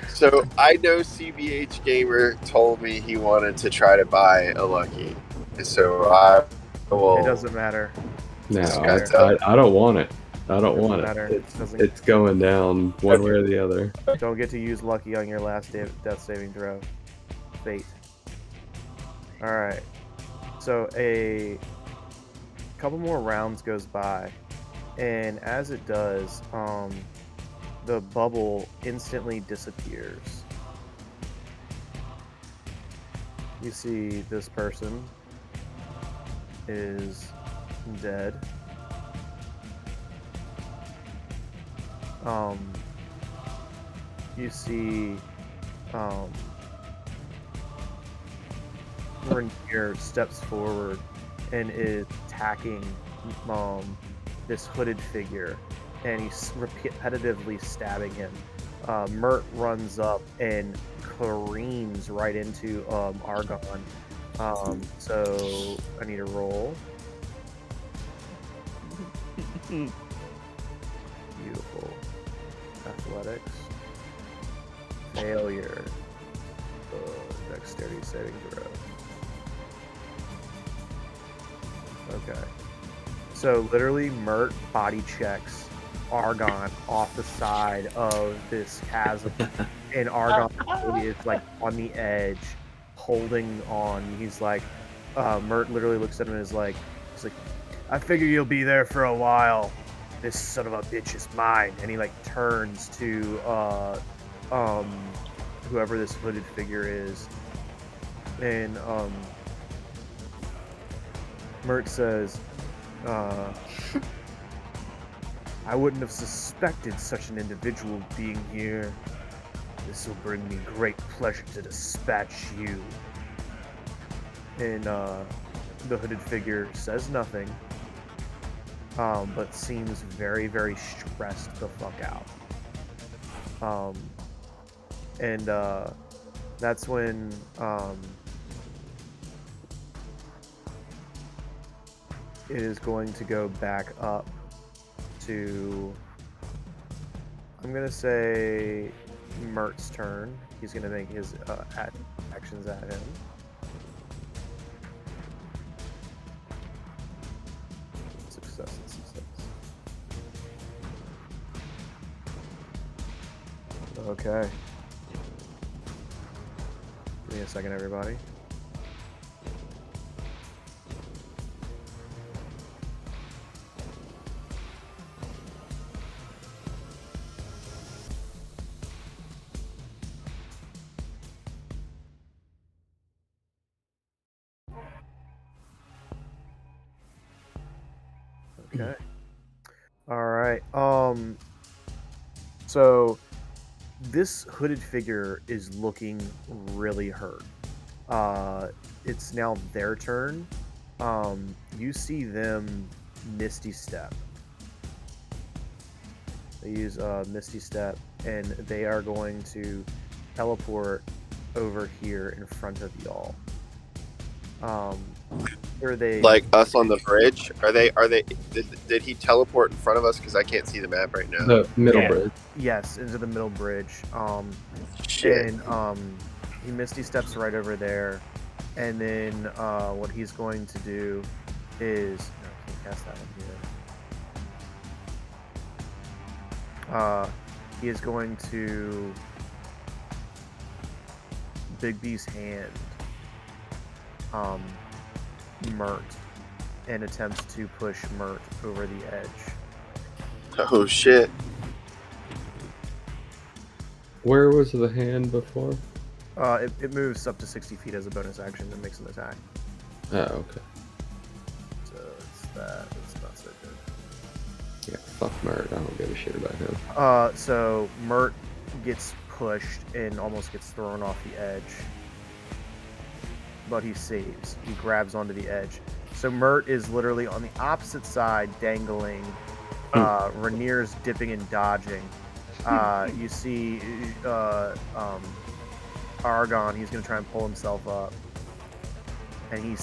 So I know CBH Gamer told me he wanted to try to buy a Lucky. So I will. It doesn't matter. No, Okay. I don't want it. I don't Doesn't want matter. it. Doesn't- It's going down one way or the other. Don't get to use lucky on your last death saving throw. Fate. Alright. So a couple more rounds goes by, and as it does, the bubble instantly disappears. You see this person is dead. You see Rainier steps forward and is attacking this hooded figure, and he's repetitively stabbing him. Mert runs up and careens right into Argon. So I need a roll. Beautiful. Athletics. Failure. Dexterity saving throw. Okay. So literally Mert body checks Argon off the side of this chasm, and Argon is like on the edge, holding on. He's like, Mert literally looks at him and is like, he's like, I figure you'll be there for a while. This son of a bitch is mine. And he like turns to whoever this hooded figure is, and Mert says, I wouldn't have suspected such an individual being here. This will bring me great pleasure to dispatch you. And the hooded figure says nothing, but seems very, very stressed the fuck out. And that's when it is going to go back up to, I'm gonna say, Mert's turn. He's gonna make his actions at him. Success and success. Okay. Give me a second, everybody. Okay. All right. So this hooded figure is looking really hurt. It's now their turn. You see them Misty Step. They use Misty Step, and they are going to teleport over here in front of y'all. After they Like us on the bridge? Are they? Did he teleport in front of us? Because I can't see the map right now. The middle Yeah. bridge. yes, into the middle bridge. Shit. And he misty steps right over there, and then what he's going to do is no, I can't cast that one here. He is going to Big B's hand, Mert, and attempts to push Mert over the edge. Oh shit. Where was the hand before? It moves up to 60 feet as a bonus action and makes an attack. Oh, okay. So it's that. It's not so good. Yeah, fuck Mert. I don't give a shit about him. So Mert gets pushed and almost gets thrown off the edge. But he saves. He grabs onto the edge. So Mert is literally on the opposite side, dangling. Rainier's dipping and dodging. You see Argon, he's going to try and pull himself up. And he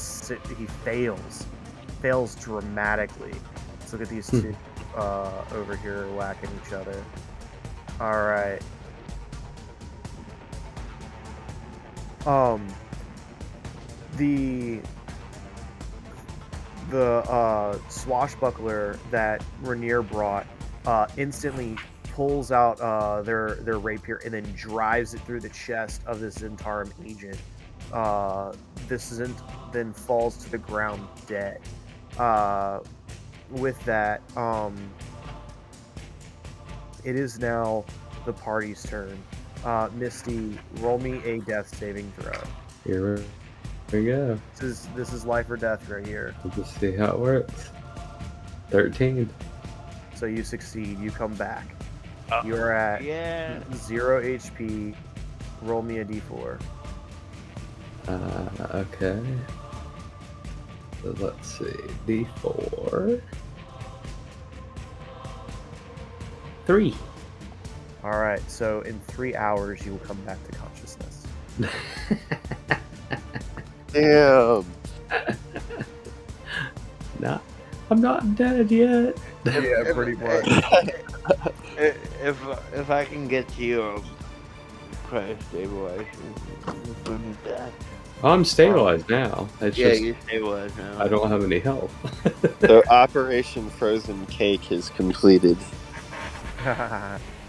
fails dramatically. Let's look at these two over here whacking each other. All right. The swashbuckler that Rainier brought instantly pulls out their rapier and then drives it through the chest of this Zentarum agent. This then falls to the ground dead. With that, it is now the party's turn. Misty, roll me a death saving throw. Here we go. This is life or death right here. We'll just see how it works. 13. So you succeed. You come back. You're at 0 HP. Roll me a d4. Okay. So let's see. D4. 3. All right. So in 3 hours, you will come back to consciousness. Damn. Nah, I'm not dead yet. Yeah, pretty much. If I can get to your crash stabilization, from that. I'm stabilized now. It's Yeah, just you're stabilized now. I don't have any health. So Operation Frozen Cake is completed.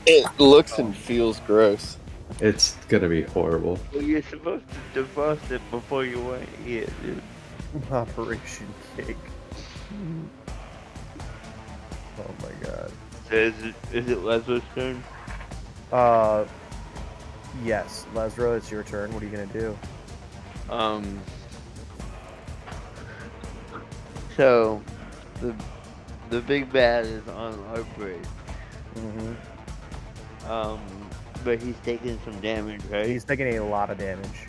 It looks and feels gross. It's gonna be horrible. Well, you're supposed to defrost it before you went here, dude. Operation Cake. Oh my god. So is it Leslie's turn? Yes, Lesro, it's your turn. What are you gonna do? So the big bad is on our bridge. But he's taking some damage, right? He's taking a lot of damage.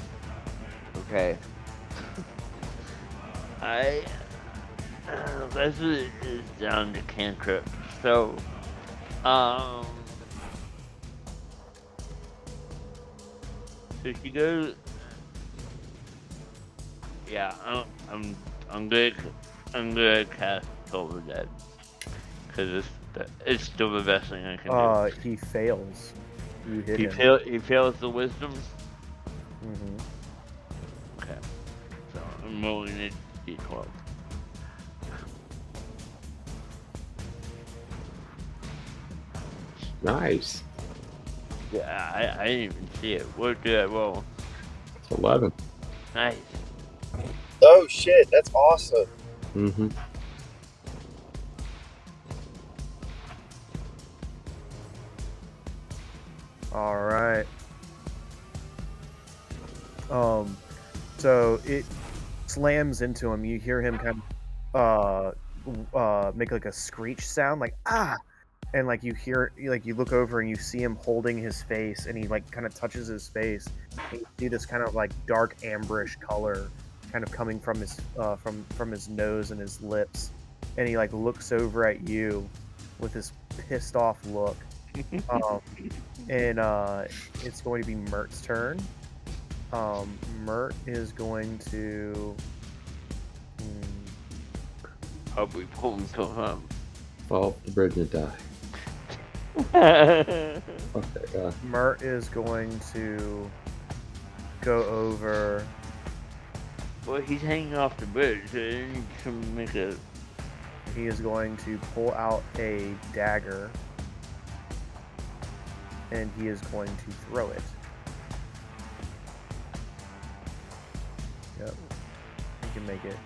Okay. Leslie is down to cantrip. So, so she goes. Yeah, I'm gonna cast Silver Dead because it's still the best thing I can do. He fails. You hit him. He fails the wisdom. Okay, so I'm rolling a d12. Nice. Yeah, I didn't even see it. What did I roll? It's 11. Nice. Oh shit, that's awesome. Mm-hmm. All right. So it slams into him. You hear him kind of make like a screech sound, like ah, and like you hear, like you look over and you see him holding his face, and he like kind of touches his face. And you see this kind of like dark amberish color, kind of coming from his from his nose and his lips, and he like looks over at you with this pissed off look. And it's going to be Mert's turn. Mert is going to I'll be pulling to him. Fall off the bridge and die. Fuck that guy. Mert is going to go over. Well, he's hanging off the bridge. So you can make a. He is going to pull out a dagger, and he is going to throw it. Yep, he can make it.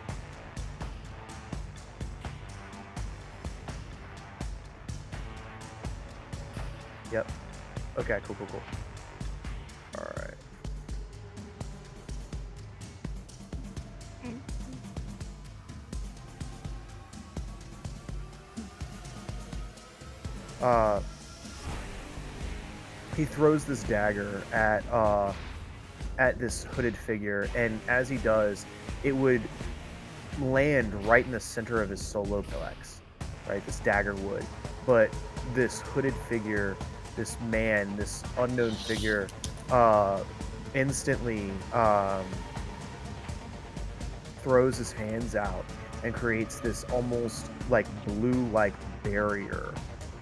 Yep. Okay, cool. Alright. He throws this dagger at this hooded figure, and as he does, it would land right in the center of his solar plex. Right, this dagger would. But this hooded figure, this man, this unknown figure, instantly throws his hands out and creates this almost like blue-like barrier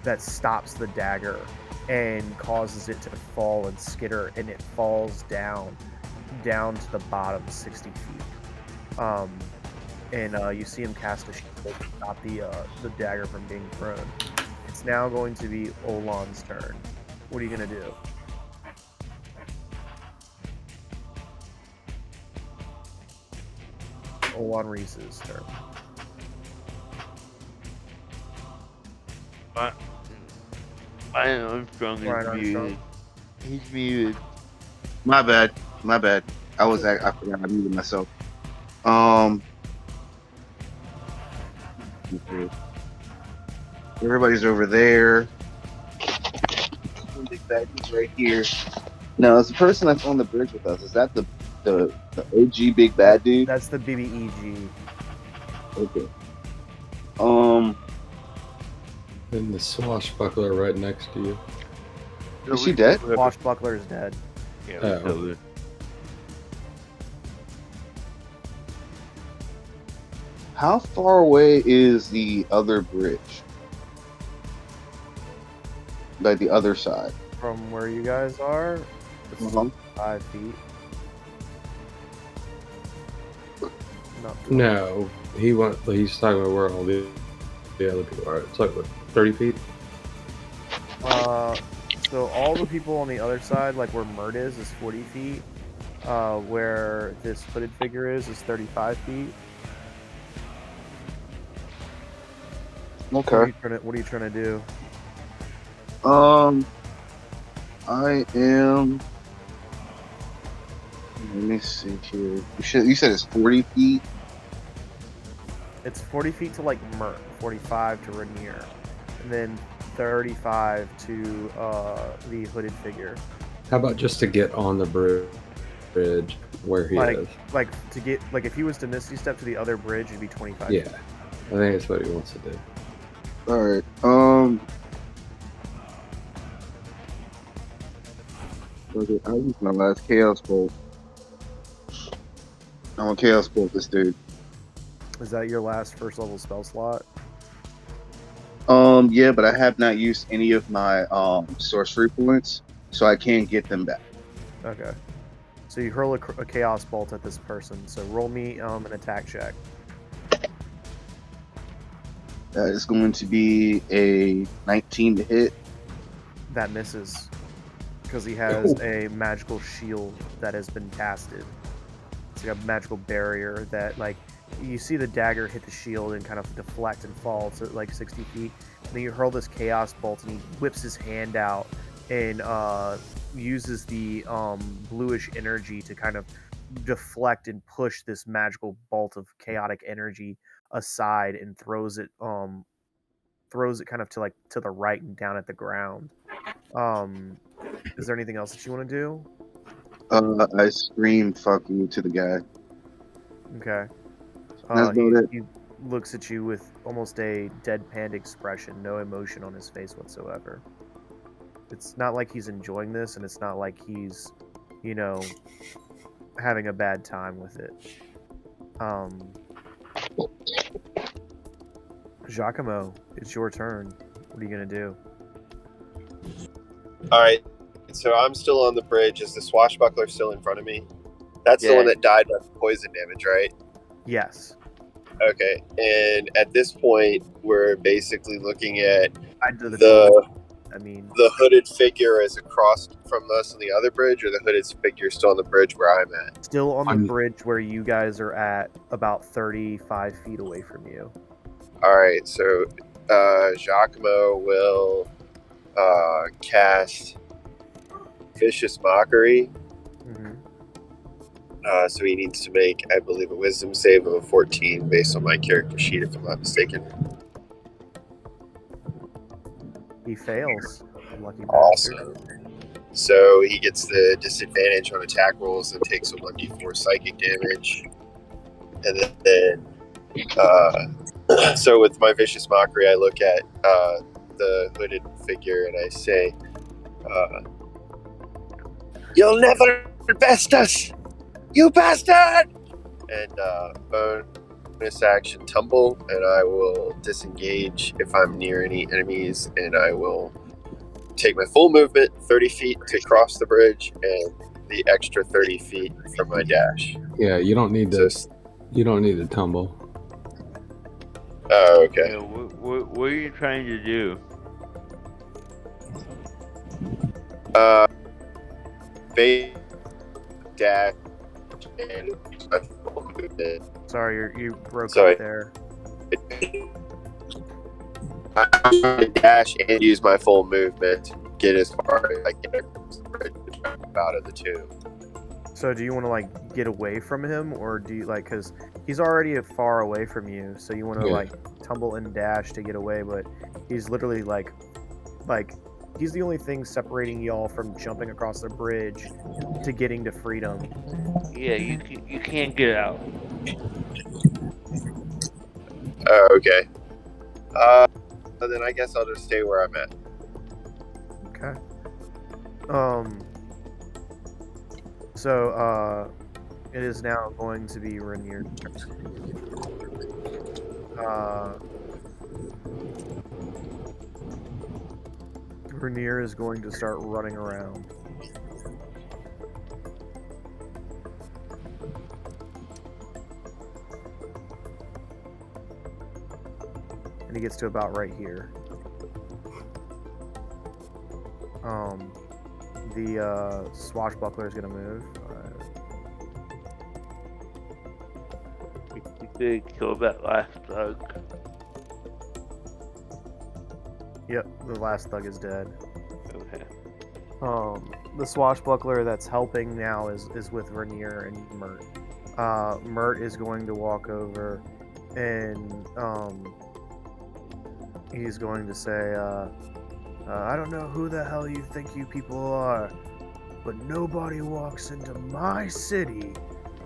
that stops the dagger and causes it to fall and skitter, and it falls down to the bottom 60 feet. And you see him cast a shield to stop the dagger from being thrown. It's now going to be Olan's turn. What are you gonna do? Olan Reese's turn. Ryan Armstrong is muted. He's muted. My bad. I forgot I muted myself. Everybody's over there. Big bad dude's right here. Now, is the person that's on the bridge with us, is that the OG big bad dude? That's the BBEG. Okay. And the swashbuckler right next to you. Is she dead? Swashbuckler is dead. Yeah, Oh. How far away is the other bridge? Like the other side? From where you guys are, it's Uh-huh. 5 feet. Not too No, he's talking about where all the other people are. It's like, what, 30 feet? So all the people on the other side, like where Mert is 40 feet. Where this hooded figure is 35 feet. Okay. What are you trying to do? I am. Let me see here. You said it's 40 feet. It's 40 feet to like Mert, 45 to Rainier, and then 35 to the hooded figure. How about just to get on the bridge where he is? Like to get if he was to Misty Step to the other bridge, it'd be 25 Yeah, feet. I think that's what he wants to do. All right. Okay, I used my last Chaos Bolt. I'm gonna Chaos Bolt this dude. Is that your last first level spell slot? Yeah, but I have not used any of my sorcery points, so I can get them back. Okay. So you hurl a Chaos Bolt at this person. So roll me an attack check. That is going to be a 19 to hit. That misses. Because he has a magical shield that has been casted. It's like a magical barrier that, like, you see the dagger hit the shield and kind of deflect and fall to like 60 feet. And then you hurl this Chaos Bolt, and he whips his hand out and uses the bluish energy to kind of deflect and push this magical bolt of chaotic energy aside, and throws it kind of to the right and down at the ground. Is there anything else that you want to do? I scream "fuck you" to the guy. Okay. That's about it. He looks at you with almost a deadpan expression, no emotion on his face whatsoever. It's not like he's enjoying this, and it's not like he's, having a bad time with it. Giacomo, it's your turn. What are you gonna do? All right. So I'm still on the bridge. Is the swashbuckler still in front of me? That's the one that died of poison damage, right? Yes. Okay. And at this point, we're basically looking at the hooded figure is across from us on the other bridge, or the hooded figure still on the bridge where I'm at? Still on the bridge where you guys are at, about 35 feet away from you. All right. So Giacomo will cast Vicious Mockery. Mm-hmm. So he needs to make, I believe, a Wisdom save of a 14 based on my character sheet, if I'm not mistaken. He fails. Lucky bastard. Awesome. So he gets the disadvantage on attack rolls and takes a 1d4 psychic damage. And then so with my Vicious Mockery, I look at the hooded figure and I say, "You'll never best us, you bastard!" And bonus action tumble, and I will disengage if I'm near any enemies, and I will take my full movement, 30 feet to cross the bridge, and the extra 30 feet from my dash. Yeah, you don't need to. You don't need to tumble. Oh, okay. Yeah, what are you trying to do? Dash and my full movement. Sorry, you broke up there. I dash and use my full movement to get as far as I can out of the two. So do you want to like get away from him, or do you like, because he's already far away from you, so you want to like tumble and dash to get away, but he's literally like he's the only thing separating y'all from jumping across the bridge to getting to freedom. Yeah, you can't get out. Okay. Then I guess I'll just stay where I'm at. Okay. So, it is now going to be Rainier's turn. Rainier is going to start running around. And he gets to about right here. The swashbuckler is going to move. You could kill that last thug. Yep, the last thug is dead. Okay. The swashbuckler that's helping now is with Rainier and Mert. Mert is going to walk over and he's going to say, I don't know who the hell you think you people are, but nobody walks into my city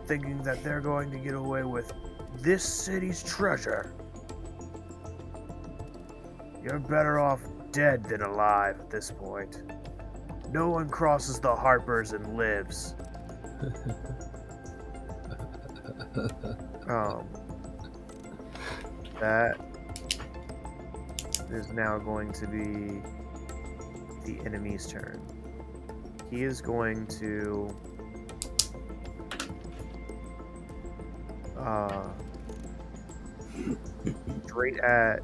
thinking that they're going to get away with this city's treasure. You're better off dead than alive at this point. No one crosses the Harpers and lives. That is now going to be the enemy's turn. He is going to straight at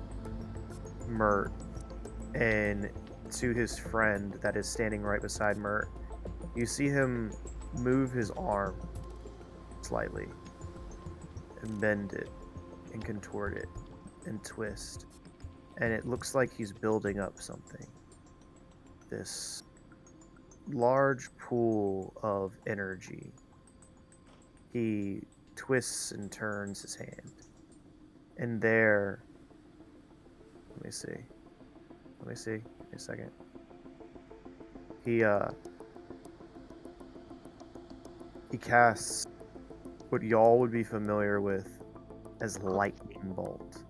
Mert and to his friend that is standing right beside Mert. You see him move his arm slightly and bend it and contort it and twist, and it looks like he's building up something. This large pool of energy. He twists and turns his hand, and there, let me see, give me a second. He casts what y'all would be familiar with as lightning bolt.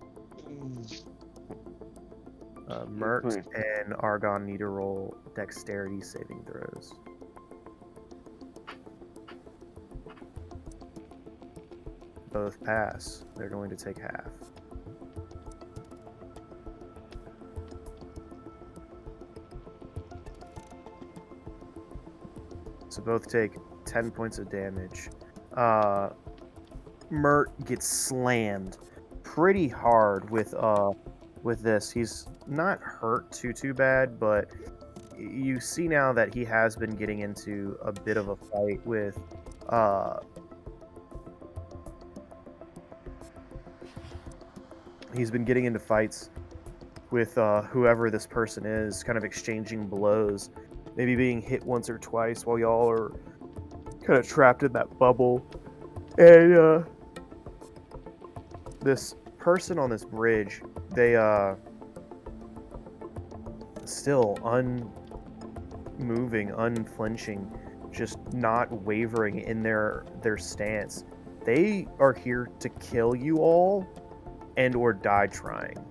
Mert and Argon need to roll dexterity saving throws. Both pass. They're going to take half. So both take 10 points of damage. Mert gets slammed pretty hard with this. He's not hurt too bad, but you see now that he has been getting into a bit of a fight with he's been getting into fights with whoever this person is, kind of exchanging blows, maybe being hit once or twice while y'all are kind of trapped in that bubble. And this person on this bridge, they still unmoving, unflinching, just not wavering in their stance. They are here to kill you all and or die trying.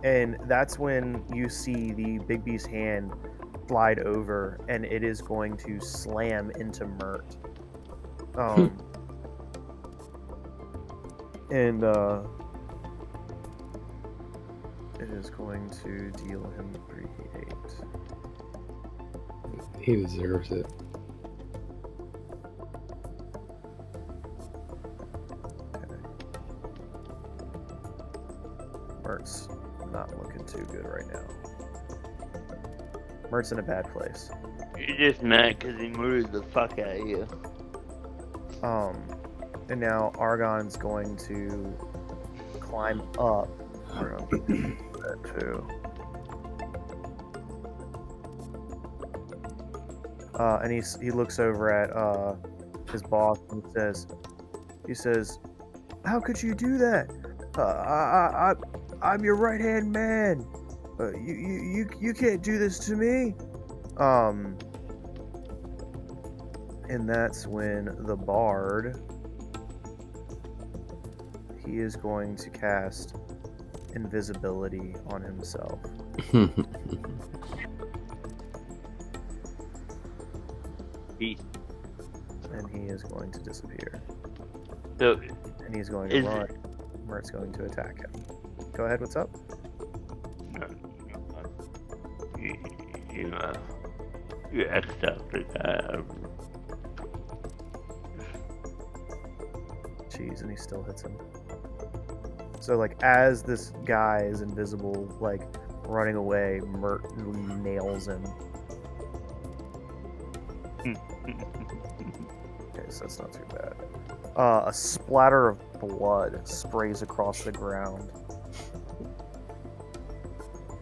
And that's when you see the big beast's hand slide over, and it is going to slam into Mert. And it is going to deal him 3d8. He deserves it. Okay. Mert's not looking too good right now. Mert's in a bad place. You're just mad because he murdered the fuck out of you. And now Argon's going to climb up. Argon can do that too. And he looks over at his boss and he says, "How could you do that? I'm your right hand man. You can't do this to me." And that's when the bard, he is going to cast invisibility on himself. And he is going to disappear. So, and he's going to run. Mert's going to attack him. Go ahead, what's up? You X'd out the guy. Jeez, and he still hits him. So, like, as this guy is invisible, like, running away, Mert nails him. Okay, so that's not too bad. A splatter of blood sprays across the ground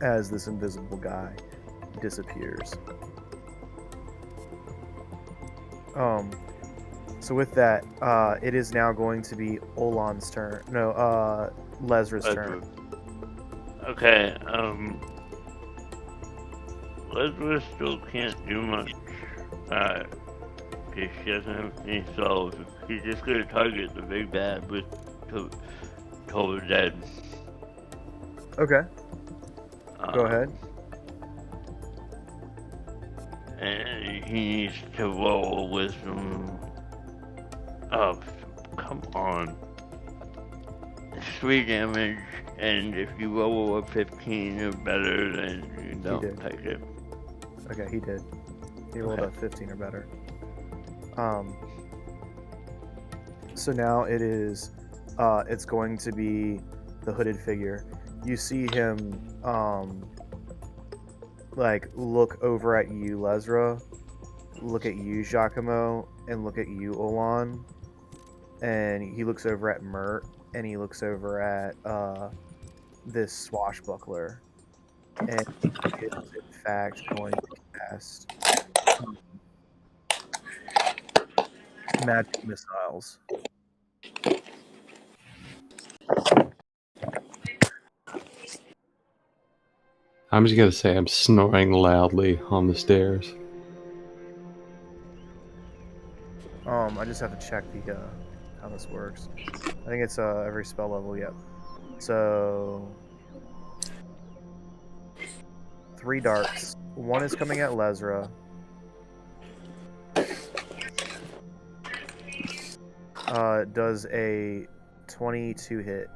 as this invisible guy disappears. So with that, it is now going to be Olan's turn. No, Lezra's turn. Okay, Lezra still can't do much, because she doesn't have any spells. She's just gonna target the big bad with Total Dead. Okay. Go ahead. And he needs to roll wisdom of, come on, 3 damage, and if you roll a 15 or better, then you don't take it. Okay, he did. He rolled a 15 or better. So now it is, it's going to be the hooded figure. You see him, like, look over at you, Lezra, look at you, Giacomo, and look at you, Olan. And he looks over at Mert, and he looks over at this swashbuckler. And he is, in fact, going to cast magic missiles. I'm just gonna say I'm snoring loudly on the stairs. I just have to check the how this works. I think it's every spell level, yep. So 3 darts. 1 is coming at Lezra. Does a 22 hit.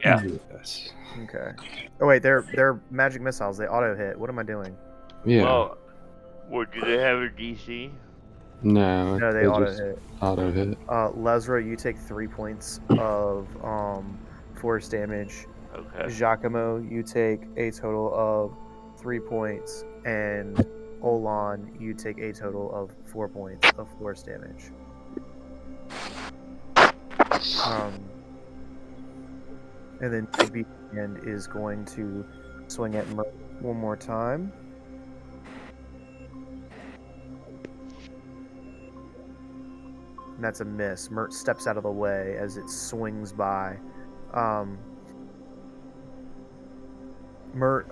Yeah. Yes. Okay. Oh wait, they're magic missiles. They auto hit. What am I doing? Yeah. Well, do they have a DC? No, No, they they auto just hit. auto hit. Lesra, you take 3 points of force damage. Okay. Giacomo, you take a total of 3 points, and Olan, you take a total of 4 points of force damage. And then Digby is going to swing at Mert one more time. And that's a miss. Mert steps out of the way as it swings by. Mert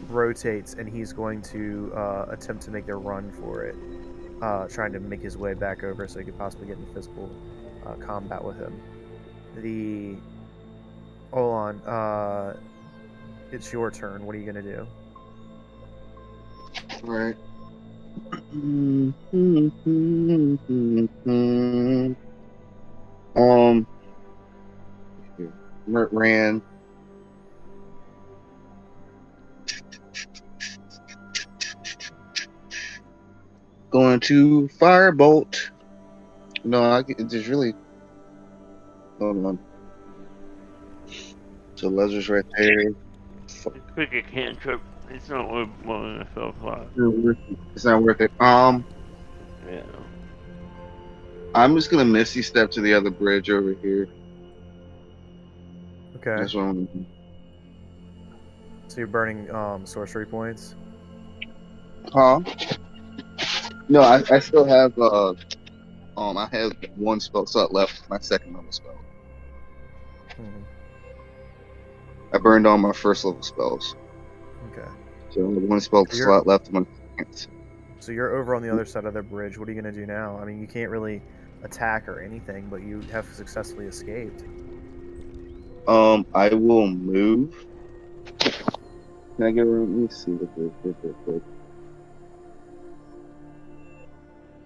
rotates, and he's going to attempt to make a run for it, trying to make his way back over so he could possibly get in physical combat with him. Olan, it's your turn. What are you going to do? All right. Mert ran. Going to firebolt. No, there's really. Hold on. So Leather's right there. It's quick a cantrip. It's not worth blowing myself up. It's not worth it. Yeah. I'm just gonna misty step to the other bridge over here. Okay. That's what I'm doing. So you're burning sorcery points? Huh? No, I still have I have one spell slot left, my second level spell. Hmm. I burned all my first level spells. Okay. So I have one spell slot left in my second. So you're over on the other side of the bridge. What are you going to do now? I mean, you can't really attack or anything, but you have successfully escaped. I will move. Can I get around? Let me see what this is real quick.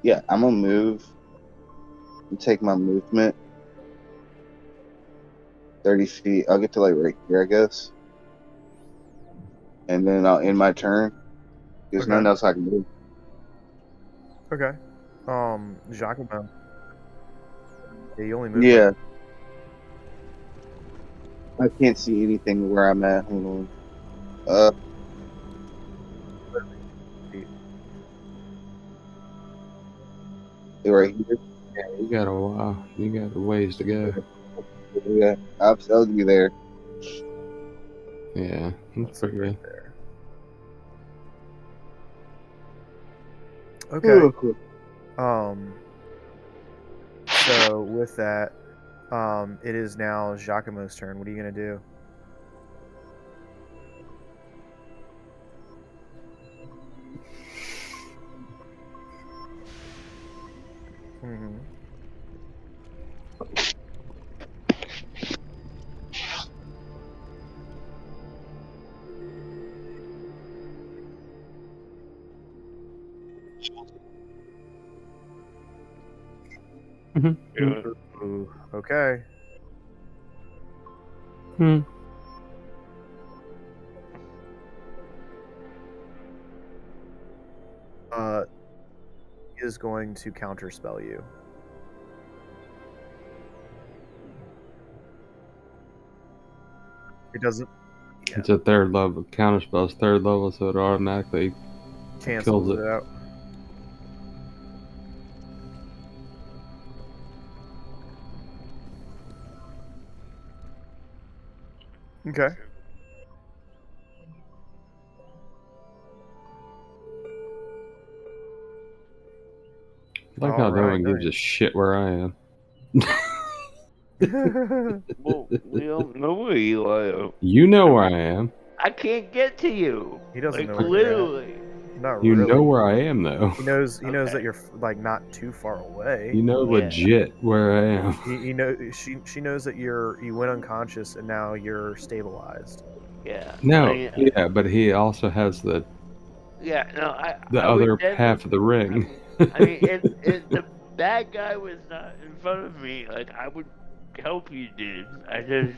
Yeah, I'm gonna move and take my movement 30 feet. I'll get to like right here, I guess. And then I'll end my turn. There's nothing else I can do. Okay. Giacomo. Yeah, you only move. Yeah. I can't see anything where I'm at. Hold on. Right here. Yeah, you got a while. You got a ways to go. Yeah, I'll be there. Yeah, that's pretty good. There. Okay. So with that, it is now Giacomo's turn. What are you gonna do? Mm-hmm. Ooh, okay. He is going to counterspell you. It doesn't. Yeah. It's a third level. Counterspell's third level, so it automatically Cancels kills it it. out. Okay. I like how no one gives a shit where I am. Well, we don't know where you are. You know where I am. I can't get to you. He doesn't like, know where you're at. literally. Not You really. know where I am, though. He knows Okay. that you're like not too far away. You know legit where I am. He knows she knows that you went unconscious and now you're stabilized. Yeah. No, yeah, but he also has the I other would never, half of the ring. I mean, if the bad guy was not in front of me, like, I would help you, dude. I just,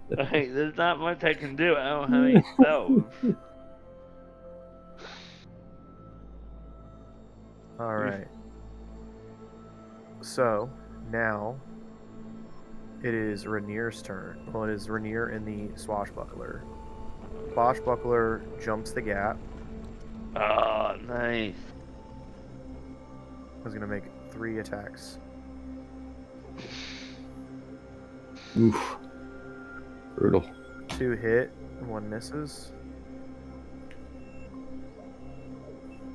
like, there's not much I can do. I don't have any spells. All right. So now it is Rainier's turn. Well, it is Rainier in the Swashbuckler. Swashbuckler jumps the gap. Oh, nice. Is going to make 3 attacks. Oof. Brutal. 2 hit, 1 misses.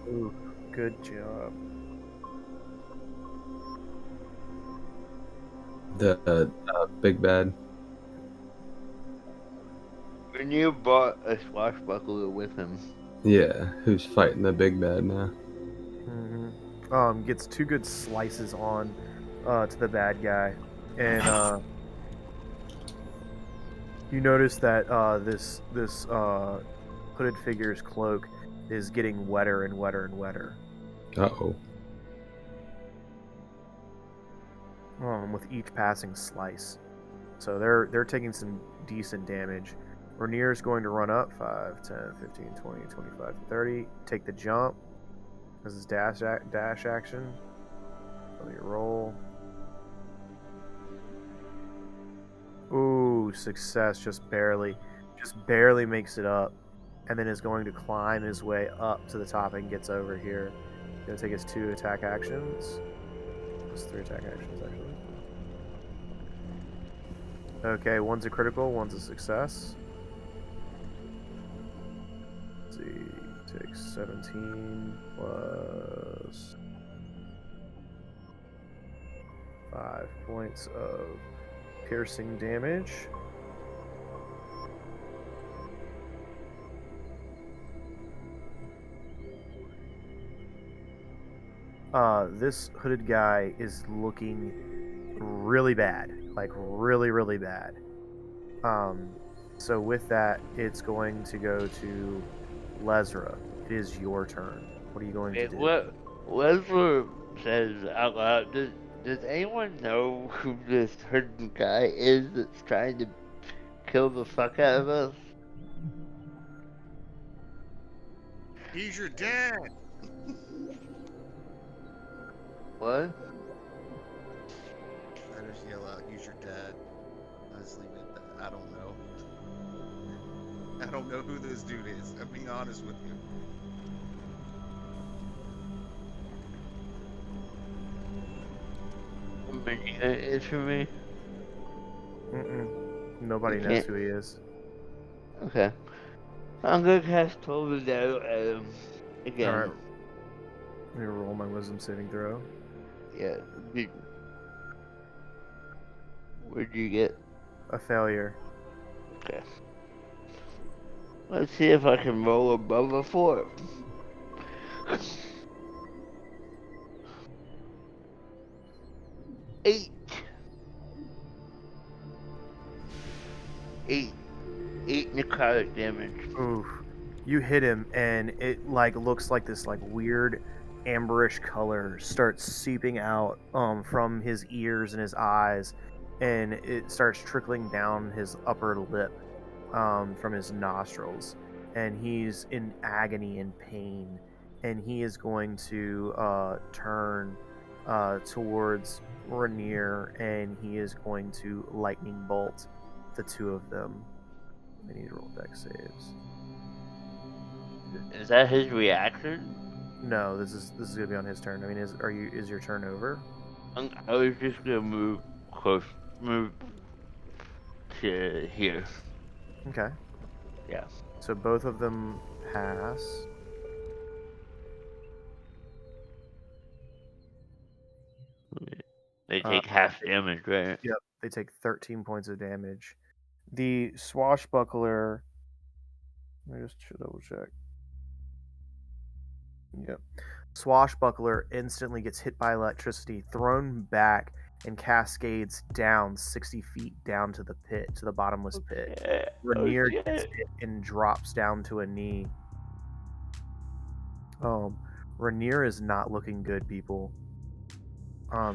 Ooh, good job. The big bad. Rainier brought a swashbuckler with him. Yeah, who's fighting the big bad now? Gets 2 good slices on to the bad guy, and you notice that this hooded figure's cloak is getting wetter and wetter and wetter. Uh-oh. With each passing slice. So they're taking some decent damage. Rainier's going to run up 5, 10, 15, 20, 25, 30. Take the jump. This is dash action. Let me roll. Ooh, success, just barely makes it up, and then is going to climb his way up to the top and gets over here. Gonna take his 2 attack actions. His 3 attack actions, actually. Okay, one's a critical, one's a success. Let's see, takes 17 plus 5 points of piercing damage. This hooded guy is looking really bad, like really, really bad. So with that, it's going to go to Lesra. It is your turn. What are you going to do? What Leslie says out loud, does anyone know who this herding guy is that's trying to kill the fuck out of us? He's your dad. What? I just yell out, "He's your dad." I just leave it at that. I don't know. I don't know who this dude is. I'm being honest with you. It's for me. Nobody knows who he is. Okay. I'm gonna cast Toll the Dead at him again. Alright. Let me roll my wisdom saving throw. Yeah. What'd you get? A failure. Okay. Let's see if I can roll above a 4. Eight necrotic damage. Oof. You hit him, and it looks like this weird amberish color starts seeping out from his ears and his eyes, and it starts trickling down his upper lip from his nostrils, and he's in agony and pain, and he is going to turn towards Rainier, and he is going to lightning bolt the 2 of them. They need to roll dex saves. Is that his reaction? No, this is gonna be on his turn. I mean, is your turn over? I was just gonna move to here. Okay. Yeah. So both of them pass. They take half damage, right? Yep. They take 13 points of damage. The swashbuckler. Let me just double check. Yep. Swashbuckler instantly gets hit by electricity, thrown back, and cascades down 60 feet down to the pit, to the bottomless pit. Rainier gets hit and drops down to a knee. Rainier is not looking good, people.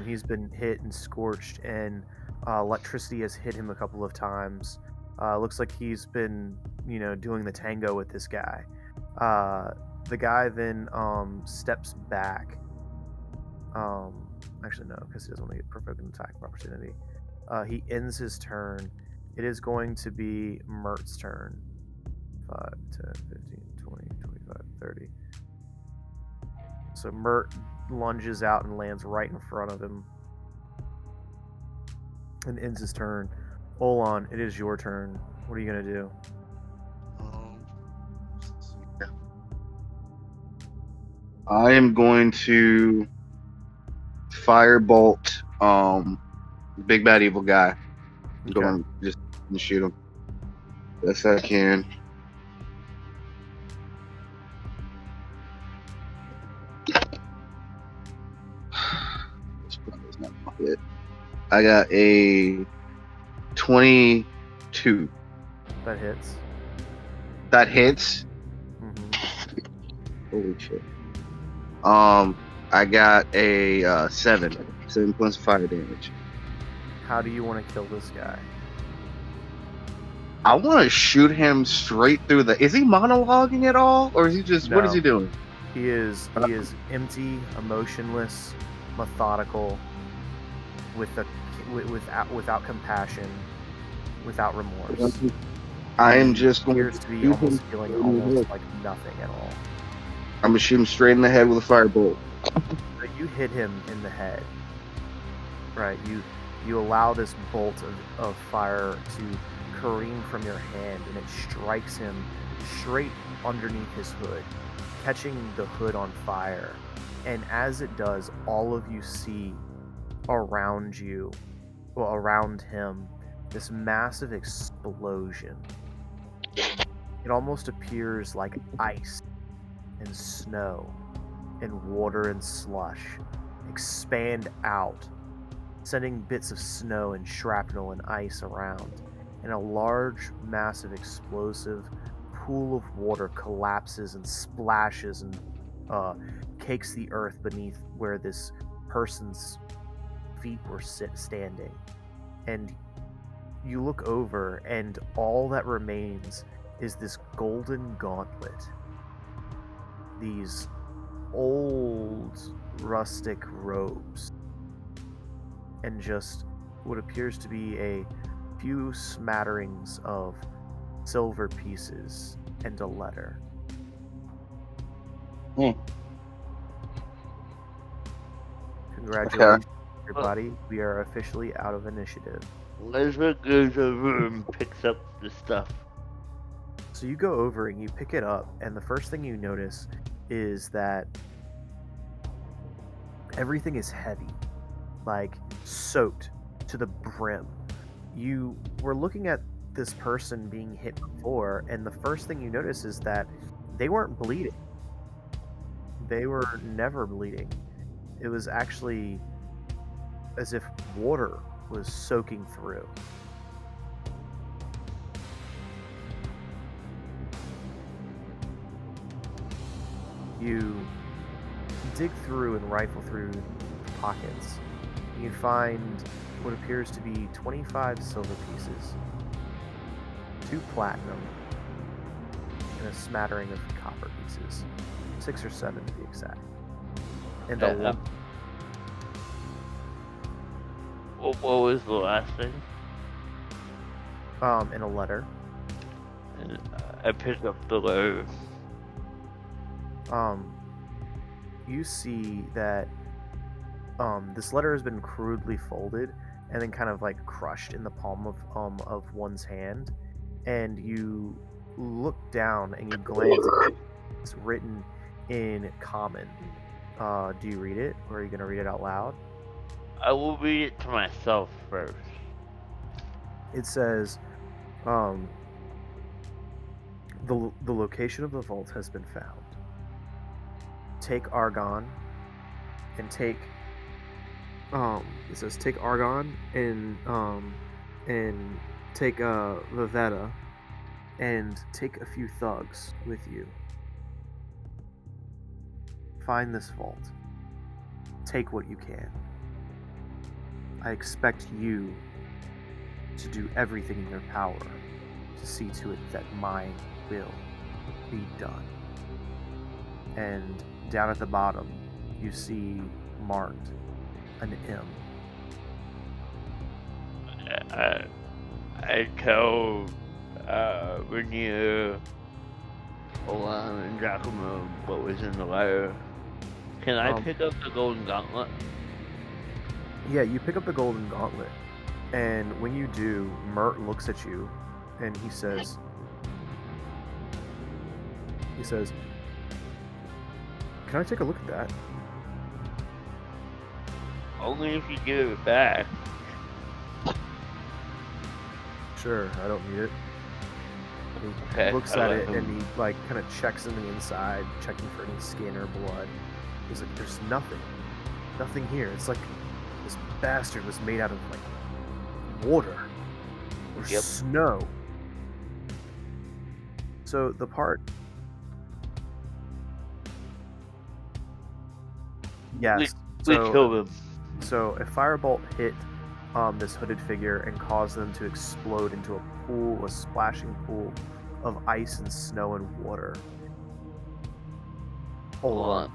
He's been hit and scorched, and electricity has hit him a couple of times. Looks like he's been, doing the tango with this guy. The guy then steps back Actually, no, because he doesn't want to get provoked an attack of opportunity. He ends his turn. It is going to be Mert's turn. 5, 10, 15, 20, 25, 30. So Mert lunges out and lands right in front of him and ends his turn. Olan, it is your turn. What are you going to do? I am going to firebolt big bad evil guy. I'm Okay. going just to shoot him best I can. This probably is not gonna hit. I got a 22. That hits. That hits. Mm-hmm. Holy shit. I got a 7 points of fire damage. How do you want to kill this guy? I want to shoot him straight through the. Is he monologuing at all, or is he just? What is No. he doing? He is empty, emotionless, methodical, without compassion, without remorse. I am He just going appears to be almost feeling almost like nothing at all. I'm gonna shoot him straight in the head with a firebolt. But you hit him in the head. Right, you allow this bolt of fire to careen from your hand, and it strikes him straight underneath his hood, catching the hood on fire. And as it does, all of you see around you, well, around him, this massive explosion. It almost appears like ice and snow and water and slush expand out, sending bits of snow and shrapnel and ice around, and a large, massive, explosive pool of water collapses and splashes and cakes the earth beneath where this person's feet were standing. And you look over, and all that remains is this golden gauntlet. These old, rustic robes. And just what appears to be a few smatterings of silver pieces and a letter. Congratulations, everybody. We are officially out of initiative. Leslie goes over and picks up the stuff. So you go over and you pick it up, and the first thing you notice is that everything is heavy, like soaked to the brim. You were looking at this person being hit before, and the first thing you notice is that they weren't bleeding. They were never bleeding. It was actually as if water was soaking through. You dig through and rifle through the pockets. You find what appears to be 25 silver pieces, 2 platinum, and a smattering of copper pieces, 6 or 7 to be exact. And What was the last thing? in a letter. And I picked up the letter. You see that this letter has been crudely folded and then kind of like crushed in the palm of one's hand, and you look down and you glance. It's written in common. Do you read it, or are you going to read it out loud? I will read it to myself first. It says, the location of the vault has been found. Take Argon and take it says take Argon and take Vivetta and take a few thugs with you. Find this vault. Take what you can. I expect you to do everything in your power to see to it that my will be done. And down at the bottom, you see marked an M. I tell Rainier, Olan, and Giacomo what was in the letter. Can I pick up the golden gauntlet? Yeah, you pick up the golden gauntlet, and when you do, Mert looks at you, and he says, "Can I take a look at that?" Only if you give it back. Sure, I don't need it. He Okay, looks I at let it him- and he like kind of checks in the inside, checking for any skin or blood. He's like, "There's nothing here. It's like this bastard was made out of like water or Yep. snow." So the part, yes. We killed him. So a firebolt hit this hooded figure and caused them to explode into a splashing pool of ice and snow and water. Hold on.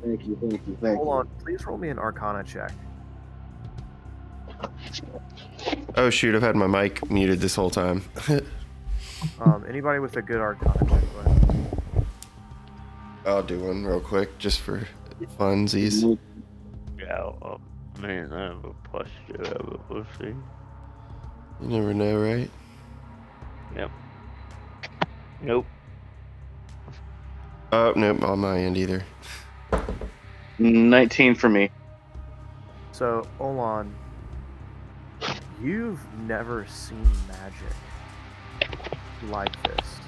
Thank you. Hold on. Please roll me an Arcana check. Oh shoot! I've had my mic muted this whole time. Anybody with a good Arcana check? Go ahead. I'll do one real quick, just for funsies. Yeah, I mean, I have a +2, but we'll see. You never know, right? Yep. Nope. Oh nope, on my end either. 19 for me. So, Olan, you've never seen magic like this.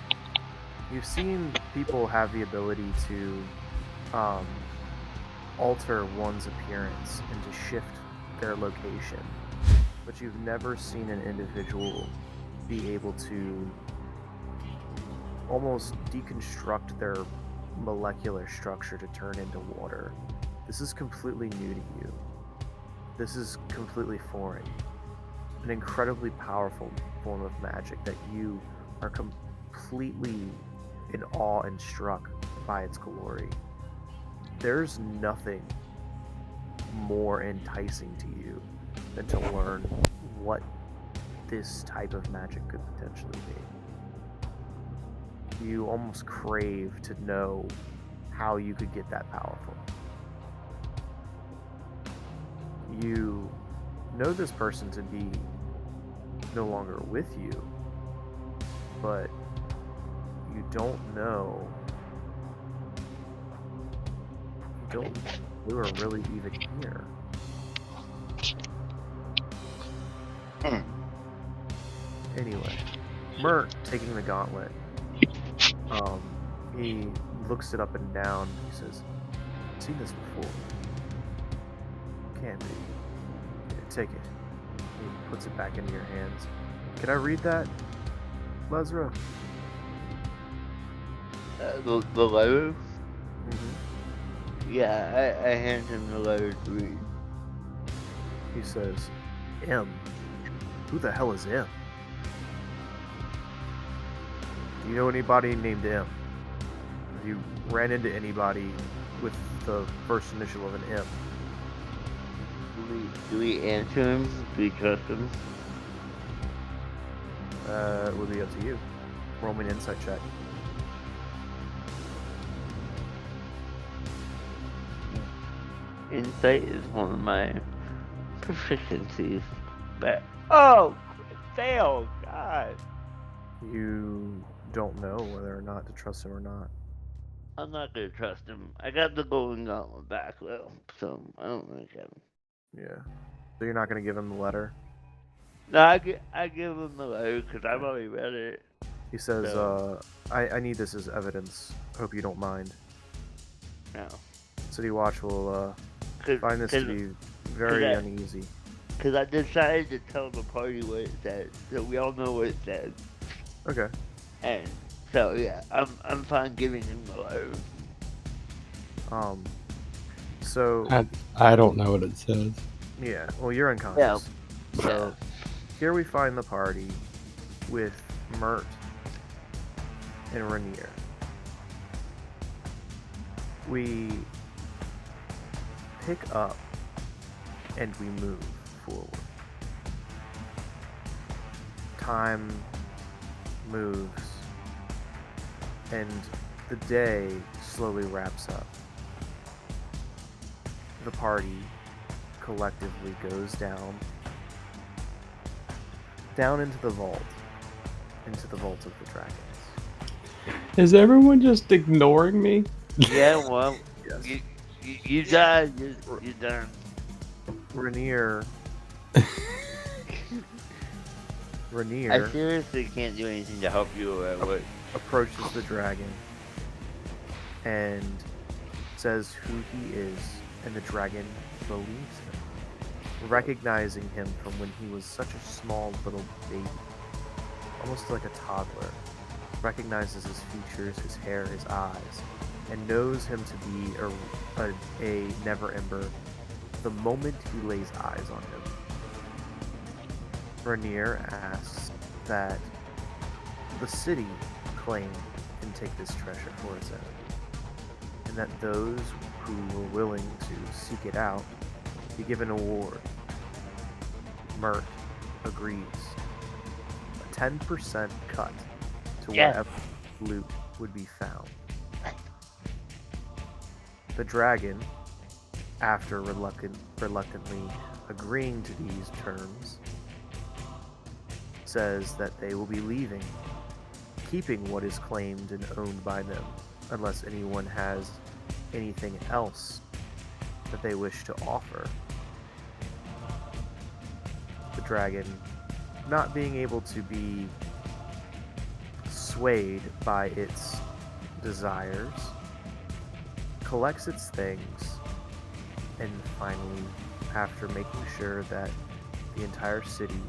You've seen people have the ability to alter one's appearance and to shift their location, but you've never seen an individual be able to almost deconstruct their molecular structure to turn into water. This is completely new to you. This is completely foreign. An incredibly powerful form of magic that you are completely in awe and struck by its glory. There's nothing more enticing to you than to learn what this type of magic could potentially be. You almost crave to know how you could get that powerful. You know this person to be no longer with you, but you don't know who are really even here. Anyway, Mert taking the gauntlet, he looks it up and down. He says, "I've seen this before. Can't be. Here, take it." He puts it back into your hands. Can I read that, Lesra? The letter? Mm-hmm. Yeah, I hand him the letter to read. He says, "M. Who the hell is M? Do you know anybody named M? Have you ran into anybody with the first initial of an M?" Do we answer him? Do we trust him? It would be up to you. Roll me an insight check. Insight is one of my proficiencies. But fail! God, You don't know whether or not to trust him or not. I'm not gonna trust him. I got the golden gauntlet back though, so I don't like him. Yeah. So you're not going to give him the letter? No, I give him the letter because I've already read it. He says, So- I need this as evidence. Hope you don't mind. No, City Watch will cause, find this to be very I- uneasy. Cause I decided to tell the party what it said, so we all know what it said. Okay. And so yeah, I'm fine giving him the letter. So I don't know what it says. yeah, well, you're unconscious. Yeah. So here we find the party with Mert and Rainier. We pick up and we move forward. Time moves and the day slowly wraps up. The party collectively goes down into the vault of the dragons. Is everyone just ignoring me? Yeah, well, Yes. you died. You're done. Rainier I seriously can't do anything to help you. What? approaches the dragon and says who he is, and the dragon believes him, recognizing him from when he was such a small little baby, almost like a toddler, recognizes his features, his hair, his eyes, and knows him to be a never-ember the moment he lays eyes on him. Rainier asks that the city claim can take this treasure for its own, and that those who were willing to seek it out be given a reward. Mert agrees. A 10% cut to whatever loot would be found. The dragon, after reluctantly agreeing to these terms, says that they will be leaving, keeping what is claimed and owned by them, unless anyone has anything else that they wish to offer. The dragon, not being able to be swayed by its desires, collects its things, and finally, after making sure that the entire city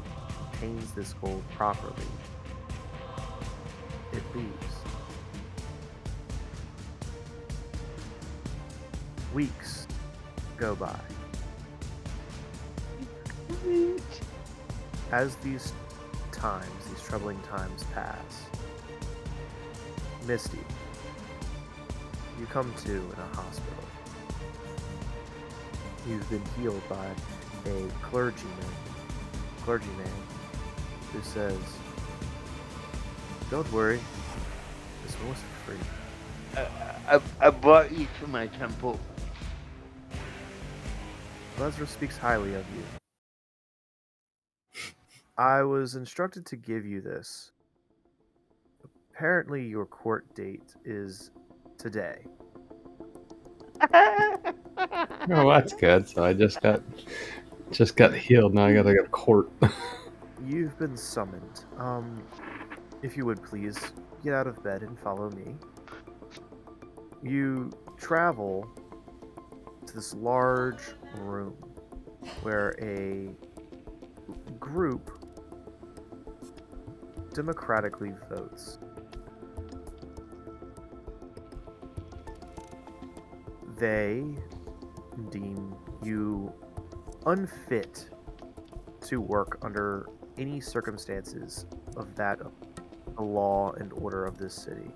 obtains this gold properly, it leaves. Weeks go by. As these troubling times pass, Misty, you come to in a hospital. You've been healed by a clergyman who says, "Don't worry, this one was for free." I brought you to my temple. Lazarus speaks highly of you. I was instructed to give you this. Apparently, your court date is today. Oh, that's good. So I just got healed. Now I gotta go to court. You've been summoned. If you would please get out of bed and follow me. You travel to this large room where a group democratically votes. They deem you unfit to work under any circumstances of the law and order of this city.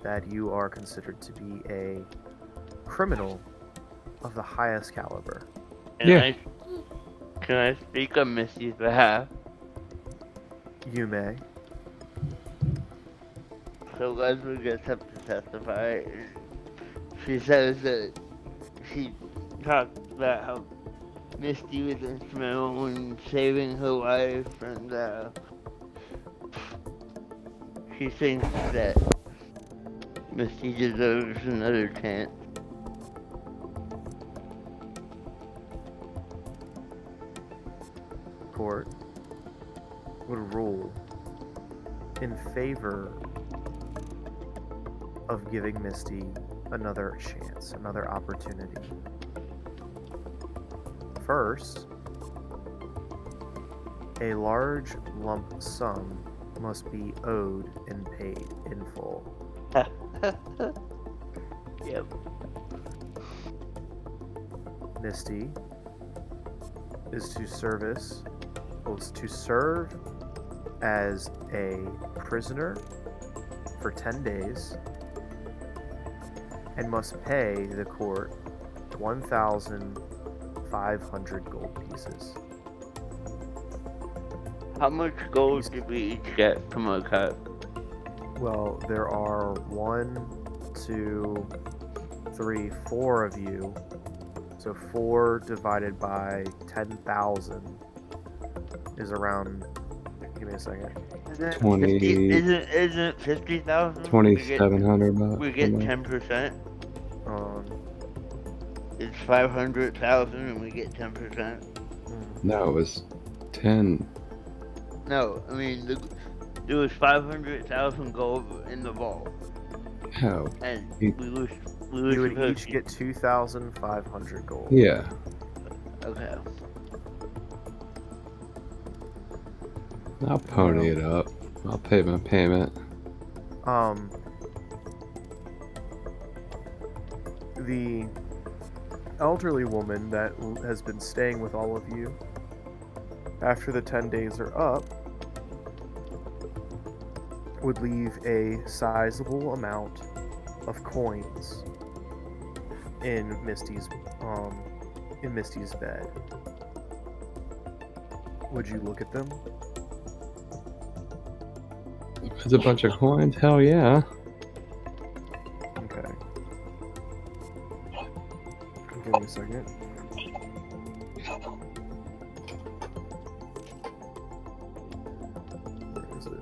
That you are considered to be a criminal of the highest caliber. Yeah. Can I speak on Misty's behalf? You may. So Leslie gets up to testify. She says that she talked about how Misty was instrumental in saving her life, and she thinks that Misty deserves another chance. Court would rule in favor of giving Misty another chance, another opportunity. First, a large lump sum must be owed and paid in full. Yep. Misty is to serve as a prisoner for 10 days and must pay the court 1,500 gold pieces. How much gold did we each get from a cut? Well, there are 1, 2, 3, 4 of you. So 4 divided by 10,000 is around. Give me a second. 20 Isn't 50,000? 2,700 bucks. We get 10%. It's 500,000 and we get 10%. No, it was 10. No, I mean there was 500,000 gold in the vault, Oh, and You- we lose. You would each get 2,500 gold. yeah. Okay. I'll pony it up. I'll pay my payment. The elderly woman that has been staying with all of you, after the 10 days are up, would leave a sizable amount of coins in Misty's bed. Would you look at them? There's a bunch of coins? Hell yeah. Okay. Give me a second. Where is it?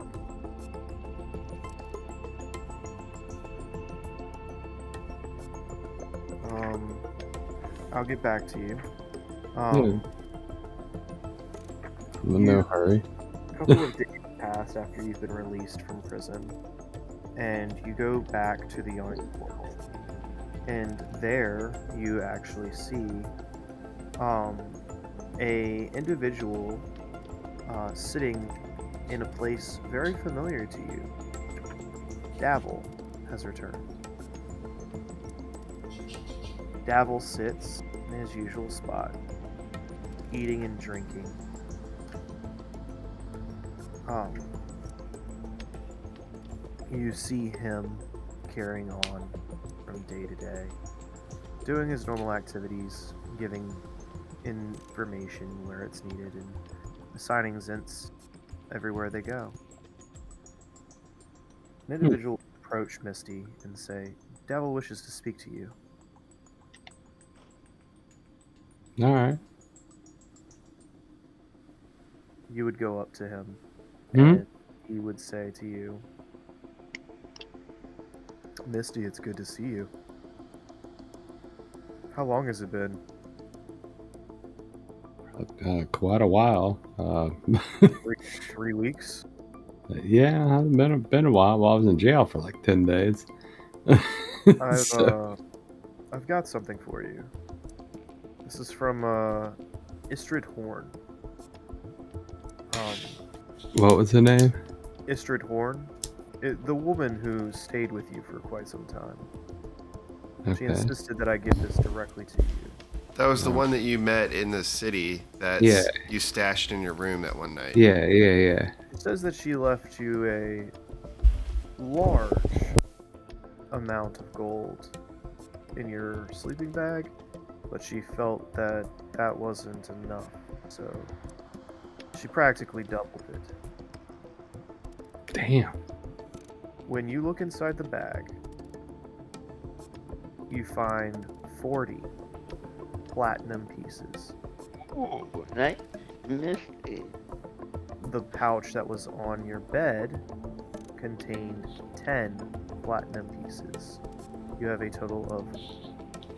I'll get back to you. I'm in no hurry. A couple of days pass after you've been released from prison, and you go back to the Yarn Portal. And there you actually see a individual sitting in a place very familiar to you. Davil has returned. Davil sits in his usual spot, eating and drinking. You see him carrying on from day to day, doing his normal activities, giving information where it's needed, and assigning Zents everywhere they go. An individual will approach Misty and say, "Devil wishes to speak to you." Alright. You would go up to him, Hmm? and he would say to you, "Misty, it's good to see you. How long has it been?" Quite a while. 3 weeks? Yeah, it's been a while. Well, I was in jail for like 10 days. I've got something for you. This is from Istrid Horn. What was the name? Istrid Horn, the woman who stayed with you for quite some time. She Okay. insisted that I give this directly to you. That was the one that you met in the city that Yeah. you stashed in your room that one night. Yeah. It says that she left you a large amount of gold in your sleeping bag, but she felt that that wasn't enough, so she practically doubled it. Damn. When you look inside the bag, you find 40 platinum pieces. Oh, nice. Misty. The pouch that was on your bed contained 10 platinum pieces. You have a total of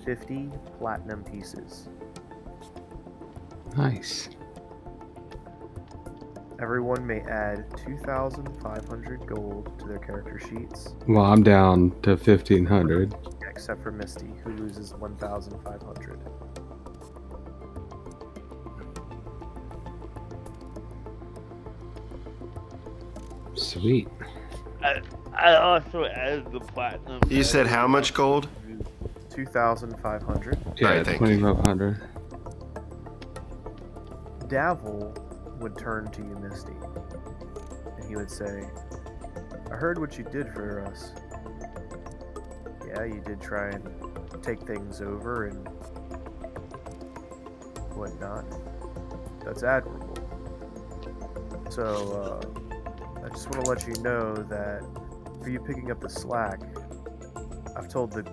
50 platinum pieces. Nice. Everyone may add 2,500 gold to their character sheets, Well, I'm down to 1,500. except for Misty, who loses 1,500. Sweet. I also added the platinum. You said how much gold? 2,500. Yeah, Right, thank you. 2,500. Davil would turn to you, Misty, and he would say, "I heard what you did for us. yeah, you did try and take things over and whatnot. That's admirable. So, I just want to let you know that for you picking up the slack, I've told the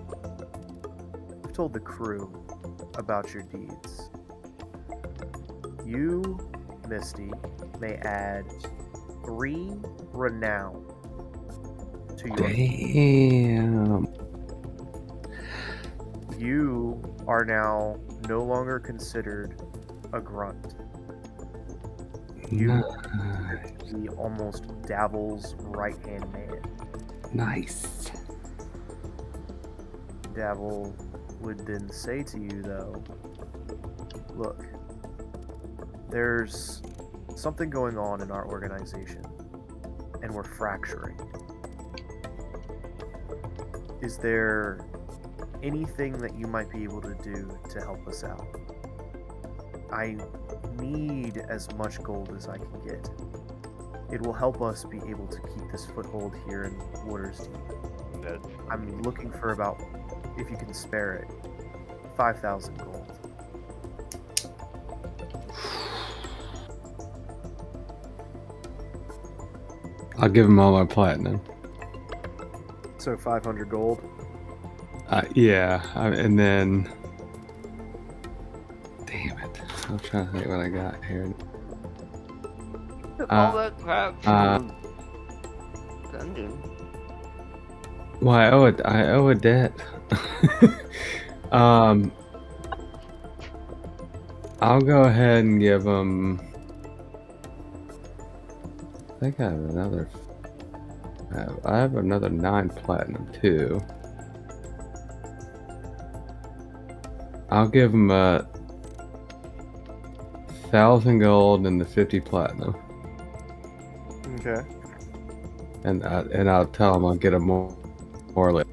crew about your deeds. You, Misty, may add 3 renown to your. Damn. You are now no longer considered a grunt. You Nice. be almost Dabble's right-hand man. Nice. Dabble would then say to you, though, look, there's something going on in our organization, and we're fracturing. Is there anything that you might be able to do to help us out? I need as much gold as I can get. It will help us be able to keep this foothold here in Waterdeep. I'm looking for about, if you can spare it, 5,000 gold. I'll give him all my platinum. So 500 gold? Yeah, and then... Damn it. I'm trying to think what I got here. All that crap from the dungeon. Well, I owe a debt. I'll go ahead and give him... I think I have another... I have another 9 platinum, too. I'll give him 1,000 gold and the 50 platinum. Okay. And I'll tell him I'll get him more later.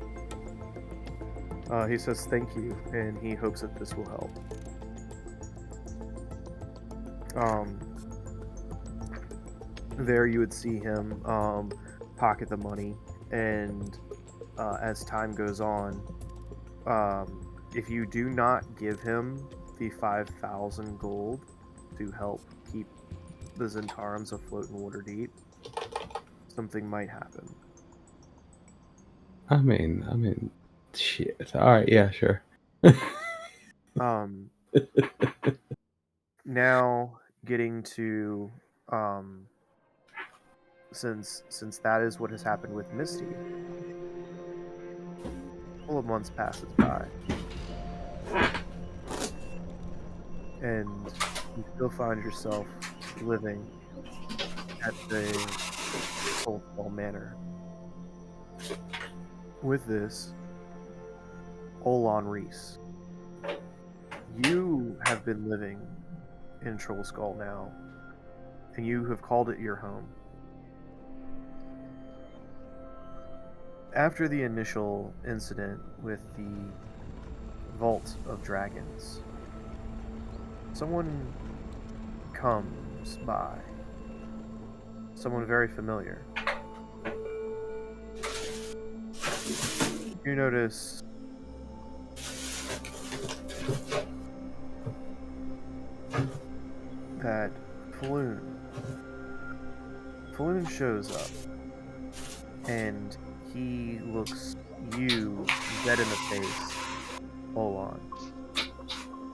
He says thank you, and he hopes that this will help. There you would see him pocket the money, and as time goes on, if you do not give him the 5,000 gold to help keep the Zhentarans afloat in Waterdeep, something might happen. I mean, shit. All right, yeah, sure. Now getting to since that is what has happened with Misty, a couple of months passes by, and you still find yourself living at the Coldfall Manor. With this, Olan Reese, you have been living in Troll Skull now, and you have called it your home. After the initial incident with the Vault of Dragons, someone comes by. Someone very familiar. You notice that Floon shows up, and he looks you dead in the face, Olan.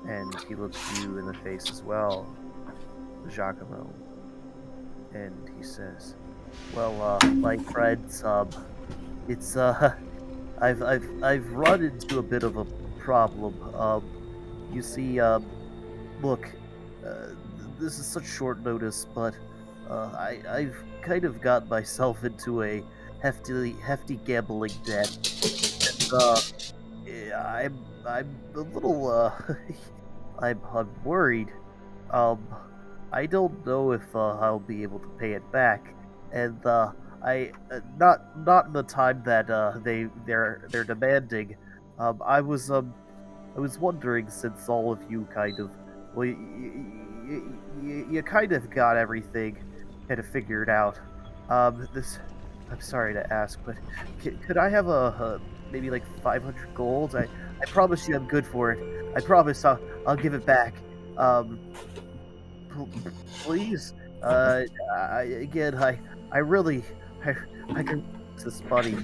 And he looks you in the face as well, Giacomo. And he says, well, my friends, it's, I've run into a bit of a problem. You see, look, this is such short notice, but, I've kind of got myself into a hefty gambling debt. And, I'm a little, I'm worried. I don't know if, I'll be able to pay it back. And, I not in the time that they're demanding. I was wondering, since all of you kind of, well, you kind of got everything kind of figured out. I'm sorry to ask, but could I have maybe like 500 gold. I promise you I'm good for it. I promise I'll give it back. Please. Again, I really, I can use this money.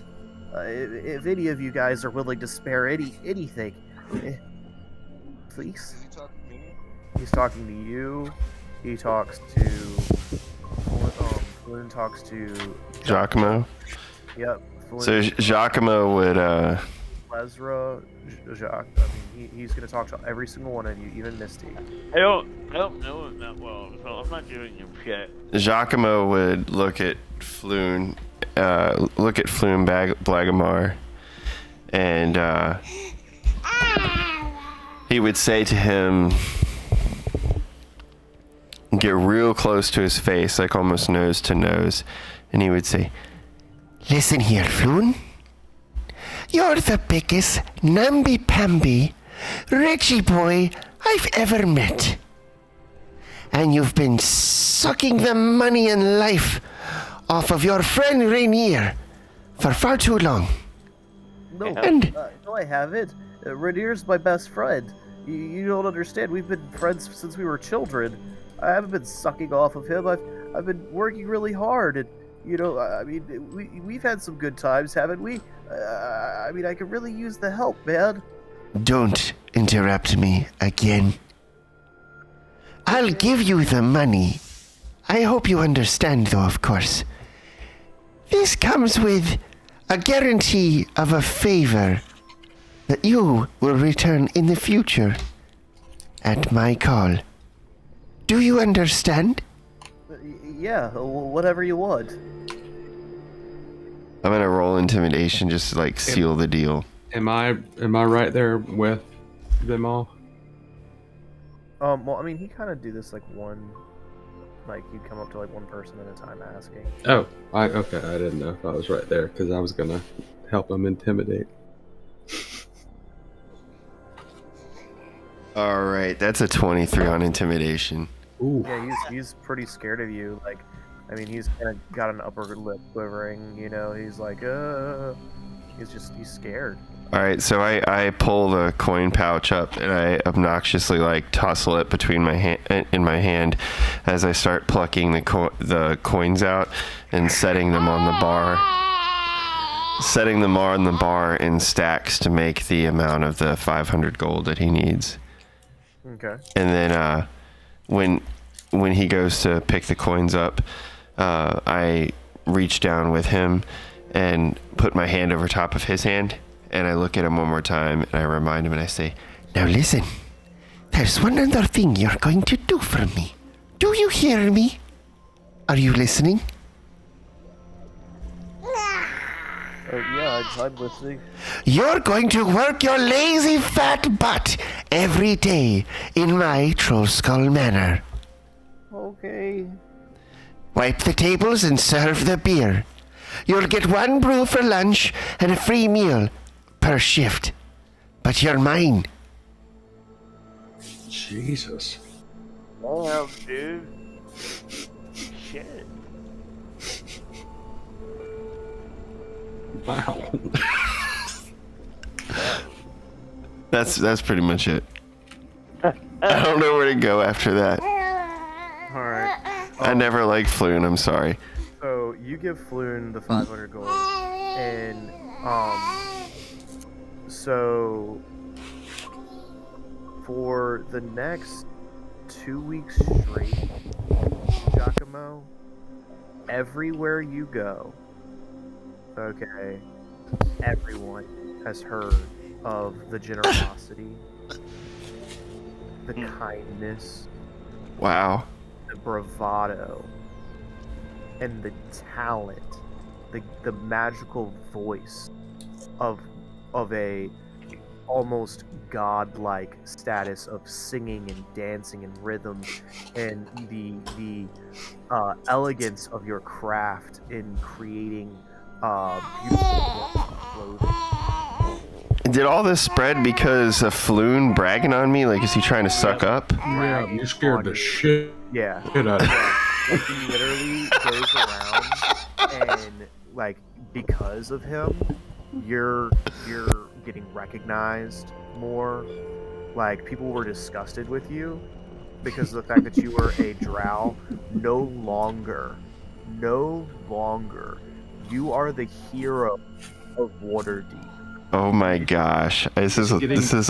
If any of you guys are willing to spare anything, please. Does he talk to me? He's talking to you. He talks to. Flynn talks to Giacomo. Yep. So Giacomo would. Lesra, Jacques. I mean, he's gonna talk to every single one of you, even Misty. I don't know him that well, so I'm not giving him shit. Giacomo would look at Floon, Blagamar, and he would say to him, get real close to his face, like almost nose to nose, and he would say, "Listen here, Floon. You're the biggest namby-pamby Reggie boy I've ever met. And you've been sucking the money and life off of your friend Rainier for far too long. No, And no, I haven't. Rainier's my best friend. You don't understand. We've been friends since we were children. I haven't been sucking off of him. I've been working really hard, and I mean, we've had some good times, haven't we? I mean, I could really use the help, man. don't interrupt me again. I'll give you the money. I hope you understand, though, of course. This comes with a guarantee of a favor that you will return in the future at my call. Do you understand? Yeah, whatever you want. I'm gonna roll intimidation just to like seal the deal. Am I right there with them all? Well, I mean, he kind of do this like you'd come up to like one person at a time asking. Oh, okay. I didn't know if I was right there because I was gonna help him intimidate. All right, that's a 23 on intimidation. Ooh. Yeah, he's pretty scared of you. Like, I mean, he's kind of got an upper lip quivering. He's like, he's scared. All right, so I pull the coin pouch up and I obnoxiously like tussle it between my hand as I start plucking the coins out and setting them on the bar in stacks to make the amount of the 500 gold that he needs. Okay. And then when he goes to pick the coins up, I reach down with him and put my hand over top of his hand, and I look at him one more time and I remind him and I say, "Now listen, there's one other thing you're going to do for me. Do you hear me? Are you listening?" Yeah, I'm listening. "You're going to work your lazy fat butt every day in my Troll Skull Manor. Okay. Wipe the tables and serve the beer. You'll get 1 brew for lunch and a free meal per shift. But you're mine." Jesus. Damn, dude. Shit. Wow. That's pretty much it. I don't know where to go after that. All right. I never liked Floon, I'm sorry. So you give Floon the 500 gold, and so for the next 2 weeks straight, Giacomo, everywhere you go, okay, everyone has heard of the generosity, the kindness, Wow. the bravado, and the talent, the magical voice of a almost godlike status of singing and dancing and rhythm, and the elegance of your craft in creating beautiful clothing. Did all this spread because of Floon bragging on me? Like, is he trying to suck up? Yeah, you scared the shit Yeah. out of me. Like, he literally goes around and, like, because of him, you're getting recognized more. Like, people were disgusted with you because of the fact that you were a drow. No longer, you are the hero of Waterdeep. Oh my gosh, this is a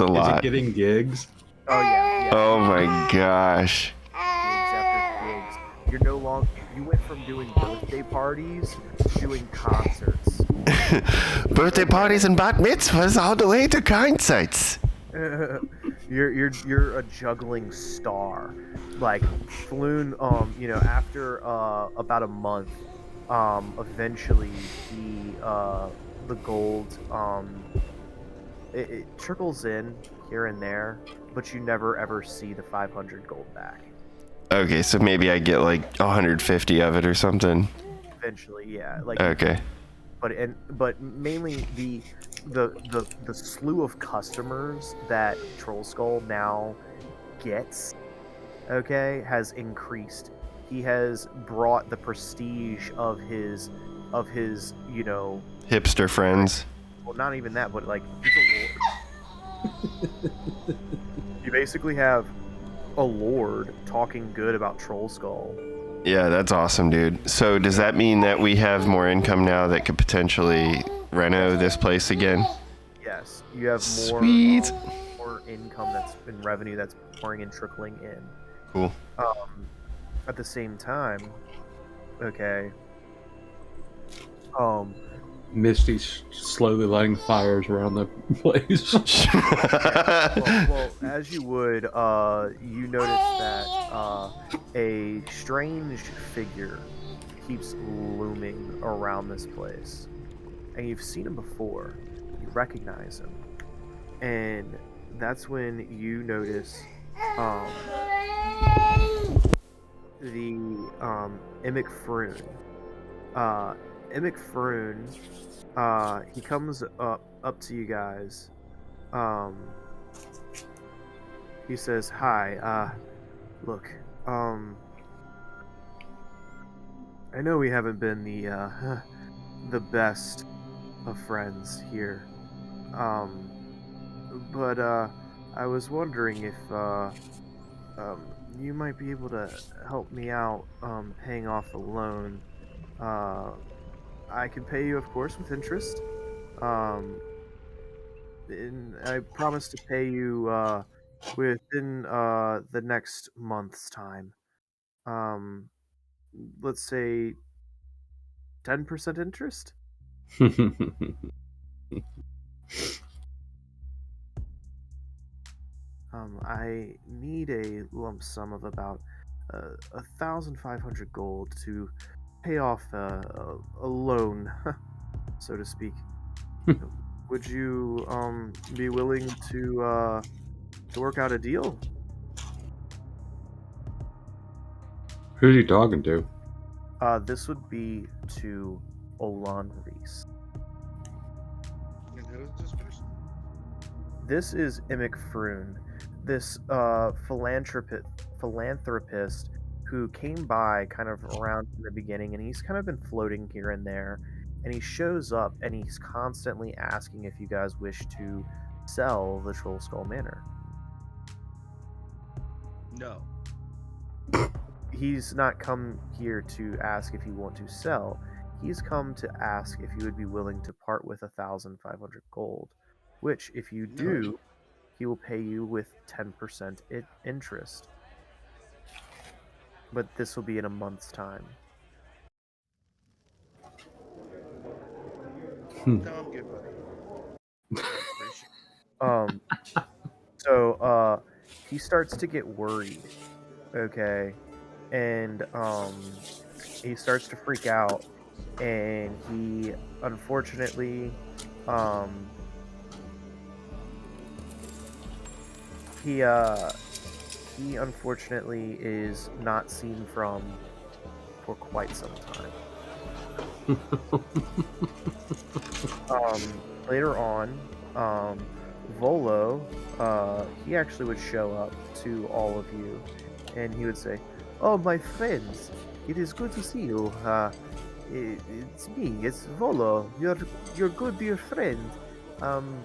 lot. Is it getting gigs? Oh yeah. Oh my gosh. Gigs after gigs. You're no longer. You went from doing birthday parties to doing concerts. Birthday parties and bat mitzvahs all the way to concerts. You're a juggling star. Like Floon, after about a month, eventually the gold it trickles in here and there, but you never ever see the 500 gold back. Okay, so maybe I get like 150 of it or something. Eventually, yeah. Like Okay. But mainly the slew of customers that Troll Skull now gets, okay, has increased. He has brought the prestige of his Hipster friends. well, not even that, but like he's a lord. You basically have a lord talking good about Troll Skull. Yeah, that's awesome, dude. So does that mean that we have more income now that could potentially reno this place again? Yes, you have more, Sweet. more income that's in revenue that's pouring and trickling in. Cool. At the same time, okay. Misty's slowly lighting fires around the place. Well, as you would, you notice that a strange figure keeps looming around this place, and you've seen him before. You recognize him, and that's when you notice the Imic Froon. Imic Froon, he comes up to you guys. He says, "Hi, look, I know we haven't been the best of friends here, but I was wondering if you might be able to help me out paying off a loan. I can pay you, of course, with interest. And I promise to pay you within the next month's time. Let's say 10% interest." I need a lump sum of about 1,500 gold to pay off a loan, so to speak. Would you be willing to work out a deal? Who's he talking to? This would be to Olan Reese. And who is this person? This is Imic Froon, this philanthropist who came by kind of around in the beginning, and he's kind of been floating here and there, and he shows up and he's constantly asking if you guys wish to sell the Troll Skull Manor. No. He's not come here to ask if you want to sell. He's come to ask if you would be willing to part with 1,500 gold, which, if you do, he will pay you with 10% interest. But this will be in a month's time. No, I'm good, buddy. I appreciate So he starts to get worried, okay, and he starts to freak out, and he unfortunately he unfortunately is not seen from for quite some time. Later on, Volo, he actually would show up to all of you, and he would say, "Oh, my friends, it is good to see you. It's me. It's Volo, your good dear friend. Um,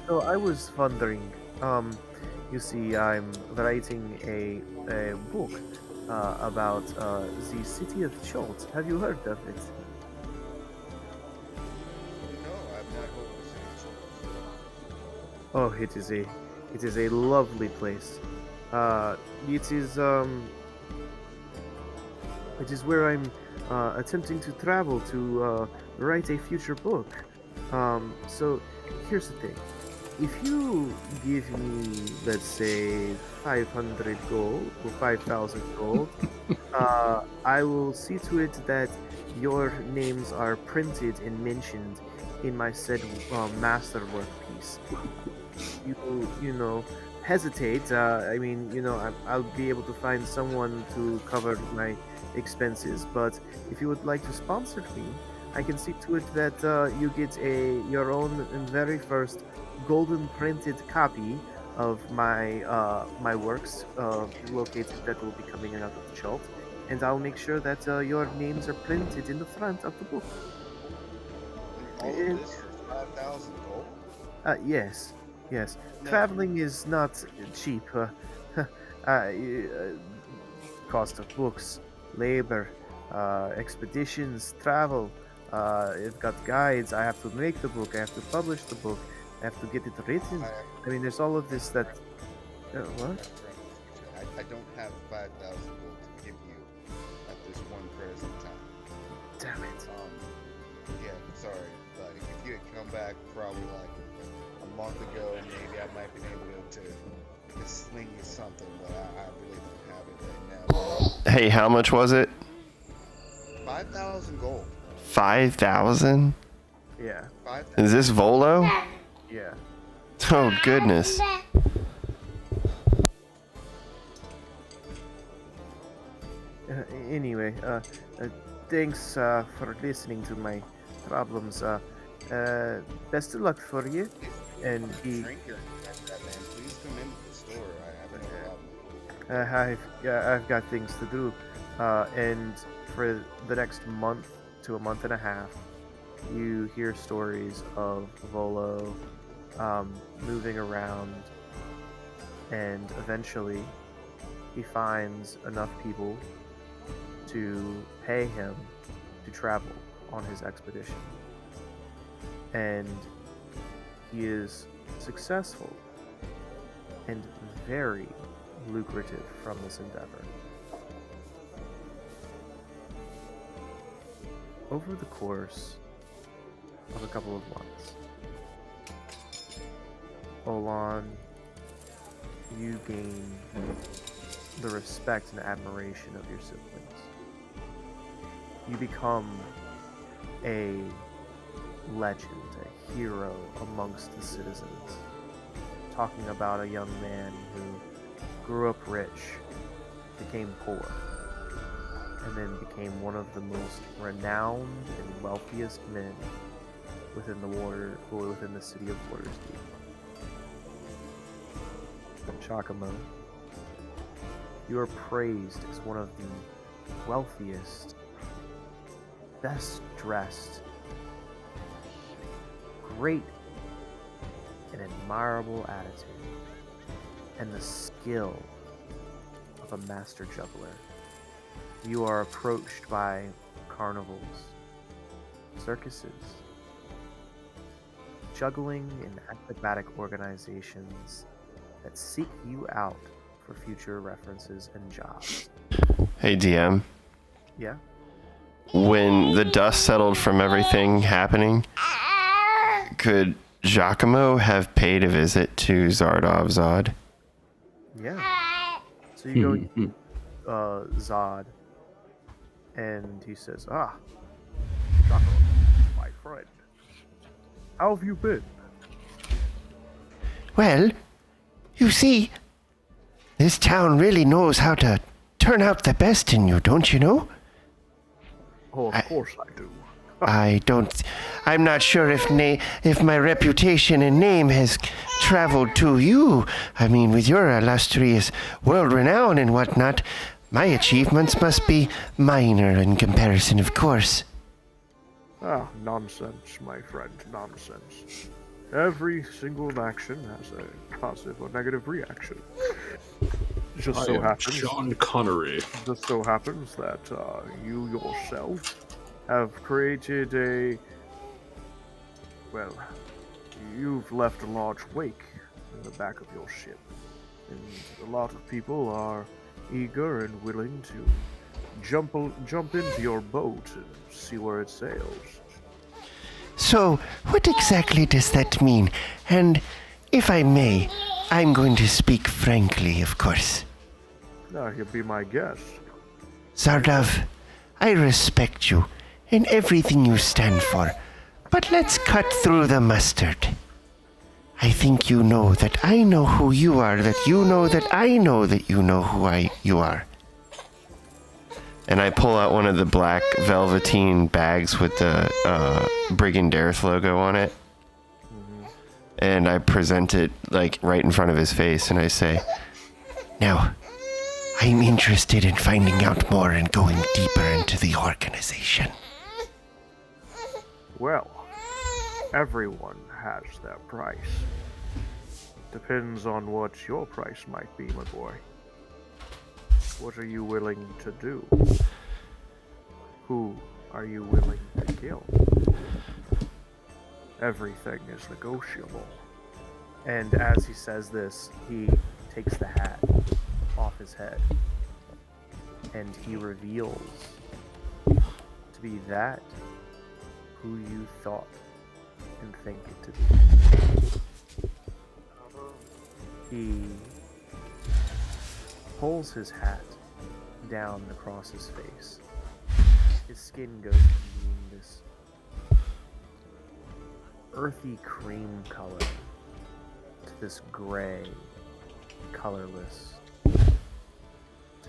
so I was wondering. You see, I'm writing a book about the city of Cholt. Have you heard of it? No, I've not heard of City Oh, it is a lovely place. It is where I'm attempting to travel to write a future book. So here's the thing. If you give me, let's say, 500 gold or 5,000 gold, I will see to it that your names are printed and mentioned in my said masterwork piece. You know, hesitate. I mean, I'll be able to find someone to cover my expenses. But if you would like to sponsor me, I can see to it that you get your own very first golden printed copy of my works located that will be coming out of the Chult, and I'll make sure that your names are printed in the front of the book. All of this for 5,000 gold? Yes, yes. No. Traveling is not cheap. Cost of books, labor, expeditions, travel. I've got guides. I have to make the book. I have to publish the book. I have to get it written. I mean, there's all of this that. What? I don't have 5,000 gold to give you at this one present time. Damn it. Yeah, sorry, but if you had come back probably like a month ago, maybe I might have been able to sling you something, but I really don't have it right now. Hey, how much was it? 5,000 gold. 5,000? Yeah. 5,000. Is this Volo? Yeah. Oh, goodness. Anyway, thanks for listening to my problems. Best of luck for you. And Drink your that man. Please come into the store. I have no problem. I've got things to do. And for the next month to a month and a half, you hear stories of Volo moving around, and eventually he finds enough people to pay him to travel on his expedition. And he is successful and very lucrative from this endeavor. Over the course of a couple of months, Olan, you gain the respect and admiration of your siblings. You become a legend, a hero amongst the citizens. Talking about a young man who grew up rich, became poor, and then became one of the most renowned and wealthiest men within the city of Waterdeep. Chakamo, you are praised as one of the wealthiest, best dressed, great and admirable attitude, and the skill of a master juggler. You are approached by carnivals, circuses, juggling and acrobatic organizations that seek you out for future references and jobs. Hey, DM. Yeah? When the dust settled from everything happening, could Giacomo have paid a visit to Zardov Zod? Yeah. So you go Zod, and he says, Giacomo, my friend, how have you been? Well, you see, this town really knows how to turn out the best in you, don't you know? Oh, of course I do. I'm not sure if my reputation and name has traveled to you. I mean, with your illustrious world renown and whatnot, My achievements must be minor in comparison, of course. Ah, nonsense, my friend, nonsense. Every single action has a positive or negative reaction. Just so happens, Sean Connery. just so happens that you yourself have created you've left a large wake in the back of your ship, and a lot of people are eager and willing to jump into your boat and see where it sails. So, what exactly does that mean? And, if I may, I'm going to speak frankly, of course. Now, you'll be my guest. Zardav, I respect you and everything you stand for, but let's cut through the mustard. I think you know that I know who you are, that you know that I know that you know who you are. And I pull out one of the black velveteen bags with the Brigand Dareth logo on it. And I present it, like, right in front of his face, and I say, now, I'm interested in finding out more and going deeper into the organization. Well, everyone has their price. Depends on what your price might be, my boy. What are you willing to do? Who are you willing to kill? Everything is negotiable. And as he says this, he takes the hat off his head. And he reveals to be that who you thought and think it to be. He pulls his hat down across his face. His skin goes from being this earthy cream color to this gray, colorless,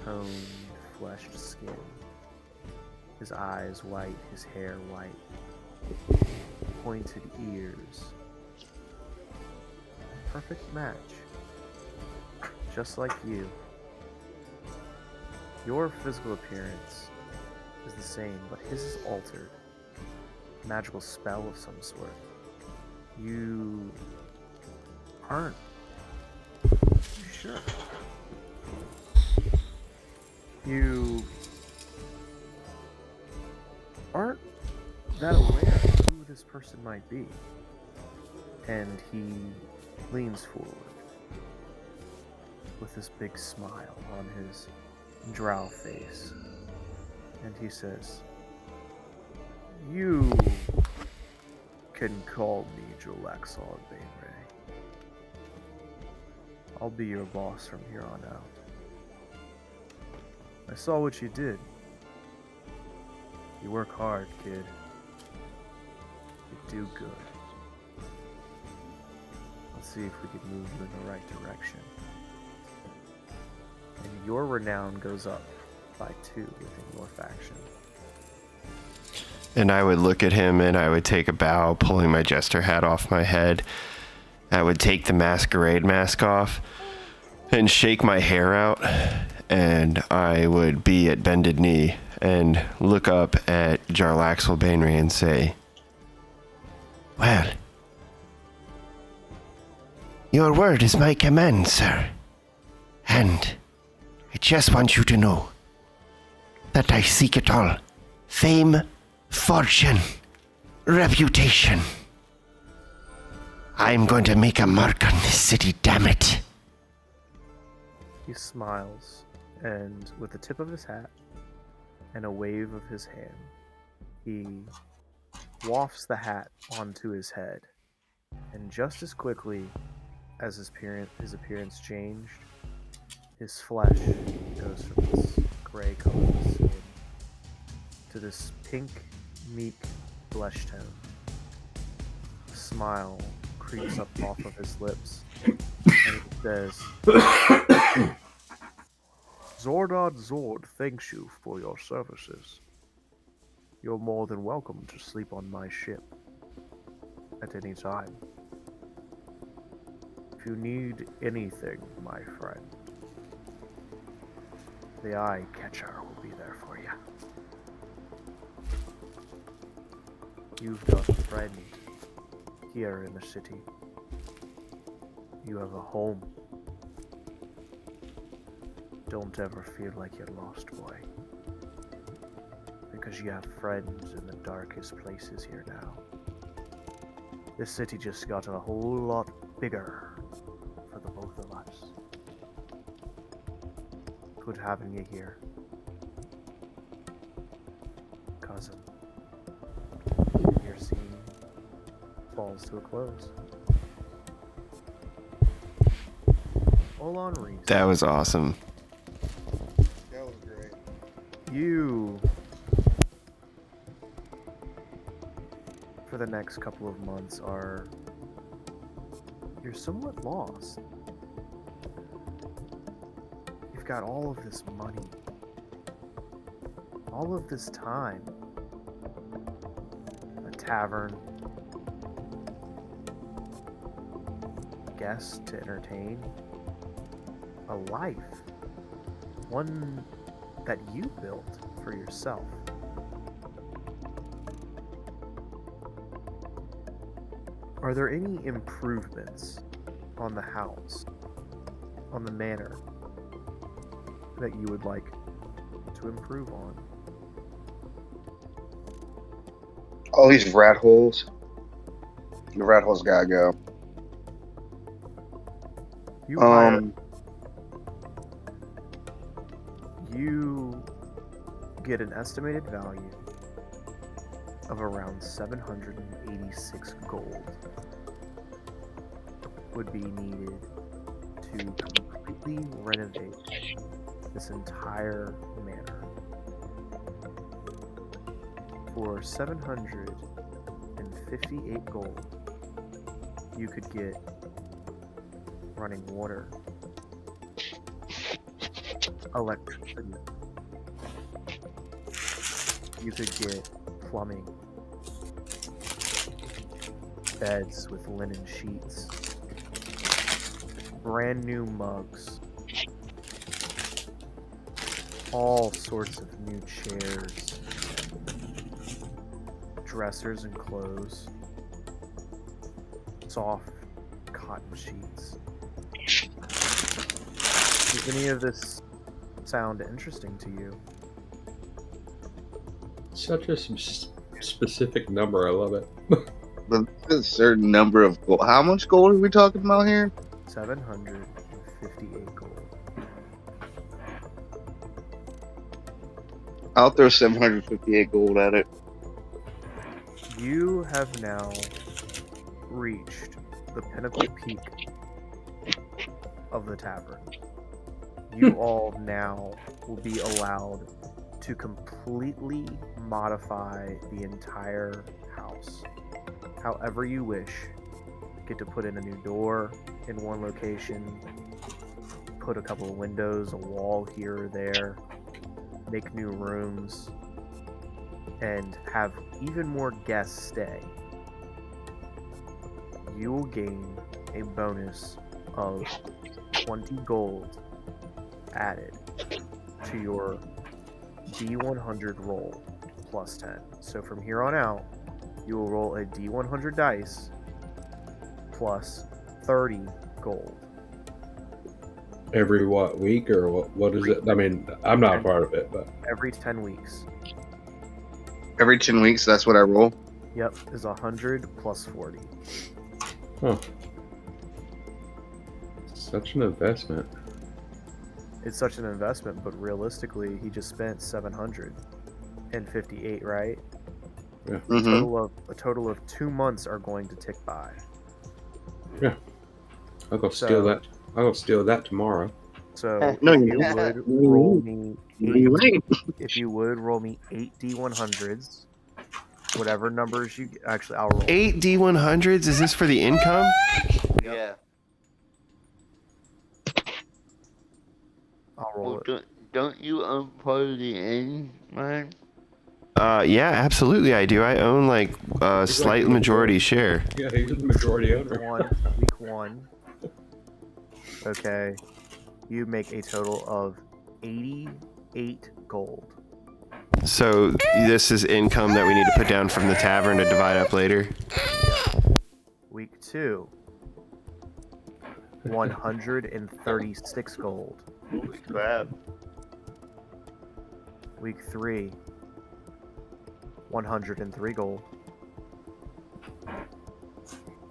toned, fleshed skin. His eyes white, his hair white, pointed ears. Perfect match. Just like you. Your physical appearance is the same, but his is altered. A magical spell of some sort. You aren't sure. You aren't that aware of who this person might be. And he leans forward with this big smile on his drow face. And he says, you can call me Jolaxar Bainray. I'll be your boss from here on out. I saw what you did. You work hard, kid. You do good. Let's see if we can move you in the right direction. And your renown goes up by 2 within your faction. And I would look at him and I would take a bow, pulling my jester hat off my head. I would take the masquerade mask off and shake my hair out. And I would be at bended knee and look up at Jarlaxle Bainry and say, well, your word is my command, sir. And I just want you to know that I seek it all. Fame, fortune, reputation. I'm going to make a mark on this city, damn it. He smiles, and with the tip of his hat and a wave of his hand, he wafts the hat onto his head. And just as quickly as his appearance changed, his flesh goes from this gray colored skin to this pink, meek flesh tone. A smile creeps up off of his lips, and he says, Zordad Zord thanks you for your services. You're more than welcome to sleep on my ship at any time. If you need anything, my friend, The eye catcher will be there for you. You've got a friend here in the city. You have a home. Don't ever feel like you're lost, boy. Because you have friends in the darkest places here now. This city just got a whole lot bigger for the both of us. Good having you here. Cousin. Your scene falls to a close. Olan Reese. That was awesome. That was great. You, for the next couple of months, you're somewhat lost. You've got all of this money, all of this time, a tavern, guests to entertain, a life, one that you built for yourself. Are there any improvements on the house, on the manor, that you would like to improve on? All these rat holes. The rat holes gotta go. You hire, you get an estimated value of around 786 gold would be needed to completely renovate this entire manor. For 758 gold, you could get running water, electricity. You could get plumbing, beds with linen sheets, brand new mugs, all sorts of new chairs, dressers and clothes, soft cotton sheets. Does any of this sound interesting to you? Such a specific number. I love it. But there's a certain number of gold. How much gold are we talking about here? 758 gold. I'll throw 758 gold at it. You have now reached the pinnacle peak of the tavern. You all now will be allowed to completely modify the entire house however you wish. Get to put in a new door in one location, put a couple of windows, a wall here or there, make new rooms, and have even more guests stay. You will gain a bonus of 20 gold added to your D100 roll plus 10. So from here on out, you will roll a D100 dice plus 30 gold. Every week or what is it? I mean, I'm not a part of it, but Every 10 weeks. Every 10 weeks, that's what I roll. Yep, is 100 plus 40. huh. Such an investment. It's such an investment, but realistically, he just spent 758, right? Yeah. Mm-hmm. A total of 2 months are going to tick by. Yeah. I'll go steal that. I'll go steal that tomorrow. So No, if you you won't. would No, you roll won't. me No, you ain't. if you would roll me 8 D100s, whatever numbers you actually, I'll roll 8 D100s? Is this for the income? Yeah. I'll roll Well, it. don't you own part of the inn, man? Yeah, absolutely I do. I own like a He's like slight the majority share. Yeah, he's the majority owner. Week one. Okay. You make a total of 80 8 gold. So this is income that we need to put down from the tavern to divide up later. Week 2, 136 gold. Holy crap. Week 3, 103 gold.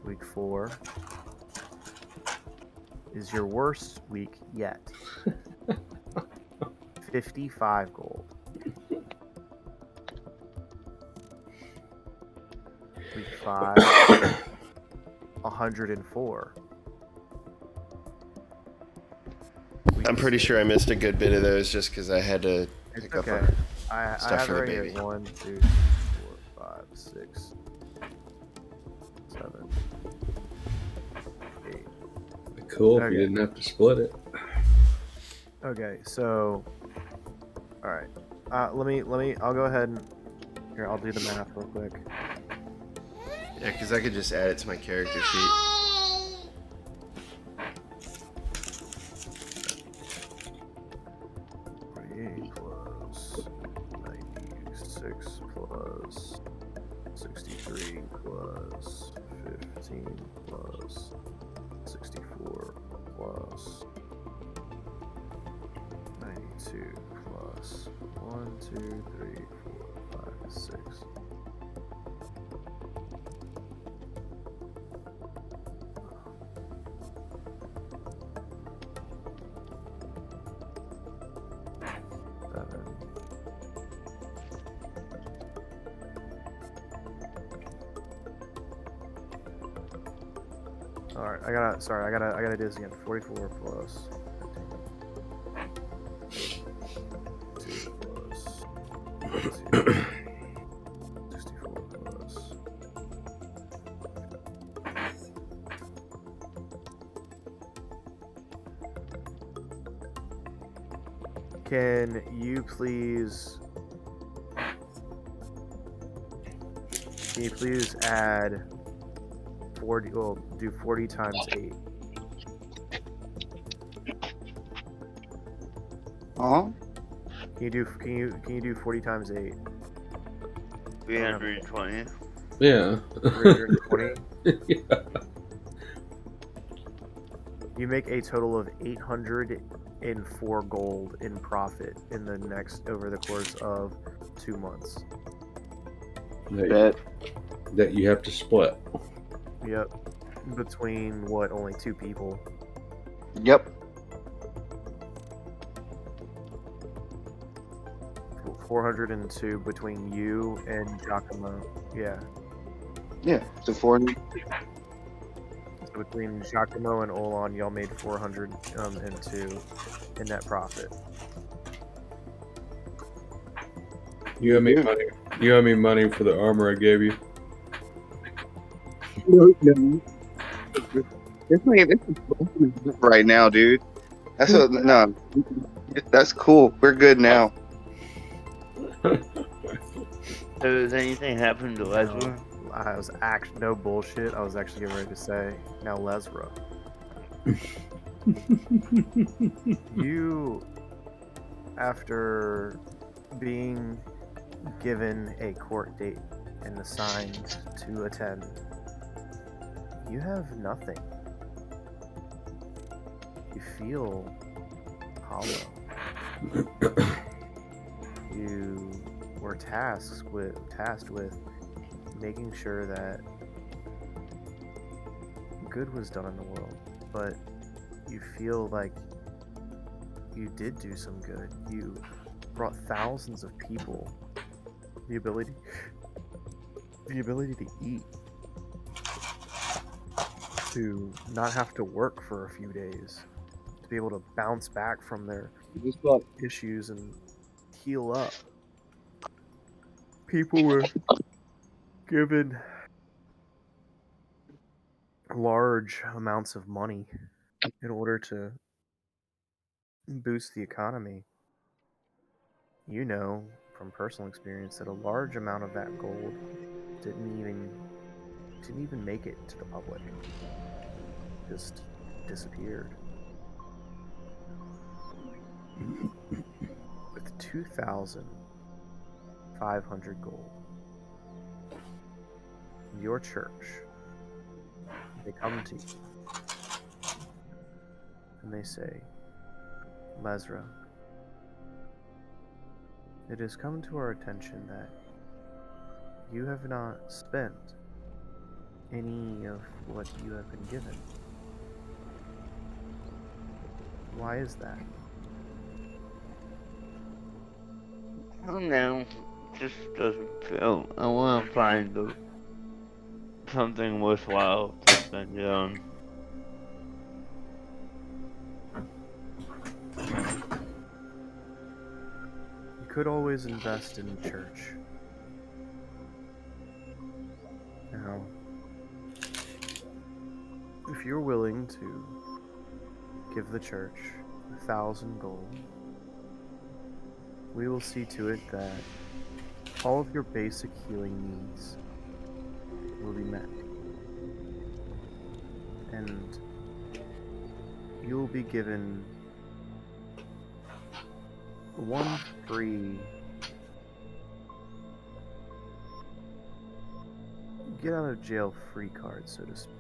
Week 4 is your worst week yet. 55 gold. Week 5, 104. I'm pretty sure I missed a good bit of those just because I had to It's pick up okay. I stuff have for the right baby. here 1, 2, 4, 5, 6, 7, 8. Cool if Okay. you didn't have to split it. Okay, so, all right. Let me. I'll go ahead and here. I'll do the math real quick. Yeah, because I could just add it to my character sheet. 48 plus 96 plus 63 plus 15 plus 64 plus 92 plus 1, 2, 3, 4, 5, 6. Alright, I gotta do this again. 44 plus 15. 2 plus 2. 64 plus. Can you please add 40, well, do 40 times 8. Huh? Can you do 40 times 8? 320. Yeah. 320? Yeah. You make a total of 804 gold in profit in the over the course of 2 months. That you have to split. Yep. Between what, only 2 people? Yep. 402 between you and Giacomo. Yeah. Yeah. So 400. So between Giacomo and Olan, y'all made 402 in net profit. You owe me money. You owe me money for the armor I gave you. No. This is right now, dude. No. That's cool. We're good now. So does anything happen to Leslie? I was no bullshit. I was actually getting ready to say, now Lesra. You, after being given a court date and assigned to attend, you have nothing. You feel hollow. You were tasked with making sure that good was done in the world, but you feel like you did do some good. You brought thousands of people the ability to eat, to not have to work for a few days, to be able to bounce back from their issues and heal up. People were given large amounts of money in order to boost the economy. You know from personal experience that a large amount of that gold didn't even make it to the public. Just disappeared. With 2,500 gold. Your church, they come to you and they say, Lesra, it has come to our attention that you have not spent any of what you have been given. Why is that? I don't know. Just doesn't feel. I want to find something worthwhile to spend it on. You could always invest in the church. Now, if you're willing to give the church 1,000 gold, we will see to it that all of your basic healing needs will be met. And you will be given one free get out of jail free card, so to speak.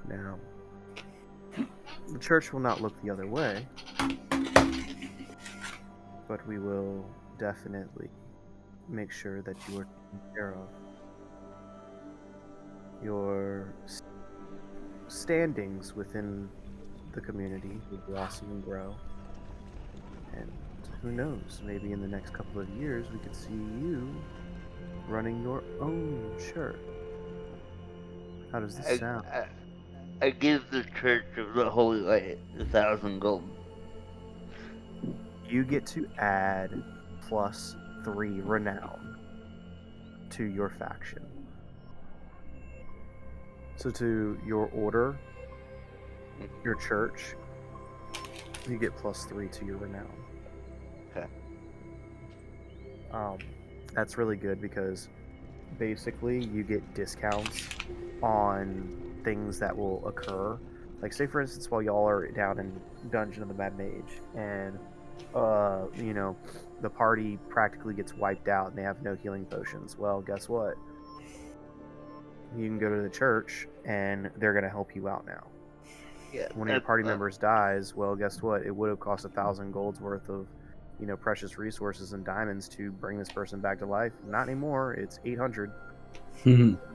Now, the church will not look the other way, but we will definitely make sure that you are taken care of. Your standings within the community will blossom and grow. And who knows, maybe in the next couple of years we could see you running your own church. How does this sound? I give the Church of the Holy Light 1,000 gold. You get to add +3 renown to your faction. So to your order, your church, you get +3 to your renown. Okay. That's really good because basically you get discounts on things that will occur. Like, say for instance, while y'all are down in Dungeon of the Mad Mage, and the party practically gets wiped out and they have no healing potions. Well, guess what? You can go to the church and they're gonna help you out now. Yeah. One of your party members dies, well, guess what? It would have cost 1,000 gold's worth of, precious resources and diamonds to bring this person back to life. Not anymore. It's 800. Nice.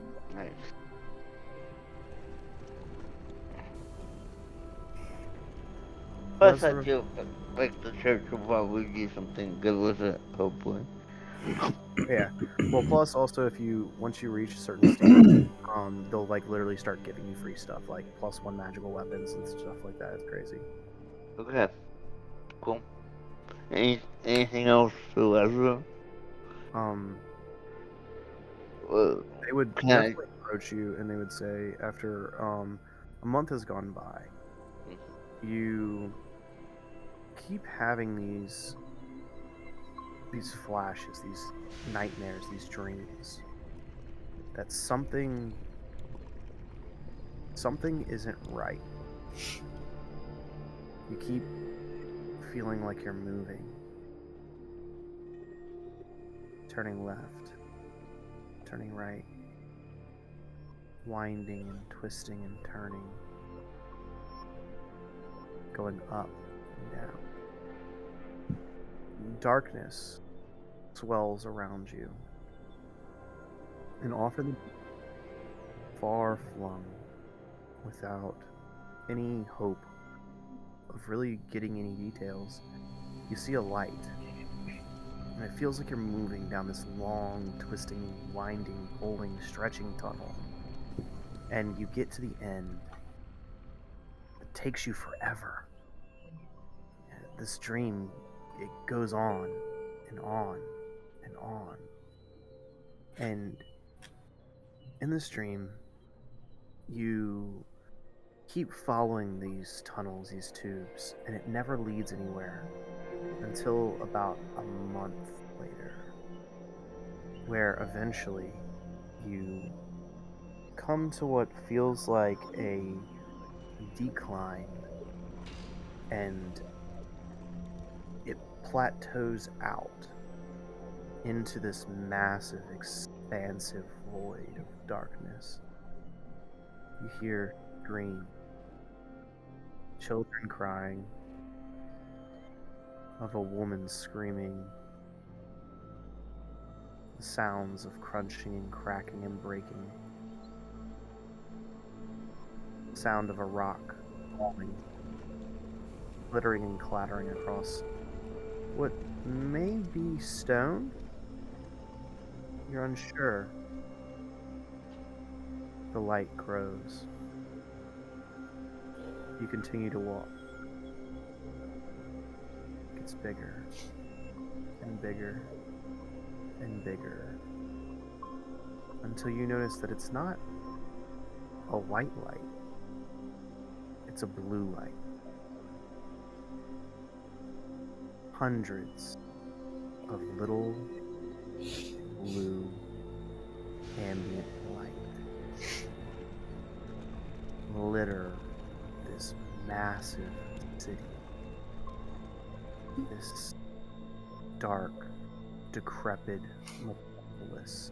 Plus, I feel like the church will probably do something good with it, hopefully. Yeah. Well, plus also once you reach a certain stage, they'll literally start giving you free stuff, like +1 magical weapons and stuff like that. It's crazy. Okay. Cool. Anything else for Ezra? They would definitely approach you and they would say, after a month has gone by, you keep having these flashes, these nightmares, these dreams, that something isn't right. You keep feeling like you're moving, turning left, turning right, winding and twisting and turning, going up and down. Darkness swells around you, and often far flung, without any hope of really getting any details, you see a light, and it feels like you're moving down this long, twisting, winding, pulling, stretching tunnel, and you get to the end. It takes you forever. This dream, it goes on and on and on. And in this dream, you keep following these tunnels, these tubes, and it never leads anywhere until about a month later, where eventually you come to what feels like a decline and it plateaus out into this massive, expansive void of darkness. You hear screams, children crying, of a woman screaming, the sounds of crunching and cracking and breaking, the sound of a rock falling, glittering and clattering across what may be stone. You're unsure. The light grows. You continue to walk. It gets bigger and bigger and bigger until you notice that it's not a white light. It's a blue light. Hundreds of little blue ambient light litter this massive city. This dark, decrepit metropolis.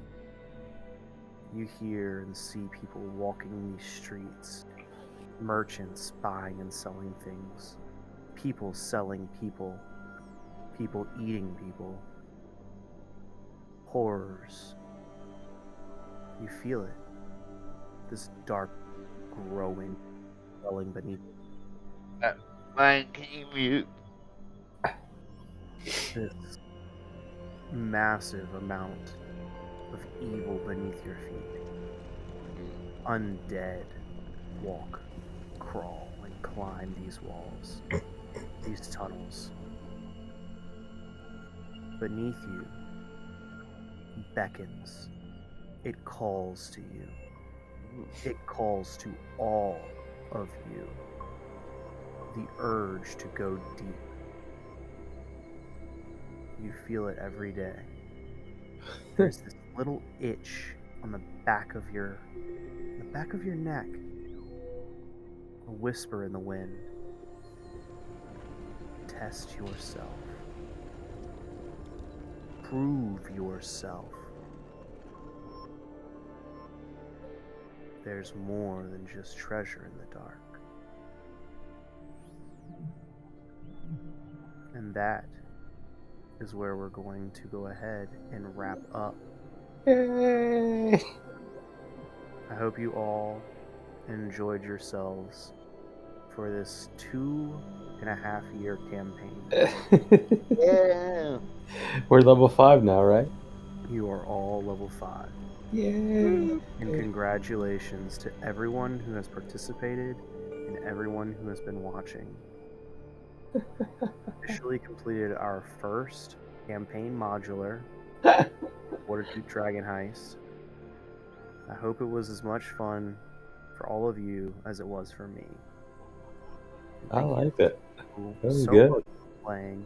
You hear and see people walking these streets, merchants buying and selling things, people selling people, people eating people, horrors. You feel it. This dark, growing, swelling beneath Mine, can you mute? this massive amount of evil beneath your feet. Undead walk, crawl, and climb these walls, these tunnels. Beneath you beckons. It calls to you. It calls to all of you. The urge to go deep. You feel it every day. There's this little itch on the back of your neck. A whisper in the wind. Test yourself. Prove yourself. There's more than just treasure in the dark. And that is where we're going to go ahead and wrap up. Yay! I hope you all enjoyed yourselves for this 2.5-year campaign. Yeah. We're level 5 now, right? You are all level 5. Yay! And congratulations to everyone who has participated and everyone who has been watching. Officially completed our first campaign modular, Waterdeep Dragon Heist. I hope it was as much fun for all of you as it was for me. I liked it. Thank you That was so good. much for playing.